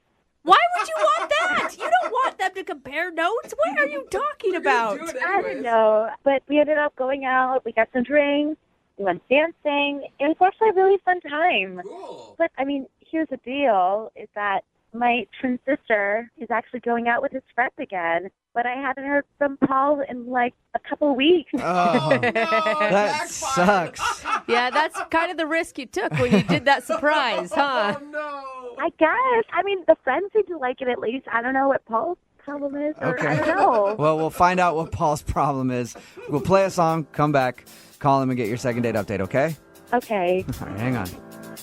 Why would you want that? You don't want them to compare notes. What are you talking about? I don't know, but we ended up going out. We got some drinks. We went dancing. It was actually a really fun time. Cool. But, I mean, here's the deal, is that my twin sister is actually going out with his friend again, but I haven't heard from Paul in, like, a couple of weeks. Oh, that sucks. Yeah, that's kind of the risk you took when you did that surprise, huh? Oh no. I guess. I mean, the friends seem to like it at least. I don't know what Paul's problem is, or I don't know. Well, we'll find out what Paul's problem is. We'll play a song, come back, call him, and get your second date update, okay? Okay. All right, hang on.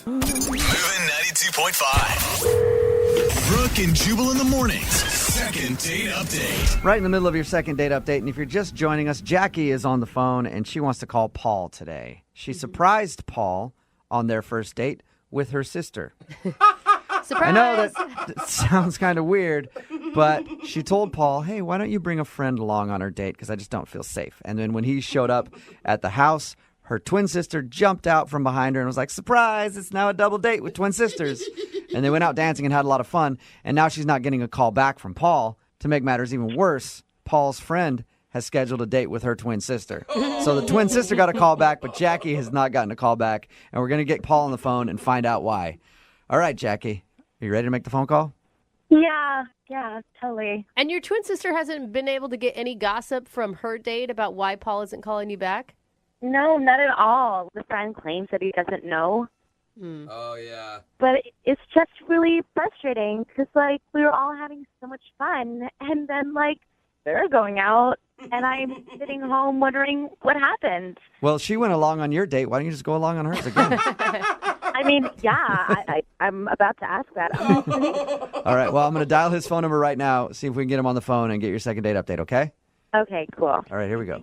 Moving 92.5. Brooke and Jubal in the mornings. Second date update. Right in the middle of your second date update, and if you're just joining us, Jackie is on the phone, and she wants to call Paul today. She surprised Paul on their first date with her sister. Surprise! I know that sounds kind of weird, but she told Paul, hey, why don't you bring a friend along on our date, because I just don't feel safe. And then when he showed up at the house, her twin sister jumped out from behind her and was like, surprise, it's now a double date with twin sisters. And they went out dancing and had a lot of fun, and now she's not getting a call back from Paul. To make matters even worse, Paul's friend has scheduled a date with her twin sister. So the twin sister got a call back, but Jackie has not gotten a call back, and we're going to get Paul on the phone and find out why. All right, Jackie, are you ready to make the phone call? Yeah, totally. And your twin sister hasn't been able to get any gossip from her date about why Paul isn't calling you back? No, not at all. The friend claims that he doesn't know. Oh, yeah. But it's just really frustrating because, like, we were all having so much fun, and then, like, they're going out, and I'm sitting home wondering what happened. Well, she went along on your date. Why don't you just go along on hers again? I mean, yeah, I'm about to ask that. All right, well, I'm going to dial his phone number right now, see if we can get him on the phone and get your second date update, okay? Okay, cool. All right, here we go.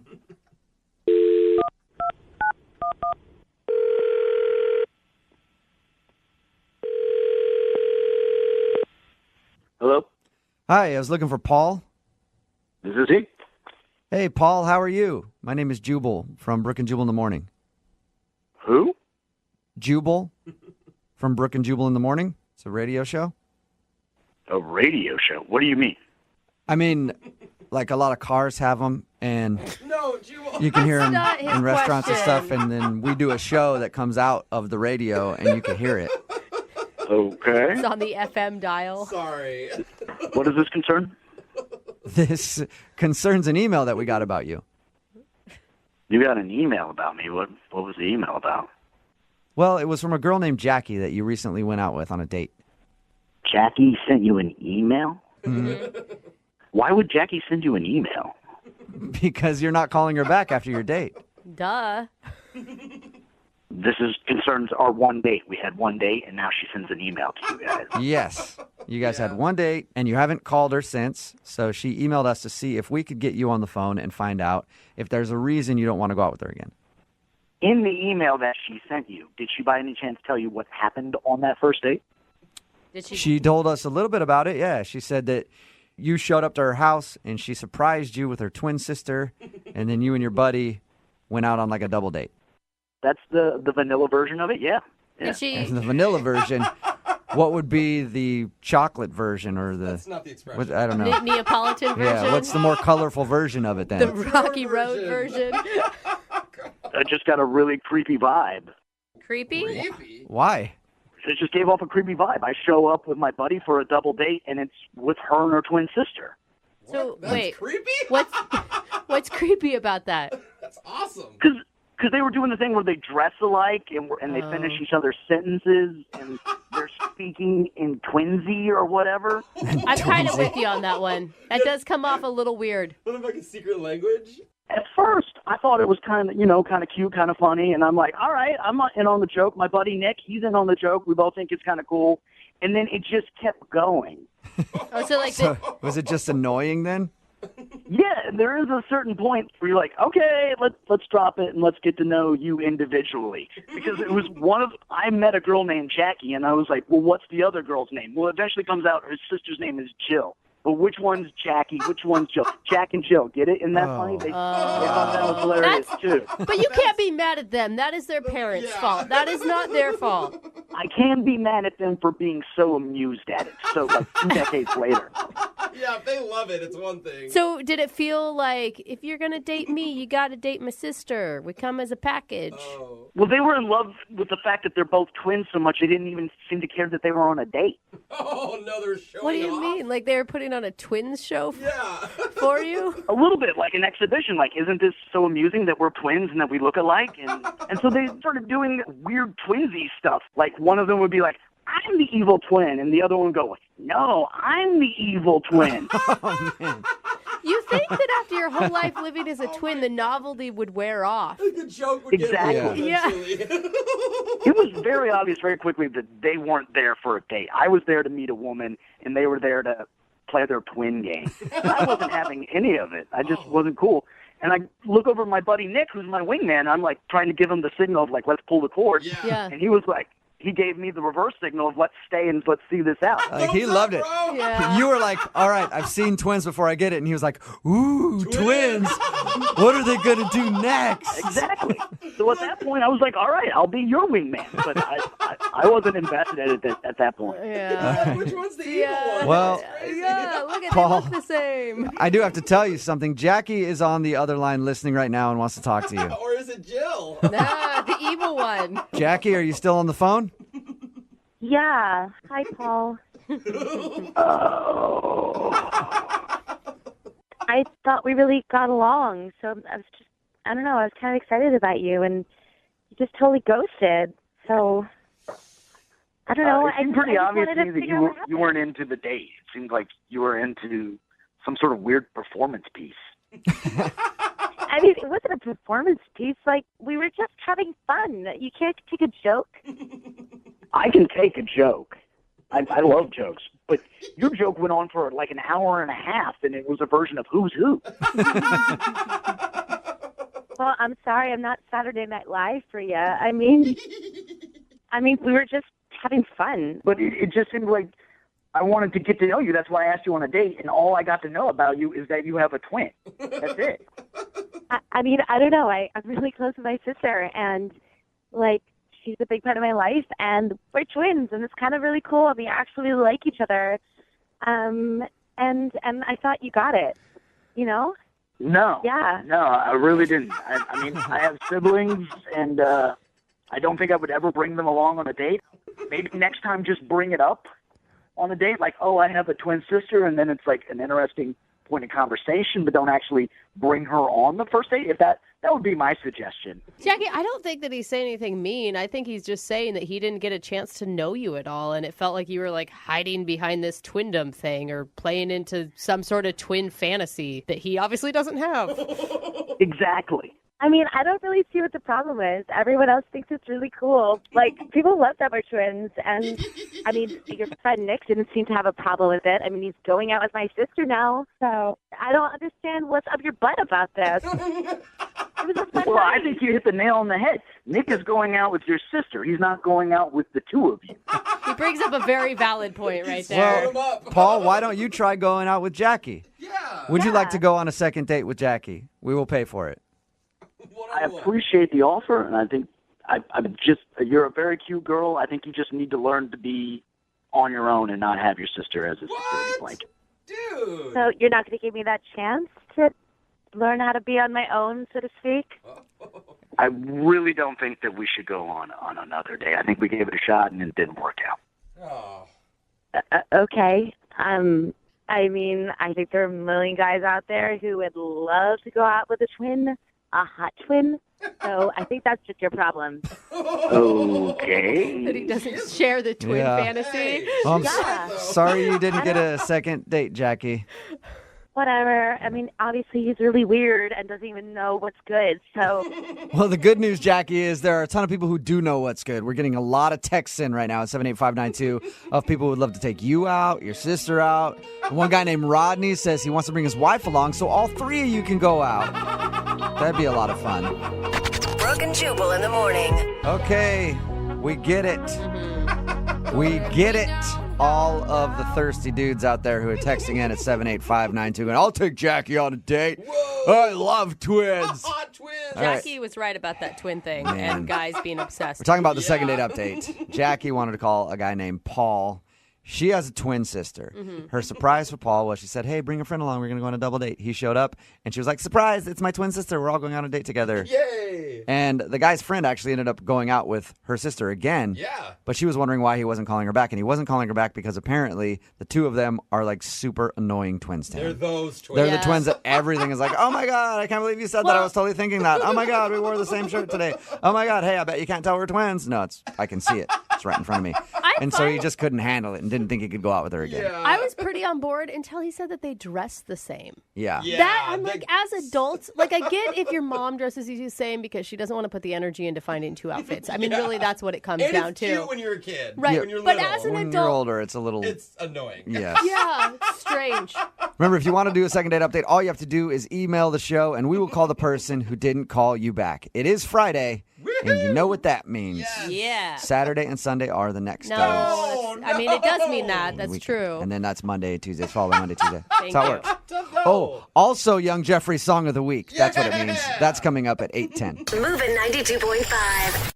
Hello? Hi, I was looking for Paul. This is he. Hey, Paul, how are you? My name is Jubal from Brooke and Jubal in the Morning. Who? Jubal from Brooke and Jubal in the Morning. It's a radio show. A radio show? What do you mean? I mean, like a lot of cars have them, and No, Jubal. you can hear them That's not his in restaurants and question. stuff, and then we do a show that comes out of the radio, and you can hear it. Okay. It's on the FM dial. Sorry. What does this concern? This concerns an email that we got about you. You got an email about me. What was the email about? Well, it was from a girl named Jackie that you recently went out with on a date. Jackie sent you an email? Mm-hmm. Why would Jackie send you an email? Because you're not calling her back after your date. Duh. This concerns our one date. We had one date, and now she sends an email to you guys. Yes. You guys had one date, and you haven't called her since, so she emailed us to see if we could get you on the phone and find out if there's a reason you don't want to go out with her again. In the email that she sent you, did she by any chance tell you what happened on that first date? Did she? She told us a little bit about it, yeah. She said that you showed up to her house, and she surprised you with her twin sister, and then you and your buddy went out on like a double date. That's the vanilla version of it, yeah. Did she? And the vanilla version, what would be the chocolate version or the... That's not the expression. I don't know. Neapolitan version? Yeah, what's the more colorful version of it then? The Rocky Road version. I just got a really creepy vibe. Creepy? Why? It just gave off a creepy vibe. I show up with my buddy for a double date, and it's with her and her twin sister. So, That's wait. creepy? What's creepy about that? That's awesome. Because they were doing the thing where they dress alike and they finish each other's sentences and they're speaking in twinsy or whatever. I'm kind of with you on that one. That does come off a little weird. What if like a secret language? At first, I thought it was kind of cute, kind of funny, and I'm like, all right, I'm in on the joke. My buddy Nick, he's in on the joke. We both think it's kind of cool. And then it just kept going. Oh, so like So, was it just annoying then? Yeah, there is a certain point where you're like, okay, let's drop it and let's get to know you individually. Because it was I met a girl named Jackie, and I was like, well, what's the other girl's name? Well, it eventually comes out her sister's name is Jill. But which one's Jackie? Which one's Jill? Jack and Jill, get it? Isn't that funny? They thought that was hilarious, too. But you can't be mad at them. That is their parents' fault. That is not their fault. I can be mad at them for being so amused at it. So, like, 2 decades later. Yeah, if they love it, it's one thing. So did it feel like, if you're going to date me, you got to date my sister? We come as a package. Oh. Well, they were in love with the fact that they're both twins so much they didn't even seem to care that they were on a date. Oh, no, they're showing What do you off? mean? Like they were putting on a twins show Yeah. for you? A little bit, like an exhibition. Like, isn't this so amusing that we're twins and that we look alike? And so they started doing weird twinsy stuff. Like, one of them would be like, I'm the evil twin. And the other one would go, no, I'm the evil twin. Oh, man. You think that after your whole life living as a twin, the novelty would wear off? The joke would Exactly. get old Yeah. eventually. It was very obvious very quickly that they weren't there for a date. I was there to meet a woman, and they were there to play their twin game. I wasn't having any of it. I just wasn't cool. And I look over at my buddy Nick, who's my wingman. I'm like trying to give him the signal of like, let's pull the cord. Yeah. And he was like, he gave me the reverse signal of let's stay and let's see this out. Like, he loved it. Yeah. You were like, all right, I've seen twins before I get it. And he was like, ooh, twins. What are they going to do next? Exactly. So at that point, I was like, all right, I'll be your wingman. But I wasn't invested at that point. Yeah. Which one's the evil one? Well, Yeah, look at Paul. they look the same. I do have to tell you something. Jackie is on the other line listening right now and wants to talk to you. Or is it Jill? Nah, the evil one. Jackie, are you still on the phone? Yeah. Hi, Paul. I thought we really got along, so I was just, I don't know, I was kind of excited about you, and you just totally ghosted. So, I don't know. It seemed pretty I just obvious wanted to me that figure out what you weren't into the date. It seemed like you were into some sort of weird performance piece. I mean, it wasn't a performance piece. Like, we were just having fun. You can't take a joke. I can take a joke. I love jokes. But your joke went on for like an hour and a half, and it was a version of Who's Who. Well, I'm sorry, I'm not Saturday Night Live for you. I mean, we were just having fun. But it just seemed like I wanted to get to know you. That's why I asked you on a date, and all I got to know about you is that you have a twin. That's it. I mean, I don't know. I'm really close with my sister, and, like, she's a big part of my life, and we're twins, and it's kind of really cool. We actually like each other. And I thought you got it, you know? No. Yeah. No, I really didn't. I mean, I have siblings, and I don't think I would ever bring them along on a date. Maybe next time just bring it up on a date, like, oh, I have a twin sister, and then it's like an interesting point of conversation, but don't actually bring her on the first date. If that would be my suggestion. Jackie, I don't think that he's saying anything mean. I think he's just saying that he didn't get a chance to know you at all, and it felt like you were like hiding behind this twindom thing or playing into some sort of twin fantasy that he obviously doesn't have. Exactly. I mean, I don't really see what the problem is. Everyone else thinks it's really cool. Like, people love that we're twins. And, I mean, your friend Nick didn't seem to have a problem with it. I mean, he's going out with my sister now. So I don't understand what's up your butt about this. It was a fun Well, night. I think you hit the nail on the head. Nick is going out with your sister. He's not going out with the two of you. He brings up a very valid point right there. Well, Paul, why don't you try going out with Jackie? Yeah. Would you like to go on a second date with Jackie? We will pay for it. I appreciate the offer, and I think you're a very cute girl. I think you just need to learn to be on your own and not have your sister as a security blanket. Dude. So you're not going to give me that chance to learn how to be on my own, so to speak? I really don't think that we should go on another day. I think we gave it a shot, and it didn't work out. Okay. I mean, I think there are a million guys out there who would love to go out with a twin, a hot twin. So I think that's just your problem. Okay. That he doesn't share the twin fantasy. Well, I'm Yeah. sorry you didn't get a second date, Jackie. Whatever. I mean, obviously he's really weird and doesn't even know what's good. So Well, the good news, Jackie, is there are a ton of people who do know what's good. We're getting a lot of texts in right now at 78592 of people who would love to take you out, your sister out. One guy named Rodney says he wants to bring his wife along so all three of you can go out. That'd be a lot of fun. Brooke and Jubal in the morning. Okay, we get it. We get it. All of the thirsty dudes out there who are texting in at 78592 and I'll take Jackie on a date. I love twins. All right. Jackie was right about that twin thing Man. and guys being obsessed. We're talking about the second date update. Jackie wanted to call a guy named Paul. She has a twin sister. Mhm. Her surprise for Paul was she said, hey, bring a friend along. We're going to go on a double date. He showed up, and she was like, surprise, it's my twin sister. We're all going on a date together. Yay! And the guy's friend actually ended up going out with her sister again. Yeah. But she was wondering why he wasn't calling her back. And he wasn't calling her back because apparently the two of them are like super annoying twins to him. They're those twins. They're the twins that everything is like, oh my God, I can't believe you said that. I was totally thinking that. Oh my God, we wore the same shirt today. Oh my God, hey, I bet you can't tell we're twins. No, I can see it. It's right in front of me. And so he just couldn't handle it and didn't think he could go out with her again. I was pretty on board until he said that they dress the same. Yeah. That I'm like, as adults, like I get if your mom dresses you the same because she doesn't want to put the energy into finding two outfits. I mean, really, that's what it comes And down it's to. cute when you're a kid. Right. When you're But little. as an When adult, you're older, it's a little... It's annoying. Yeah. yeah, it's strange. Remember, if you want to do a second date update, all you have to do is email the show, and we will call the person who didn't call you back. It is Friday, and you know what that means. Yeah. Saturday and Sunday are the next days. I mean, it does mean that. That's Weekend. true. And then that's Monday, Tuesday. It's following Monday, Tuesday. Thank That's how it you. works. Oh, also Young Jeffrey's Song of the Week. That's what it means. That's coming up at 8:10. Moving 92.5.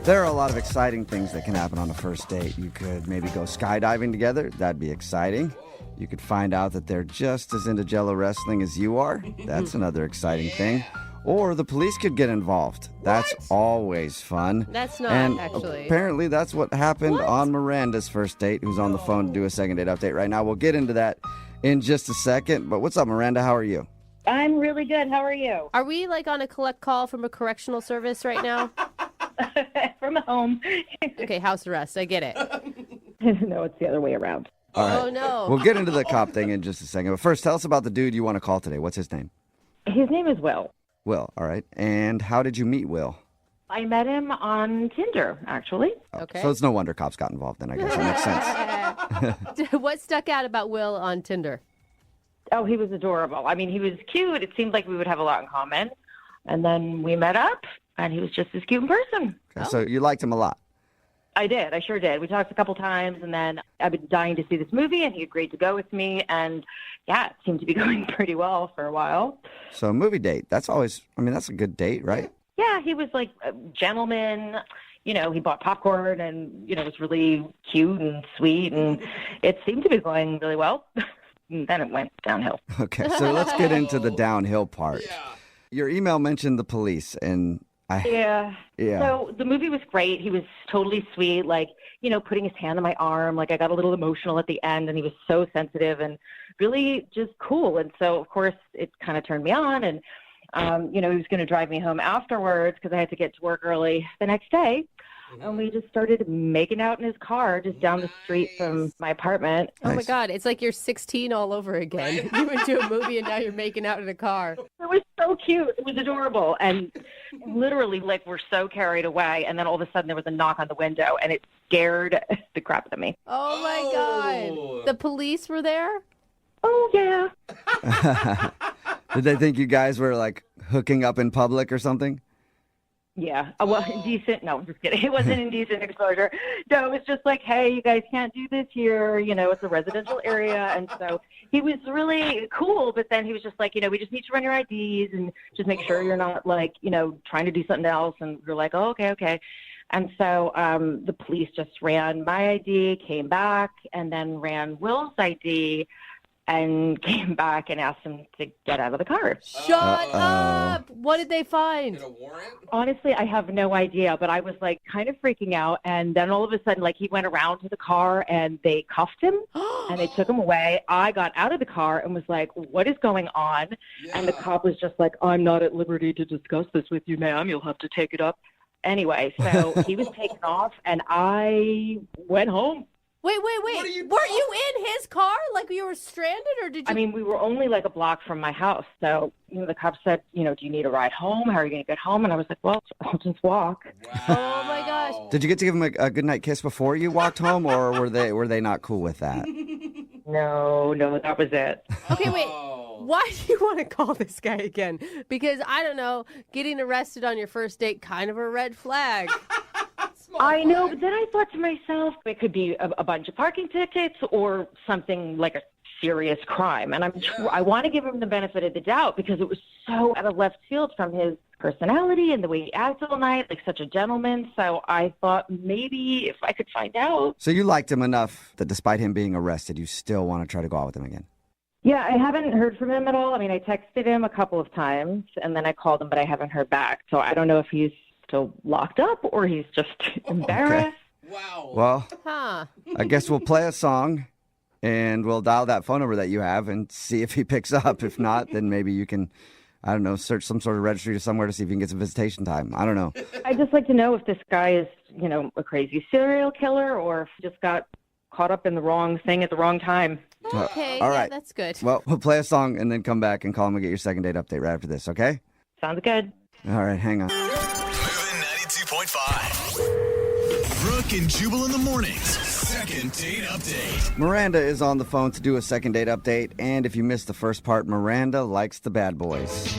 There are a lot of exciting things that can happen on a first date. You could maybe go skydiving together. That'd be exciting. You could find out that they're just as into Jello wrestling as you are. That's another exciting thing. Or the police could get involved. That's always fun. That's not, and actually. Apparently that's what happened on Miranda's first date, who's on the phone to do a second date update right now. We'll get into that in just a second. But what's up, Miranda? How are you? I'm really good. How are you? Are we like on a collect call from a correctional service right now? From home. Okay, house arrest. I get it. No, it's the other way around. All right. Oh, no. We'll get into the cop thing in just a second. But first, tell us about the dude you want to call today. What's his name? His name is Will. Will, all right. And how did you meet Will? I met him on Tinder, actually. Okay. So it's no wonder cops got involved then, I guess. That makes sense. What stuck out about Will on Tinder? Oh, he was adorable. I mean, he was cute. It seemed like we would have a lot in common. And then we met up, and he was just as cute in person. Okay, so you liked him a lot. I did. I sure did. We talked a couple times, and then I've been dying to see this movie, and he agreed to go with me. And, yeah, it seemed to be going pretty well for a while. So a movie date, that's always, I mean, that's a good date, right? Yeah, he was like a gentleman. You know, he bought popcorn and, you know, was really cute and sweet, and it seemed to be going really well. And then it went downhill. Okay, so let's get into the downhill part. Your email mentioned the police, and Yeah. Yeah. So the movie was great. He was totally sweet, like, you know, putting his hand on my arm. Like, I got a little emotional at the end, and he was so sensitive and really just cool. And so, of course, it kind of turned me on. And, you know, he was going to drive me home afterwards because I had to get to work early the next day. And we just started making out in his car just down the street from my apartment. Oh, my God. It's like you're 16 all over again. You went to a movie and now you're making out in a car. It was so cute. It was adorable. And literally, like, we're so carried away. And then all of a sudden there was a knock on the window, and it scared the crap out of me. Oh, my God. The police were there? Oh, yeah. Did they think you guys were, like, hooking up in public or something? Yeah. Well, indecent. No, I'm just kidding. It wasn't indecent exposure. No, it was just like, hey, you guys can't do this here. You know, it's a residential area. And so he was really cool. But then he was just like, you know, we just need to run your IDs and just make sure you're not, like, you know, trying to do something else. And we're like, oh, okay. And so the police just ran my ID, came back, and then ran Will's ID, and came back and asked him to get out of the car. Shut up! What did they find? Honestly, I have no idea, but I was like kind of freaking out. And then all of a sudden, like, he went around to the car and they cuffed him and they took him away. I got out of the car and was like, what is going on? And the cop was just like, I'm not at liberty to discuss this with you, ma'am. You'll have to take it up. Anyway, so he was taken off and I went home. Wait. Weren't you in his car? Like you were stranded, or did you? I mean, we were only like a block from my house. So, you know, the cop said, you know, do you need a ride home? How are you going to get home? And I was like, well, I'll just walk. Oh, my gosh. Did you get to give him a goodnight kiss before you walked home, or were they not cool with that? No, that was it. Okay, wait. Why do you want to call this guy again? Because, I don't know, getting arrested on your first date, kind of a red flag. I know, but then I thought to myself, it could be a bunch of parking tickets or something like a serious crime. And I want to give him the benefit of the doubt because it was so out of left field from his personality and the way he acted all night, like such a gentleman. So I thought maybe if I could find out. So you liked him enough that despite him being arrested, you still want to try to go out with him again? Yeah, I haven't heard from him at all. I mean, I texted him a couple of times and then I called him, but I haven't heard back. So I don't know if he's still locked up or he's just embarrassed. Okay. Wow. Well, I guess we'll play a song and we'll dial that phone number that you have and see if he picks up. If not, then maybe you can, I don't know, search some sort of registry or somewhere to see if you can get some visitation time. I don't know. I'd just like to know if this guy is, you know, a crazy serial killer or if he just got caught up in the wrong thing at the wrong time. Okay, all right. Yeah, that's good. Well, we'll play a song and then come back and call him and get your second date update right after this, okay? Sounds good. All right, hang on. 92.5. Brooke and Jubal in the mornings. Second date update. Miranda is on the phone to do a second date update, and if you missed the first part, Miranda likes the bad boys.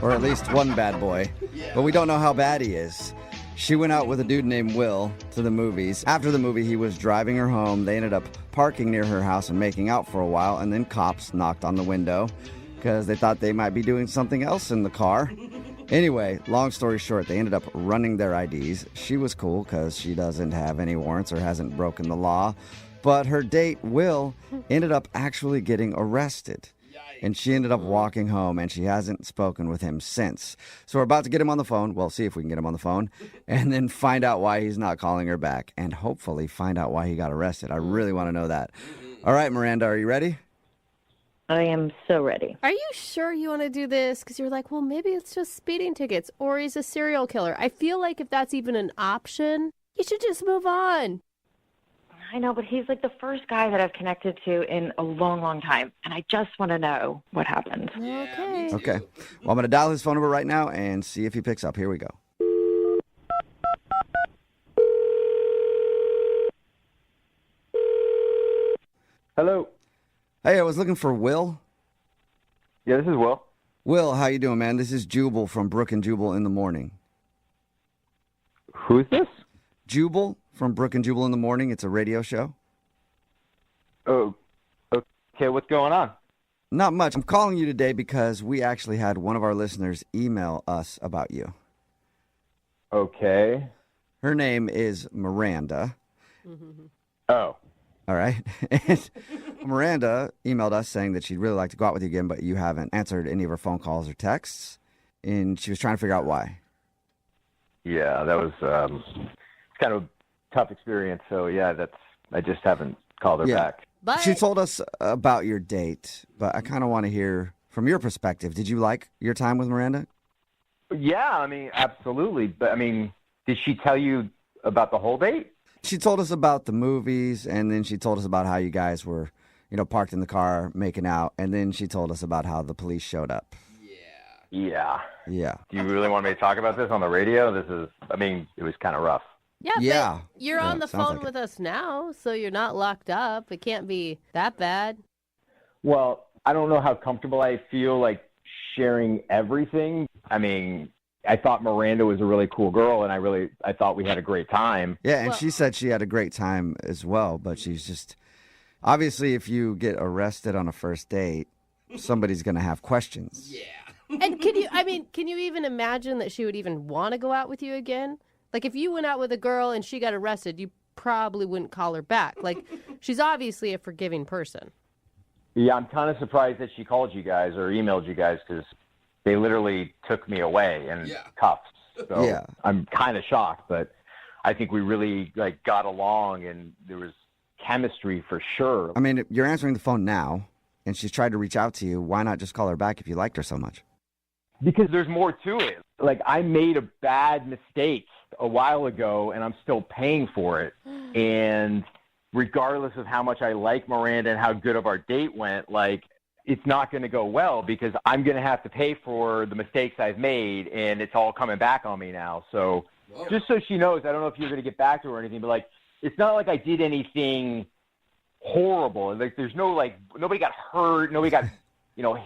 Or at least one bad boy. But we don't know how bad he is. She went out with a dude named Will to the movies. After the movie, he was driving her home. They ended up parking near her house and making out for a while, and then cops knocked on the window because they thought they might be doing something else in the car. Anyway, long story short, they ended up running their IDs. She was cool because she doesn't have any warrants or hasn't broken the law. But her date, Will, ended up actually getting arrested. And she ended up walking home, and she hasn't spoken with him since. So we're about to get him on the phone. Well, see if we can get him on the phone. And then find out why he's not calling her back. And hopefully find out why he got arrested. I really want to know that. All right, Miranda, are you ready? I am so ready. Are you sure you want to do this? Because you're like, well, maybe it's just speeding tickets or he's a serial killer. I feel like if that's even an option, you should just move on. I know, but he's like the first guy that I've connected to in a long, long time. And I just want to know what happened. Okay. Okay. Well, I'm going to dial his phone number right now and see if he picks up. Here we go. Hello. Hey, I was looking for Will. Yeah, this is Will. Will, how you doing, man? This is Jubal from Brooke and Jubal in the Morning. Who is this? Jubal from Brooke and Jubal in the Morning. It's a radio show. Oh, okay. What's going on? Not much. I'm calling you today because we actually had one of our listeners email us about you. Okay. Her name is Miranda. Oh. All right. And Miranda emailed us saying that she'd really like to go out with you again, but you haven't answered any of her phone calls or texts. And she was trying to figure out why. Yeah, that was kind of a tough experience. So, yeah, I just haven't called her back. But she told us about your date, but I kind of want to hear from your perspective. Did you like your time with Miranda? Yeah, I mean, absolutely. But, I mean, did she tell you about the whole date? She told us about the movies, and then she told us about how you guys were, parked in the car making out, and then she told us about how the police showed up. Yeah. Yeah. Do you really want me to talk about this on the radio? It was kind of rough. Yeah, but you're on the sounds phone like with us now, so you're not locked up. It can't be that bad. Well, I don't know how comfortable I feel, like, sharing everything. I mean, I thought Miranda was a really cool girl, and I thought we had a great time. Yeah, and she said she had a great time as well, but she's just, obviously, if you get arrested on a first date, somebody's going to have questions. Yeah. And can you even imagine that she would even want to go out with you again? Like, if you went out with a girl and she got arrested, you probably wouldn't call her back. Like, she's obviously a forgiving person. Yeah, I'm kind of surprised that she called you guys or emailed you guys because they literally took me away in cuffs. So Yeah. I'm kind of shocked, but I think we really got along and there was chemistry for sure. I mean, you're answering the phone now, and she's tried to reach out to you. Why not just call her back if you liked her so much? Because there's more to it. Like, I made a bad mistake a while ago, and I'm still paying for it. And regardless of how much I like Miranda and how good of our date went, it's not going to go well because I'm going to have to pay for the mistakes I've made, and it's all coming back on me now. So just so she knows, I don't know if you're going to get back to her or anything, but, it's not like I did anything horrible. There's no, nobody got hurt, nobody got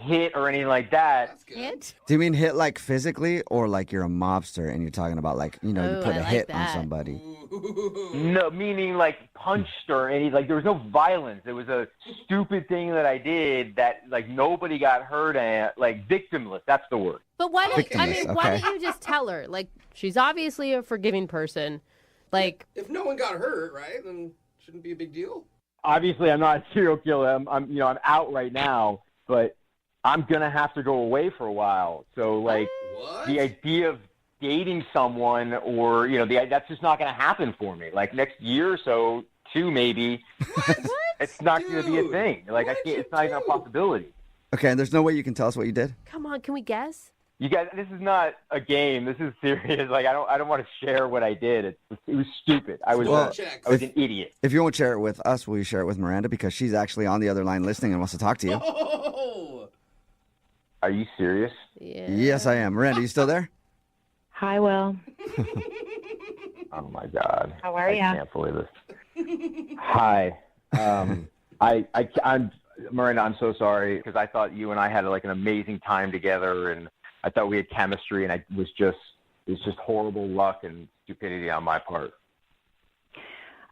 hit or anything like that. Hit? Do you mean hit physically, or you're a mobster and you're talking about you put a hit on somebody? No, meaning punched or there was no violence. It was a stupid thing that I did that nobody got hurt at, victimless. That's the word. But why don't Victimless, why okay. don't you just tell her? She's obviously a forgiving person. If no one got hurt, right, then shouldn't be a big deal. Obviously, I'm not a serial killer. I'm out right now, but I'm gonna have to go away for a while. So the idea of dating someone or that's just not gonna happen for me. Next year or so, 2 maybe. It's not gonna be a thing. I can't. It's not even a possibility. Okay, and there's no way you can tell us what you did? Come on, can we guess? You guys, this is not a game. This is serious. I don't want to share what I did. It was stupid. I was an idiot. If you won't share it with us, will you share it with Miranda? Because she's actually on the other line listening and wants to talk to you. Are you serious? Yeah. Yes, I am. Miranda, you still there? Hi, Will. Oh my God. How are I ya? can't believe this. Hi. I'm Miranda. I'm so sorry because I thought you and I had an amazing time together, and I thought we had chemistry, and it was just horrible luck and stupidity on my part.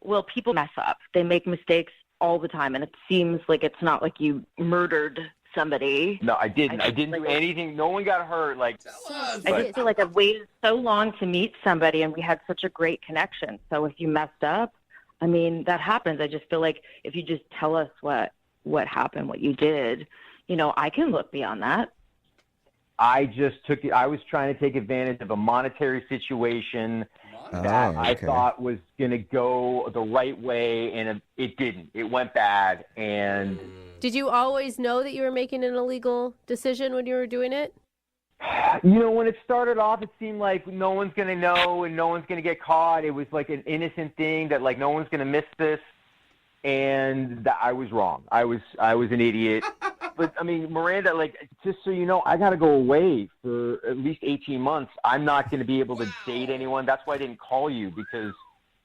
Well, people mess up. They make mistakes all the time, and it seems like it's not like you murdered somebody. No, I didn't. I didn't do anything. No one got hurt. I just feel like I've waited so long to meet somebody, and we had such a great connection. So if you messed up, that happens. I just feel like if you just tell us what happened, what you did, I can look beyond that. I was trying to take advantage of a monetary situation that I thought was going to go the right way, and it didn't. It went bad. And Did you always know that you were making an illegal decision when you were doing it? When it started off, it seemed like no one's going to know and no one's going to get caught. It was like an innocent thing that no one's going to miss this. And I was wrong. I was an idiot. But Miranda, just so you know, I got to go away for at least 18 months. I'm not going to be able to date anyone. That's why I didn't call you, because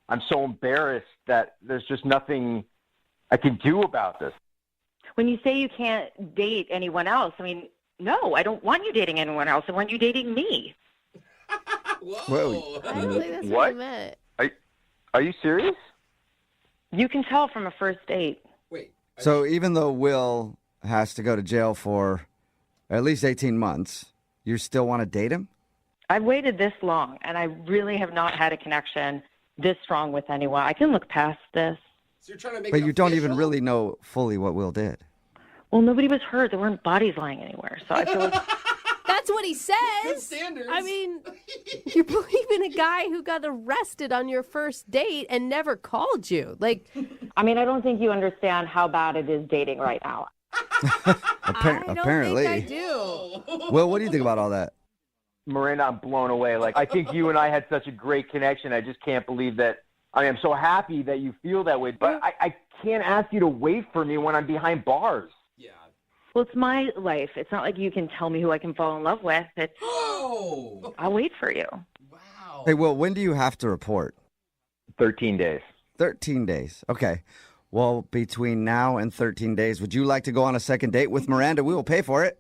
I'm so embarrassed that there's just nothing I can do about this. When you say you can't date anyone else, no, I don't want you dating anyone else. I want you dating me. I don't think that's what I meant. Are you serious? You can tell from a first date. So even though Will has to go to jail for at least 18 months, you still want to date him? I've waited this long, and I really have not had a connection this strong with anyone. I can look past this. So you're trying to make But it you don't even official? really know fully what Will did. Well, nobody was hurt. There weren't bodies lying anywhere. So I feel like That's what he says. standards. I mean, you're believing a guy who got arrested on your first date and never called you. Like, I mean, I don't think you understand how bad it is dating right now. Apparently. I do. Will, what do you think about all that? Miranda, I'm blown away. Like, I think you and I had such a great connection. I just can't believe that. I mean, I'm so happy that you feel that way, but I can't ask you to wait for me when I'm behind bars. Well, it's my life. It's not like you can tell me who I can fall in love with. It's, I'll wait for you. Hey, Will, when do you have to report? 13 days. 13 days. Okay. Well, between now and 13 days, would you like to go on a second date with Miranda? We will pay for it.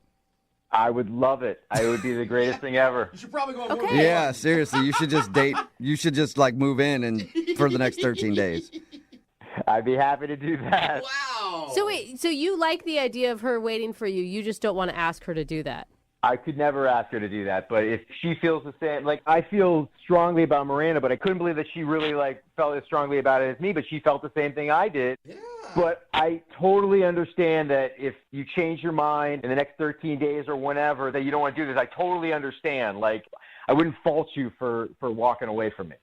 I would love it. It would be the greatest thing ever. You should probably go on more. Yeah, seriously. You should just date. You should just like move in and for the next 13 days. I'd be happy to do that. Wow. So wait, so you like the idea of her waiting for you. You just don't want to ask her to do that. I could never ask her to do that, but if she feels the same, like I feel strongly about Miranda, but I couldn't believe that she really felt as strongly about it as me, but she felt the same thing I did. Yeah. But I totally understand that if you change your mind in the next 13 days or whenever that you don't want to do this, I totally understand. Like, I wouldn't fault you for walking away from me.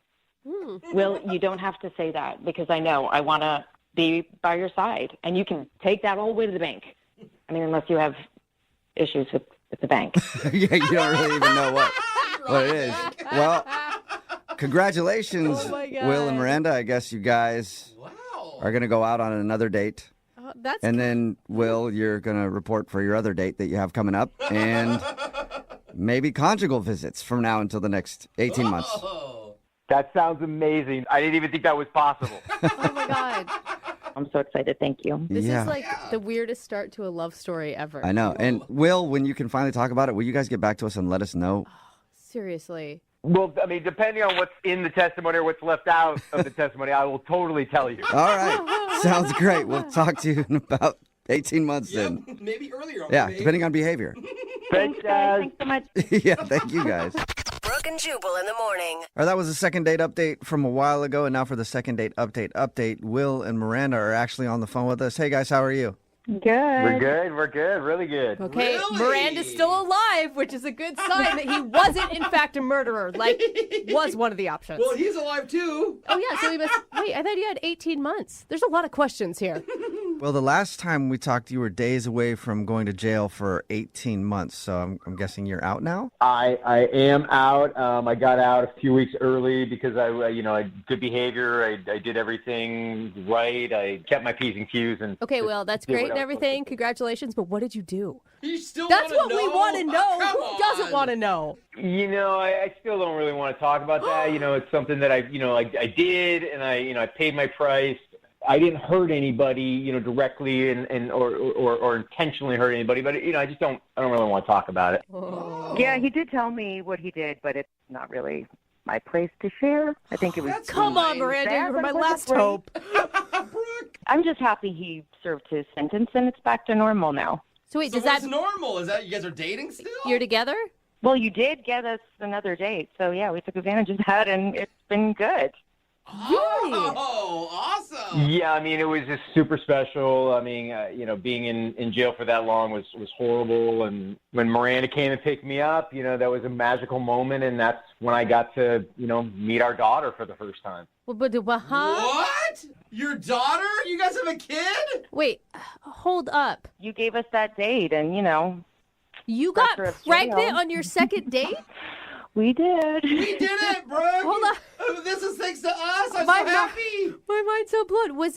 Will, you don't have to say that because I know I want to be by your side, and you can take that all the way to the bank. I mean, unless you have issues with the bank. Yeah, you don't really even know what it is. Well, congratulations, Oh my God. Will and Miranda. I guess you guys are going to go out on another date. That's And then, Will, you're going to report for your other date that you have coming up. And maybe conjugal visits from now until the next 18 months. That sounds amazing. I didn't even think that was possible. Oh my God. I'm so excited. Thank you. This Yeah. is like the weirdest start to a love story ever. I know. And, Will, when you can finally talk about it, will you guys get back to us and let us know? Seriously. Well, I mean, depending on what's in the testimony or what's left out of the testimony, I will totally tell you. All right. Sounds great. We'll talk to you in about 18 months then. Maybe earlier. Yeah, depending on behavior. Thanks, guys. Thanks so much. Yeah, thank you guys. Brooke and Jubal in the morning. All right, that was a second date update from a while ago, and now for the second date update, Will and Miranda are actually on the phone with us. Hey, guys, how are you? Good. We're good, really good. Okay, Really? Miranda's still alive, which is a good sign that he wasn't, in fact, a murderer. Like, was one of the options. Well, he's alive too. Oh, yeah, so he must... Wait, I thought you had 18 months. There's a lot of questions here. Well, the last time we talked, you were days away from going to jail for 18 months, so I'm guessing you're out now? I am out. I got out a few weeks early because I good behavior. I did everything right. I kept my P's and Q's. And Okay, well, that's did what great and I was everything. Congratulations, but what did you do? You still That's wanna what we know? want to know. Come Who doesn't on. want to know? I still don't really want to talk about that. It's something that I did, and I paid my price. I didn't hurt anybody, directly or intentionally hurt anybody, but I don't really want to talk about it. Yeah, he did tell me what he did, but it's not really my place to share. I think it was. Come on, Miranda, you were my last hope. I'm just happy he served his sentence and it's back to normal now. So wait, So does what's that... normal? Is that you guys are dating still? You're together? Well, you did get us another date, so yeah, we took advantage of that, and it's been good. Really? Oh, awesome. Yeah, I mean, it was just super special. I mean, being in jail for that long was horrible. And when Miranda came and picked me up, that was a magical moment. And that's when I got to, meet our daughter for the first time. What? Your daughter? You guys have a kid? Wait, hold up. You gave us that date, and You got Pressure of pregnant jail. on your second date? we did. We did it, Brooke. Hold on. This is thanks to us. I'm My so mi- happy. My mind's so blown. Was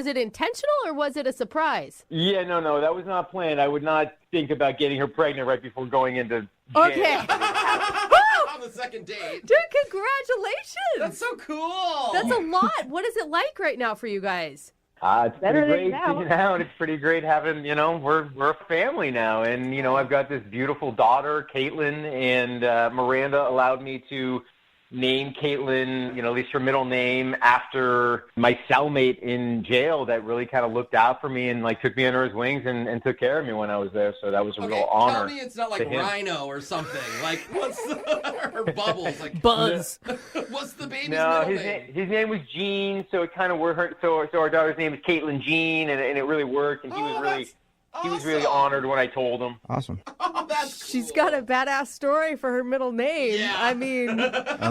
it intentional or was it a surprise? Yeah, no, that was not planned. I would not think about getting her pregnant right before going into jail. Okay. On the second date. Dude, congratulations. That's so cool. That's a lot. What is it like right now for you guys? It's Better pretty than great now. sitting down. It's pretty great having, we're a family now. And, I've got this beautiful daughter, Caitlin, and Miranda allowed me to name Caitlin, at least her middle name, after my cellmate in jail that really kind of looked out for me and, took me under his wings and took care of me when I was there. So that was a real honor. Tell me it's not like to him. Rhino or something. What's or Bubbles? Buzz. What's the baby's No, middle his name? his name was Gene, so it kind of worked. So our daughter's name is Caitlin Jean, and it really worked. And he was really honored when I told him. Awesome. She's got a badass story for her middle name. Yeah. I mean,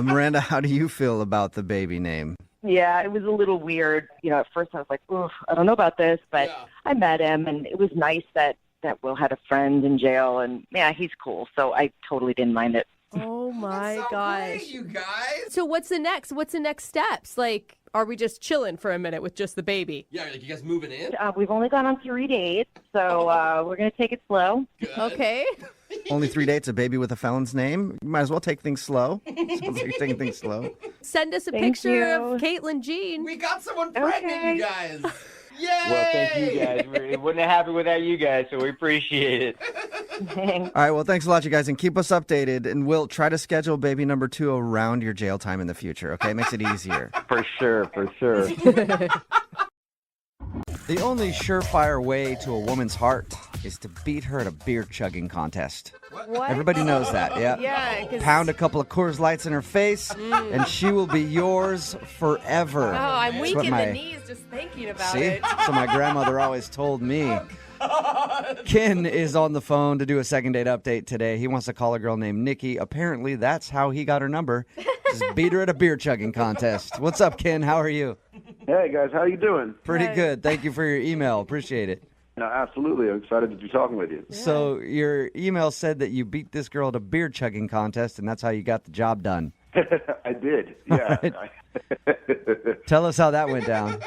Miranda, how do you feel about the baby name? Yeah, it was a little weird. At first I was like, oof, I don't know about this, but I met him, and it was nice that Will had a friend in jail, and yeah, he's cool, so I totally didn't mind it. oh my So gosh. great, you guys. So what's the next steps? Are we just chilling for a minute with just the baby? Yeah, you guys moving in? We've only gone on 3 dates, so we're going to take it slow. Good. Okay. Only 3 dates, a baby with a felon's name. You might as well take things slow. Sounds like you're taking things slow. Send us a Thank picture you. of Caitlin Jean. We got someone pregnant, Okay. you guys. Yay! Well, thank you guys. It wouldn't have happened without you guys, so we appreciate it. Thanks. All right, well, thanks a lot, you guys, and keep us updated. And we'll try to schedule baby number 2 around your jail time in the future, okay? It makes it easier. For sure. The only surefire way to a woman's heart is to beat her at a beer chugging contest. What? Everybody knows that, yeah? Yeah. 'Cause- Pound a couple of Coors Lights in her face, and she will be yours forever. Oh, I'm That's weak what in my- the knees just thinking about See? it. So my grandmother always told me. Ken is on the phone to do a second date update today. He wants to call a girl named Nikki. Apparently, that's how he got her number. Just beat her at a beer chugging contest. What's up, Ken? How are you? Hey guys, how you doing? Pretty Hey. good. Thank you for your email. Appreciate it. No, absolutely. I'm excited to be talking with you. So your email said that you beat this girl at a beer chugging contest, and that's how you got the job done. I did. Yeah. Tell us how that went down.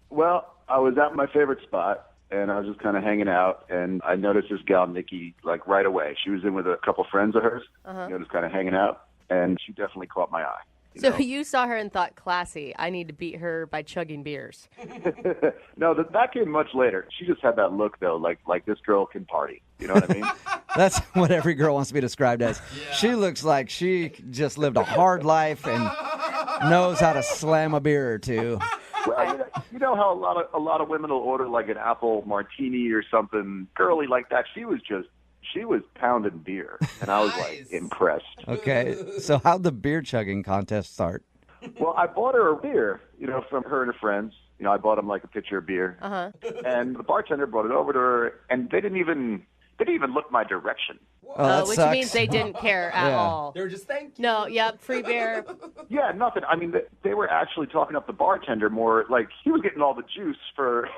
Well, I was at my favorite spot, and I was just kind of hanging out, and I noticed this gal, Nikki, right away. She was in with a couple friends of hers, just kind of hanging out, and she definitely caught my eye. So you saw her and thought, classy, I need to beat her by chugging beers. No, that came much later. She just had that look, though, like this girl can party. You know what I mean? That's what every girl wants to be described as. She looks like she just lived a hard life and knows how to slam a beer or two. Well, you know how a lot of women will order like an apple martini or something girly like that. She was pounding beer, and I was like impressed. Okay, so how'd the beer chugging contest start? Well, I bought her a beer, from her and her friends. I bought them like a pitcher of beer, and the bartender brought it over to her, and they didn't even look my direction. Oh, that Which sucks. means they didn't care at Yeah. all. They were just thank you. No, yep, free beer. Yeah, nothing. I mean, they were actually talking up the bartender more. Like he was getting all the juice for.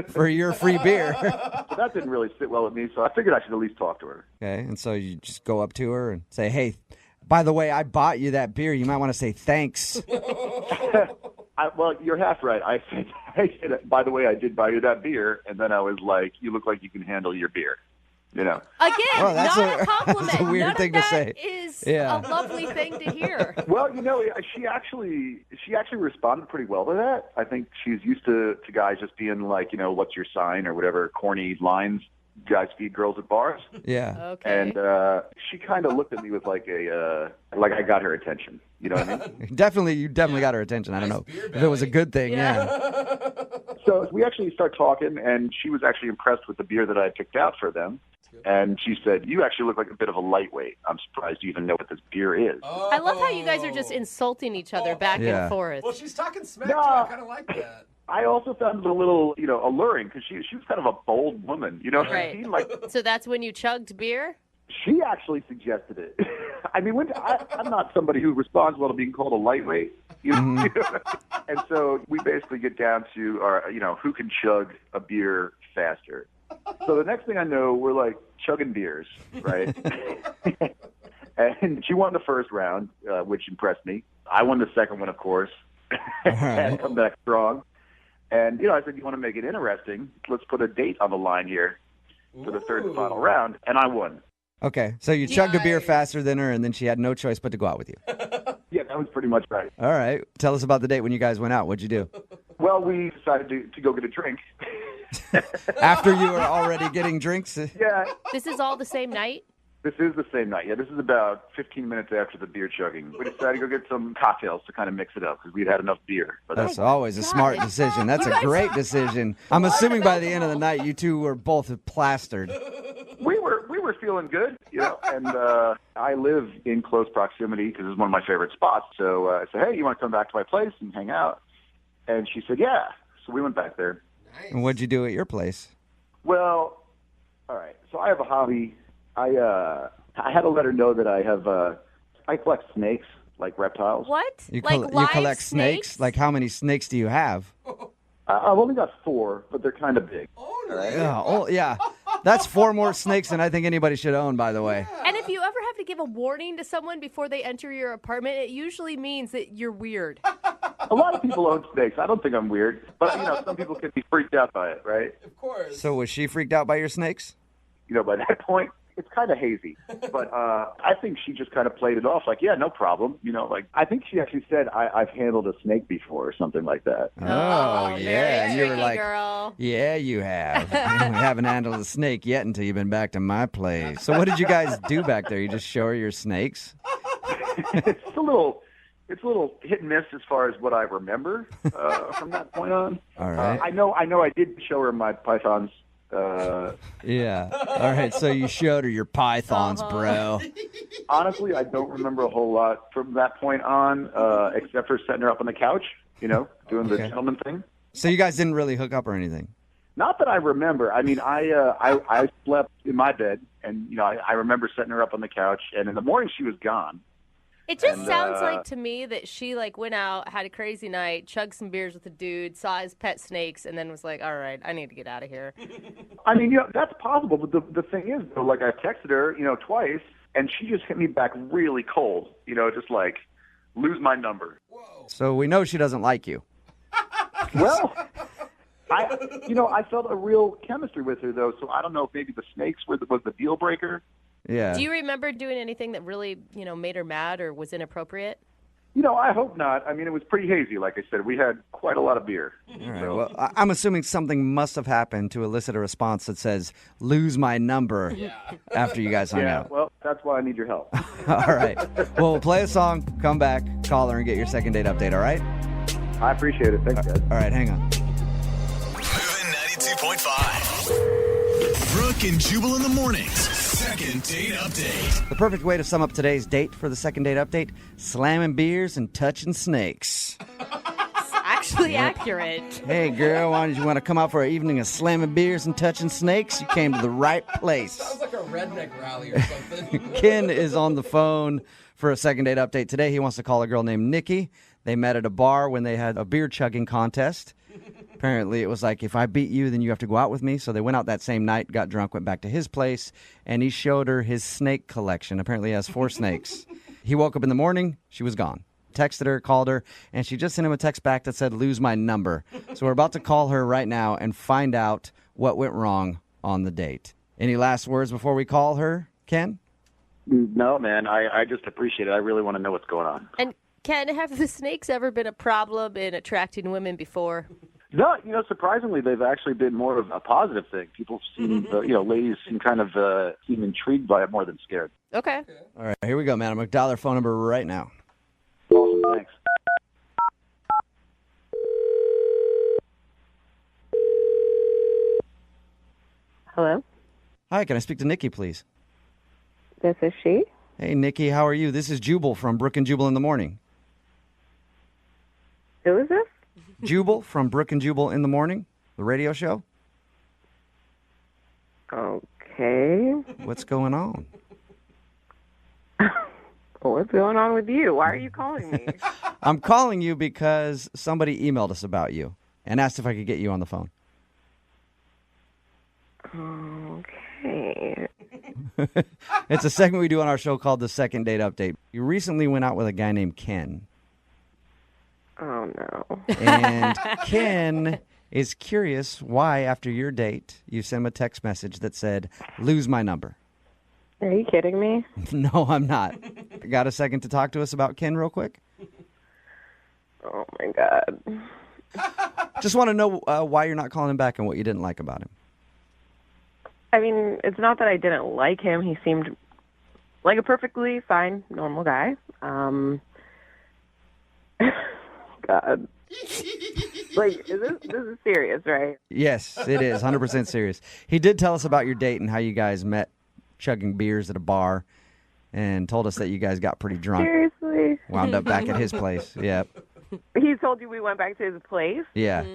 For your free beer. So that didn't really sit well with me, so I figured I should at least talk to her. Okay, and so you just go up to her and say, hey, by the way, I bought you that beer. You might want to say thanks. Well, you're half right. I said, by the way, I did buy you that beer, and then I was like, you look like you can handle your beer. Again, Well, that's not a- a compliment. that's a weird None thing of to that say. is Yeah. a lovely thing to hear. Well, she actually responded pretty well to that. I think she's used to guys just being like, what's your sign or whatever corny lines guys feed girls at bars. Yeah. Okay. And she kind of looked at me with like I got her attention. You know what I mean? You definitely got her attention. I don't know if it was a good thing. Yeah. So we actually start talking, and she was actually impressed with the beer that I picked out for them. And she said, you actually look like a bit of a lightweight. I'm surprised you even know what this beer is. I love how you guys are just insulting each other back Yeah. and forth. Well, she's talking smack. Too. I kind of like that. I also found it a little, alluring because she was kind of a bold woman. You know what I mean? Like, So that's when you chugged beer? she actually suggested it. I mean, I'm not somebody who responds well to being called a lightweight. And so we basically get down to, who can chug a beer faster. So the next thing I know, we're like chugging beers, right? And she won the first round, which impressed me. I won the second one, of course, and come back strong. And, I said, you want to make it interesting? Let's put a date on the line here for the third and final round. And I won. Okay, so you chugged a beer faster than her, and then she had no choice but to go out with you. Yeah, that was pretty much right. All right. Tell us about the date when you guys went out. What'd you do? Well, we decided to go get a drink. After you were already getting drinks? Yeah. This is all the same night? This is the same night. Yeah, this is about 15 minutes after the beer chugging. We decided to go get some cocktails to kind of mix it up because we'd had enough beer. But That's always a smart decision. That's a great decision. I'm assuming by the end of the night, you two were both plastered. we were feeling good, you know. And I live in close proximity because it's one of my favorite spots. So I said, "Hey, you want to come back to my place and hang out?" And she said, "Yeah." So we went back there. And what'd you do at your place? Well, all right. So I have a hobby. I had to let her know that I collect snakes, like reptiles. What? You live collect snakes? Like how many snakes do you have? I've only got 4, but they're kind of big. Yeah. That's 4 more snakes than I think anybody should own, by the way. And if you ever have to give a warning to someone before they enter your apartment, it usually means that you're weird. A lot of people own snakes. I don't think I'm weird, but some people can be freaked out by it, right? Of course. So was she freaked out by your snakes? By that point, it's kind of hazy. But I think she just kind of played it off like, yeah, no problem. I think she actually said, I've handled a snake before or something like that. Oh, yeah. And you were like, girl. yeah, you have. You haven't handled a snake yet until you've been back to my place. So what did you guys do back there? You just show her your snakes? It's a little hit and miss as far as what I remember from that point on. All right. I know I did show her my pythons. Yeah. All right. So you showed her your pythons, bro. Honestly, I don't remember a whole lot from that point on, except for setting her up on the couch, doing the gentleman thing. So you guys didn't really hook up or anything? Not that I remember. I mean, I slept in my bed, and I remember setting her up on the couch, and in the morning she was gone. It just sounds like to me that she went out, had a crazy night, chugged some beers with a dude, saw his pet snakes, and then was like, all right, I need to get out of here. I mean, that's possible, but the thing is, though, I texted her, twice, and she just hit me back really cold, just lose my number. So we know she doesn't like you. Well, I felt a real chemistry with her, though, so I don't know if maybe the snakes was the deal breaker. Yeah. Do you remember doing anything that really, made her mad or was inappropriate? I hope not. I mean, it was pretty hazy. Like I said, we had quite a lot of beer. All right. Well, I'm assuming something must have happened to elicit a response that says, lose my number after you guys hung out. Well, that's why I need your help. All right. Well, we'll play a song, come back, call her, and get your second date update, all right? I appreciate it. Thanks, guys. All right, hang on. Moving 92.5. Brooke and Jubal in the mornings. Second date update. The perfect way to sum up today's date for the second date update, slamming beers and touching snakes. It's actually accurate. Hey, girl, why did you want to come out for an evening of slamming beers and touching snakes? You came to the right place. Sounds like a redneck rally or something. Ken is on the phone for a second date update today. He wants to call a girl named Nikki. They met at a bar when they had a beer chugging contest. Apparently, it was like, if I beat you, then you have to go out with me. So they went out that same night, got drunk, went back to his place, and he showed her his snake collection. Apparently, he has 4 snakes. He woke up in the morning. She was gone. Texted her, called her, and she just sent him a text back that said, lose my number. So we're about to call her right now and find out what went wrong on the date. Any last words before we call her, Ken? No, man. I just appreciate it. I really want to know what's going on. And Ken, have the snakes ever been a problem in attracting women before? No, surprisingly, they've actually been more of a positive thing. People seem, ladies seem kind of seem intrigued by it more than scared. Okay. All right, here we go, man. I'm going to dial their phone number right now. Awesome, thanks. Hello? Hi, can I speak to Nikki, please? This is she? Hey, Nikki, how are you? This is Jubal from Brooke and Jubal in the Morning. Who is this? Jubal from Brooke and Jubal in the Morning, the radio show. Okay. What's going on? What's going on with you? Why are you calling me? I'm calling you because somebody emailed us about you and asked if I could get you on the phone. Okay. It's a segment we do on our show called The Second Date Update. You recently went out with a guy named Ken. Oh, no. And Ken is curious why, after your date, you sent him a text message that said, lose my number. Are you kidding me? No, I'm not. Got a second to talk to us about Ken real quick? Oh, my God. Just want to know why you're not calling him back and what you didn't like about him. I mean, it's not that I didn't like him. He seemed like a perfectly fine, normal guy. God. Like, this is serious, right? Yes, it is 100% serious. He did tell us about your date and how you guys met chugging beers at a bar and told us that you guys got pretty drunk. Seriously? Wound up back at his place. Yep. He told you we went back to his place? Yeah.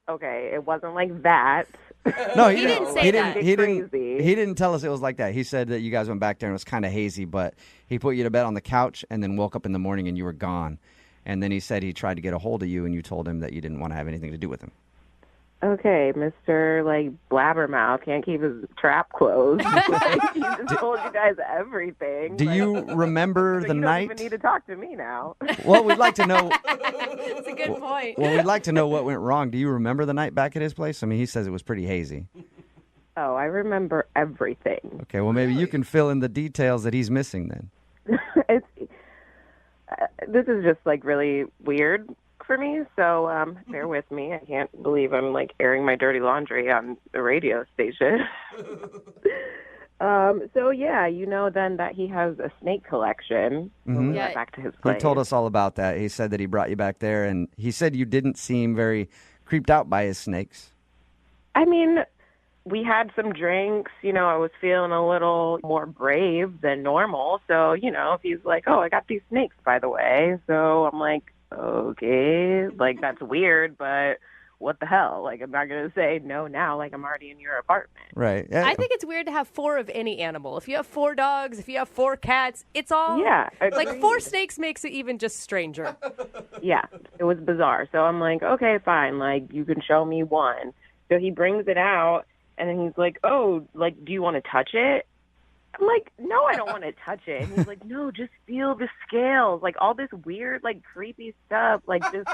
Okay, it wasn't like that. No, He didn't say that. He Crazy. didn't tell us it was like that. He said that you guys went back there and it was kind of hazy, but he put you to bed on the couch and then woke up in the morning and you were gone. And then he said he tried to get a hold of you and you told him that you didn't want to have anything to do with him. Okay, Mr. like Blabbermouth can't keep his trap closed. Like, he just told you guys everything. Do you remember so the you night? don't even need to talk to me now. Well, we'd like to know. That's a good point. Well, we'd like to know what went wrong. Do you remember the night back at his place? I mean, he says it was pretty hazy. Oh, I remember everything. Okay, well, maybe you can fill in the details that he's missing then. This is just like really weird for me, so bear with me. I can't believe I'm like airing my dirty laundry on the radio station. So yeah, you know then that he has a snake collection. When we went back to his He place. told us all about that. He said that he brought you back there, and he said you didn't seem very creeped out by his snakes. I mean, we had some drinks. You know, I was feeling a little more brave than normal. So, you know, if he's like, oh, I got these snakes, by the way. So I'm like, okay, like that's weird, but what the hell? Like, I'm not going to say no now, like I'm already in your apartment. Right. I think it's weird to have 4 of any animal. If you have 4 dogs, if you have 4 cats, it's all... Yeah, like agreed. 4 snakes makes it even just stranger. Yeah, it was bizarre. So I'm like, okay, fine. Like, you can show me one. So he brings it out, and then he's like, oh, like, do you want to touch it? I'm like, no, I don't want to touch it. And he's like, no, just feel the scales. Like, all this weird, like, creepy stuff, like, just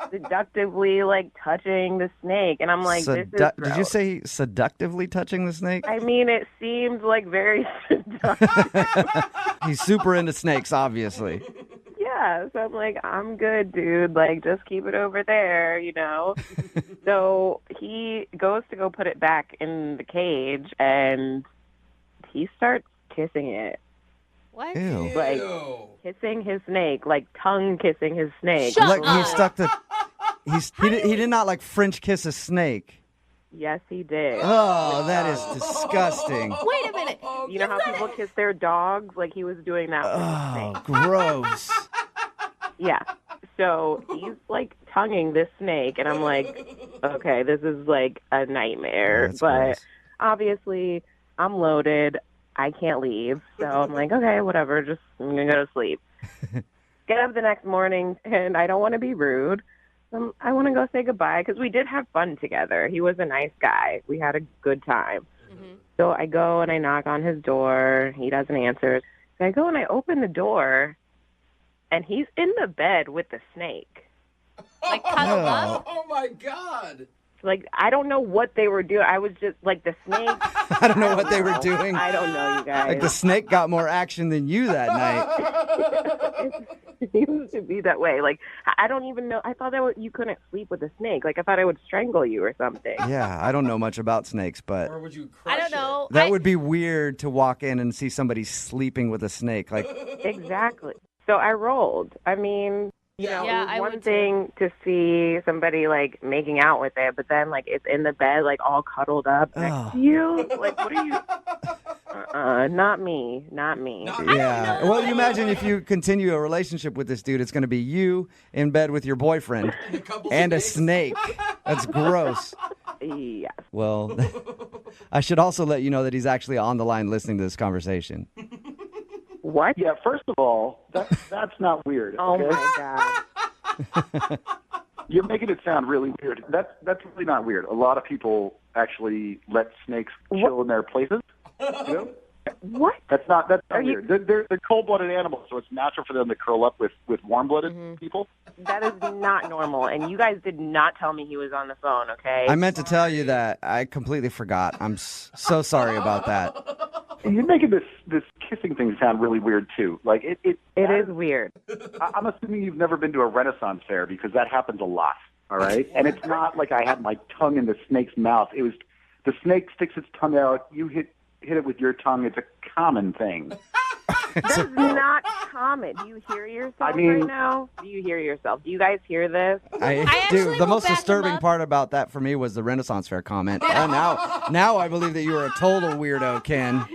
seductively, like, touching the snake. And I'm like, this is gross. Did you say seductively touching the snake? I mean, it seems, like, very seductive. He's super into snakes, obviously. Yeah, so I'm like, I'm good, dude. Like, just keep it over there, you know? So he goes to go put it back in the cage, and he starts kissing it. What? Ew. Like, kissing his snake, like tongue kissing his snake. Like he stuck the. He did not like French kiss a snake. Yes, he did. Oh, that is disgusting. Wait a minute. You know how people kiss their dogs? Like, he was doing that with his snake. Gross. Yeah. So he's like tonguing this snake, and I'm like, okay, this is like a nightmare. That's but gross. obviously, I'm loaded. I can't leave. So I'm like, okay, whatever. Just I'm gonna go to sleep. Get up the next morning, and I don't want to be rude. I want to go say goodbye because we did have fun together. He was a nice guy. We had a good time. So I go and I knock on his door. He doesn't answer. So I go and I open the door, and he's in the bed with the snake. Like cuddled up? Oh my God. Like, I don't know what they were doing. I was just, like, the snake. I don't know what they were doing. I don't know, you guys. Like the snake got more action than you that night. It seems to be that way. Like, I don't even know. I thought that you couldn't sleep with a snake. Like, I thought I would strangle you or something. Yeah, I don't know much about snakes, but Or would you I don't know. that would be weird to walk in and see somebody sleeping with a snake. Like, Exactly. So I rolled. I mean, you know, Yeah, it was I one would thing to see somebody, like, making out with it, but then, like, it's in the bed, like, all cuddled up next to you. Like, what are you? Not me. Not me. yeah. Well, you imagine if you continue a relationship with this dude, it's going to be you in bed with your boyfriend and a snake. That's gross. Yeah. Well, I should also let you know that he's actually on the line listening to this conversation. What? Yeah, first of all, that's not weird. Oh, okay? my God. You're making it sound really weird. That's really not weird. A lot of people actually let snakes chill in their places. You know? What? That's not weird. They're cold-blooded animals, so it's natural for them to curl up with warm-blooded people. That is not normal. And you guys did not tell me he was on the phone, okay? I meant to tell you that. I completely forgot. I'm so sorry about that. You're making this kissing thing sound really weird, too. Like, it is weird. I'm assuming you've never been to a Renaissance fair because that happens a lot. all right? And it's not like I had my tongue in the snake's mouth. It was the snake sticks its tongue out. You hit it with your tongue. It's a common thing. That's not common. Do you hear yourself right now? Do you hear yourself? Do you guys hear this? I do. The most disturbing part about that for me was the Renaissance Fair comment. And now I believe that you are a total weirdo, Ken.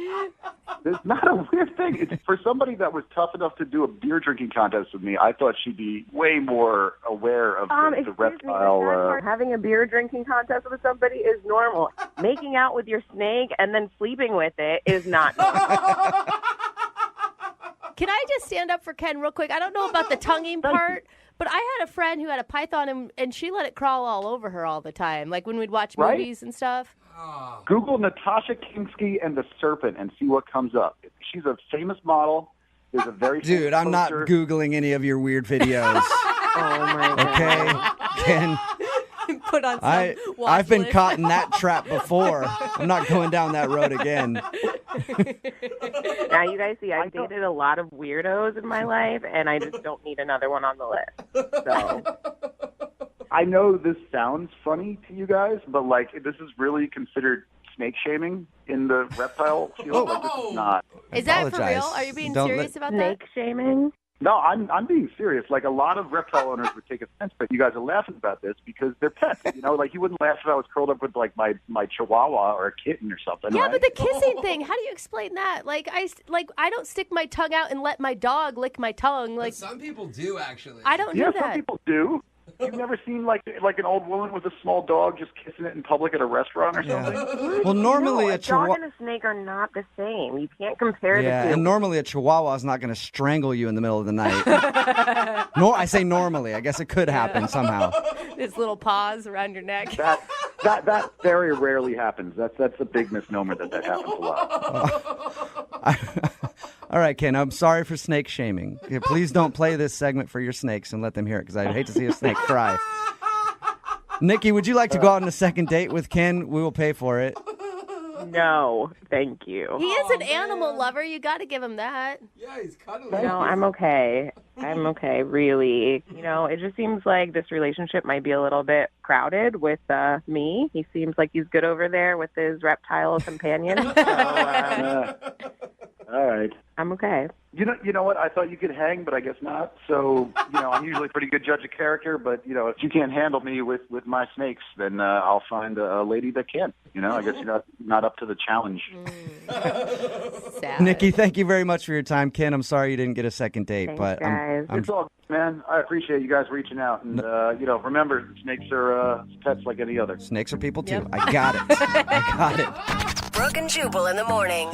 It's not a weird thing. It's for somebody that was tough enough to do a beer drinking contest with me. I thought she'd be way more aware of the reptile. Having a beer drinking contest with somebody is normal. Making out with your snake and then sleeping with it is not normal. Can I just stand up for Ken real quick? I don't know about the tonguing part, but I had a friend who had a python, and she let it crawl all over her all the time, like when we'd watch movies and stuff. Google Natasha Kinski and the serpent and see what comes up. She's a famous model. There's a very Dude, I'm not Googling any of your weird videos. Oh, my God. Okay? Ken, Put on some I've been caught in that trap before. I'm not going down that road again. Now you guys see, I've dated a lot of weirdos in my life, and I just don't need another one on the list. So I know this sounds funny to you guys, but like this is really considered snake shaming in the reptile field. Like this is not. Is that for real? Are you being serious about that? Snake shaming? No, I'm being serious. Like a lot of reptile owners would take offense, but you guys are laughing about this because they're pets. You know, like you wouldn't laugh if I was curled up with like my chihuahua or a kitten or something. Yeah, right? but the kissing thing, how do you explain that? Like I don't stick my tongue out and let my dog lick my tongue. Like some people do actually. I don't do that. Some people do. You've never seen like an old woman with a small dog just kissing it in public at a restaurant or something? Well, normally no, a dog chihuahua. and a snake are not the same. You can't compare the two. And normally a chihuahua is not going to strangle you in the middle of the night. I say normally. I guess it could happen somehow. His little paws around your neck. That very rarely happens. That's a big misnomer that happens a lot. All right, Ken, I'm sorry for snake shaming. Yeah, please don't play this segment for your snakes and let them hear it because I'd hate to see a snake cry. Nikki, would you like to go out on a second date with Ken? We will pay for it. No, thank you. He is an animal lover. You got to give him that. Yeah, he's cuddling. No, I'm okay. I'm okay, really. You know, it just seems like this relationship might be a little bit crowded with me. He seems like he's good over there with his reptile companion. So, all right. I'm okay. You know what? I thought you could hang, but I guess not. So, I'm usually a pretty good judge of character, but, if you can't handle me with my snakes, then I'll find a lady that can. I guess you're not up to the challenge. Sad. Nikki, thank you very much for your time. Ken, I'm sorry you didn't get a second date. Thanks, but guys. It's all good, man. I appreciate you guys reaching out. And, remember, snakes are pets like any other. Snakes are people, too. Yep. I got it. I got it. Brooke and Jubal in the morning.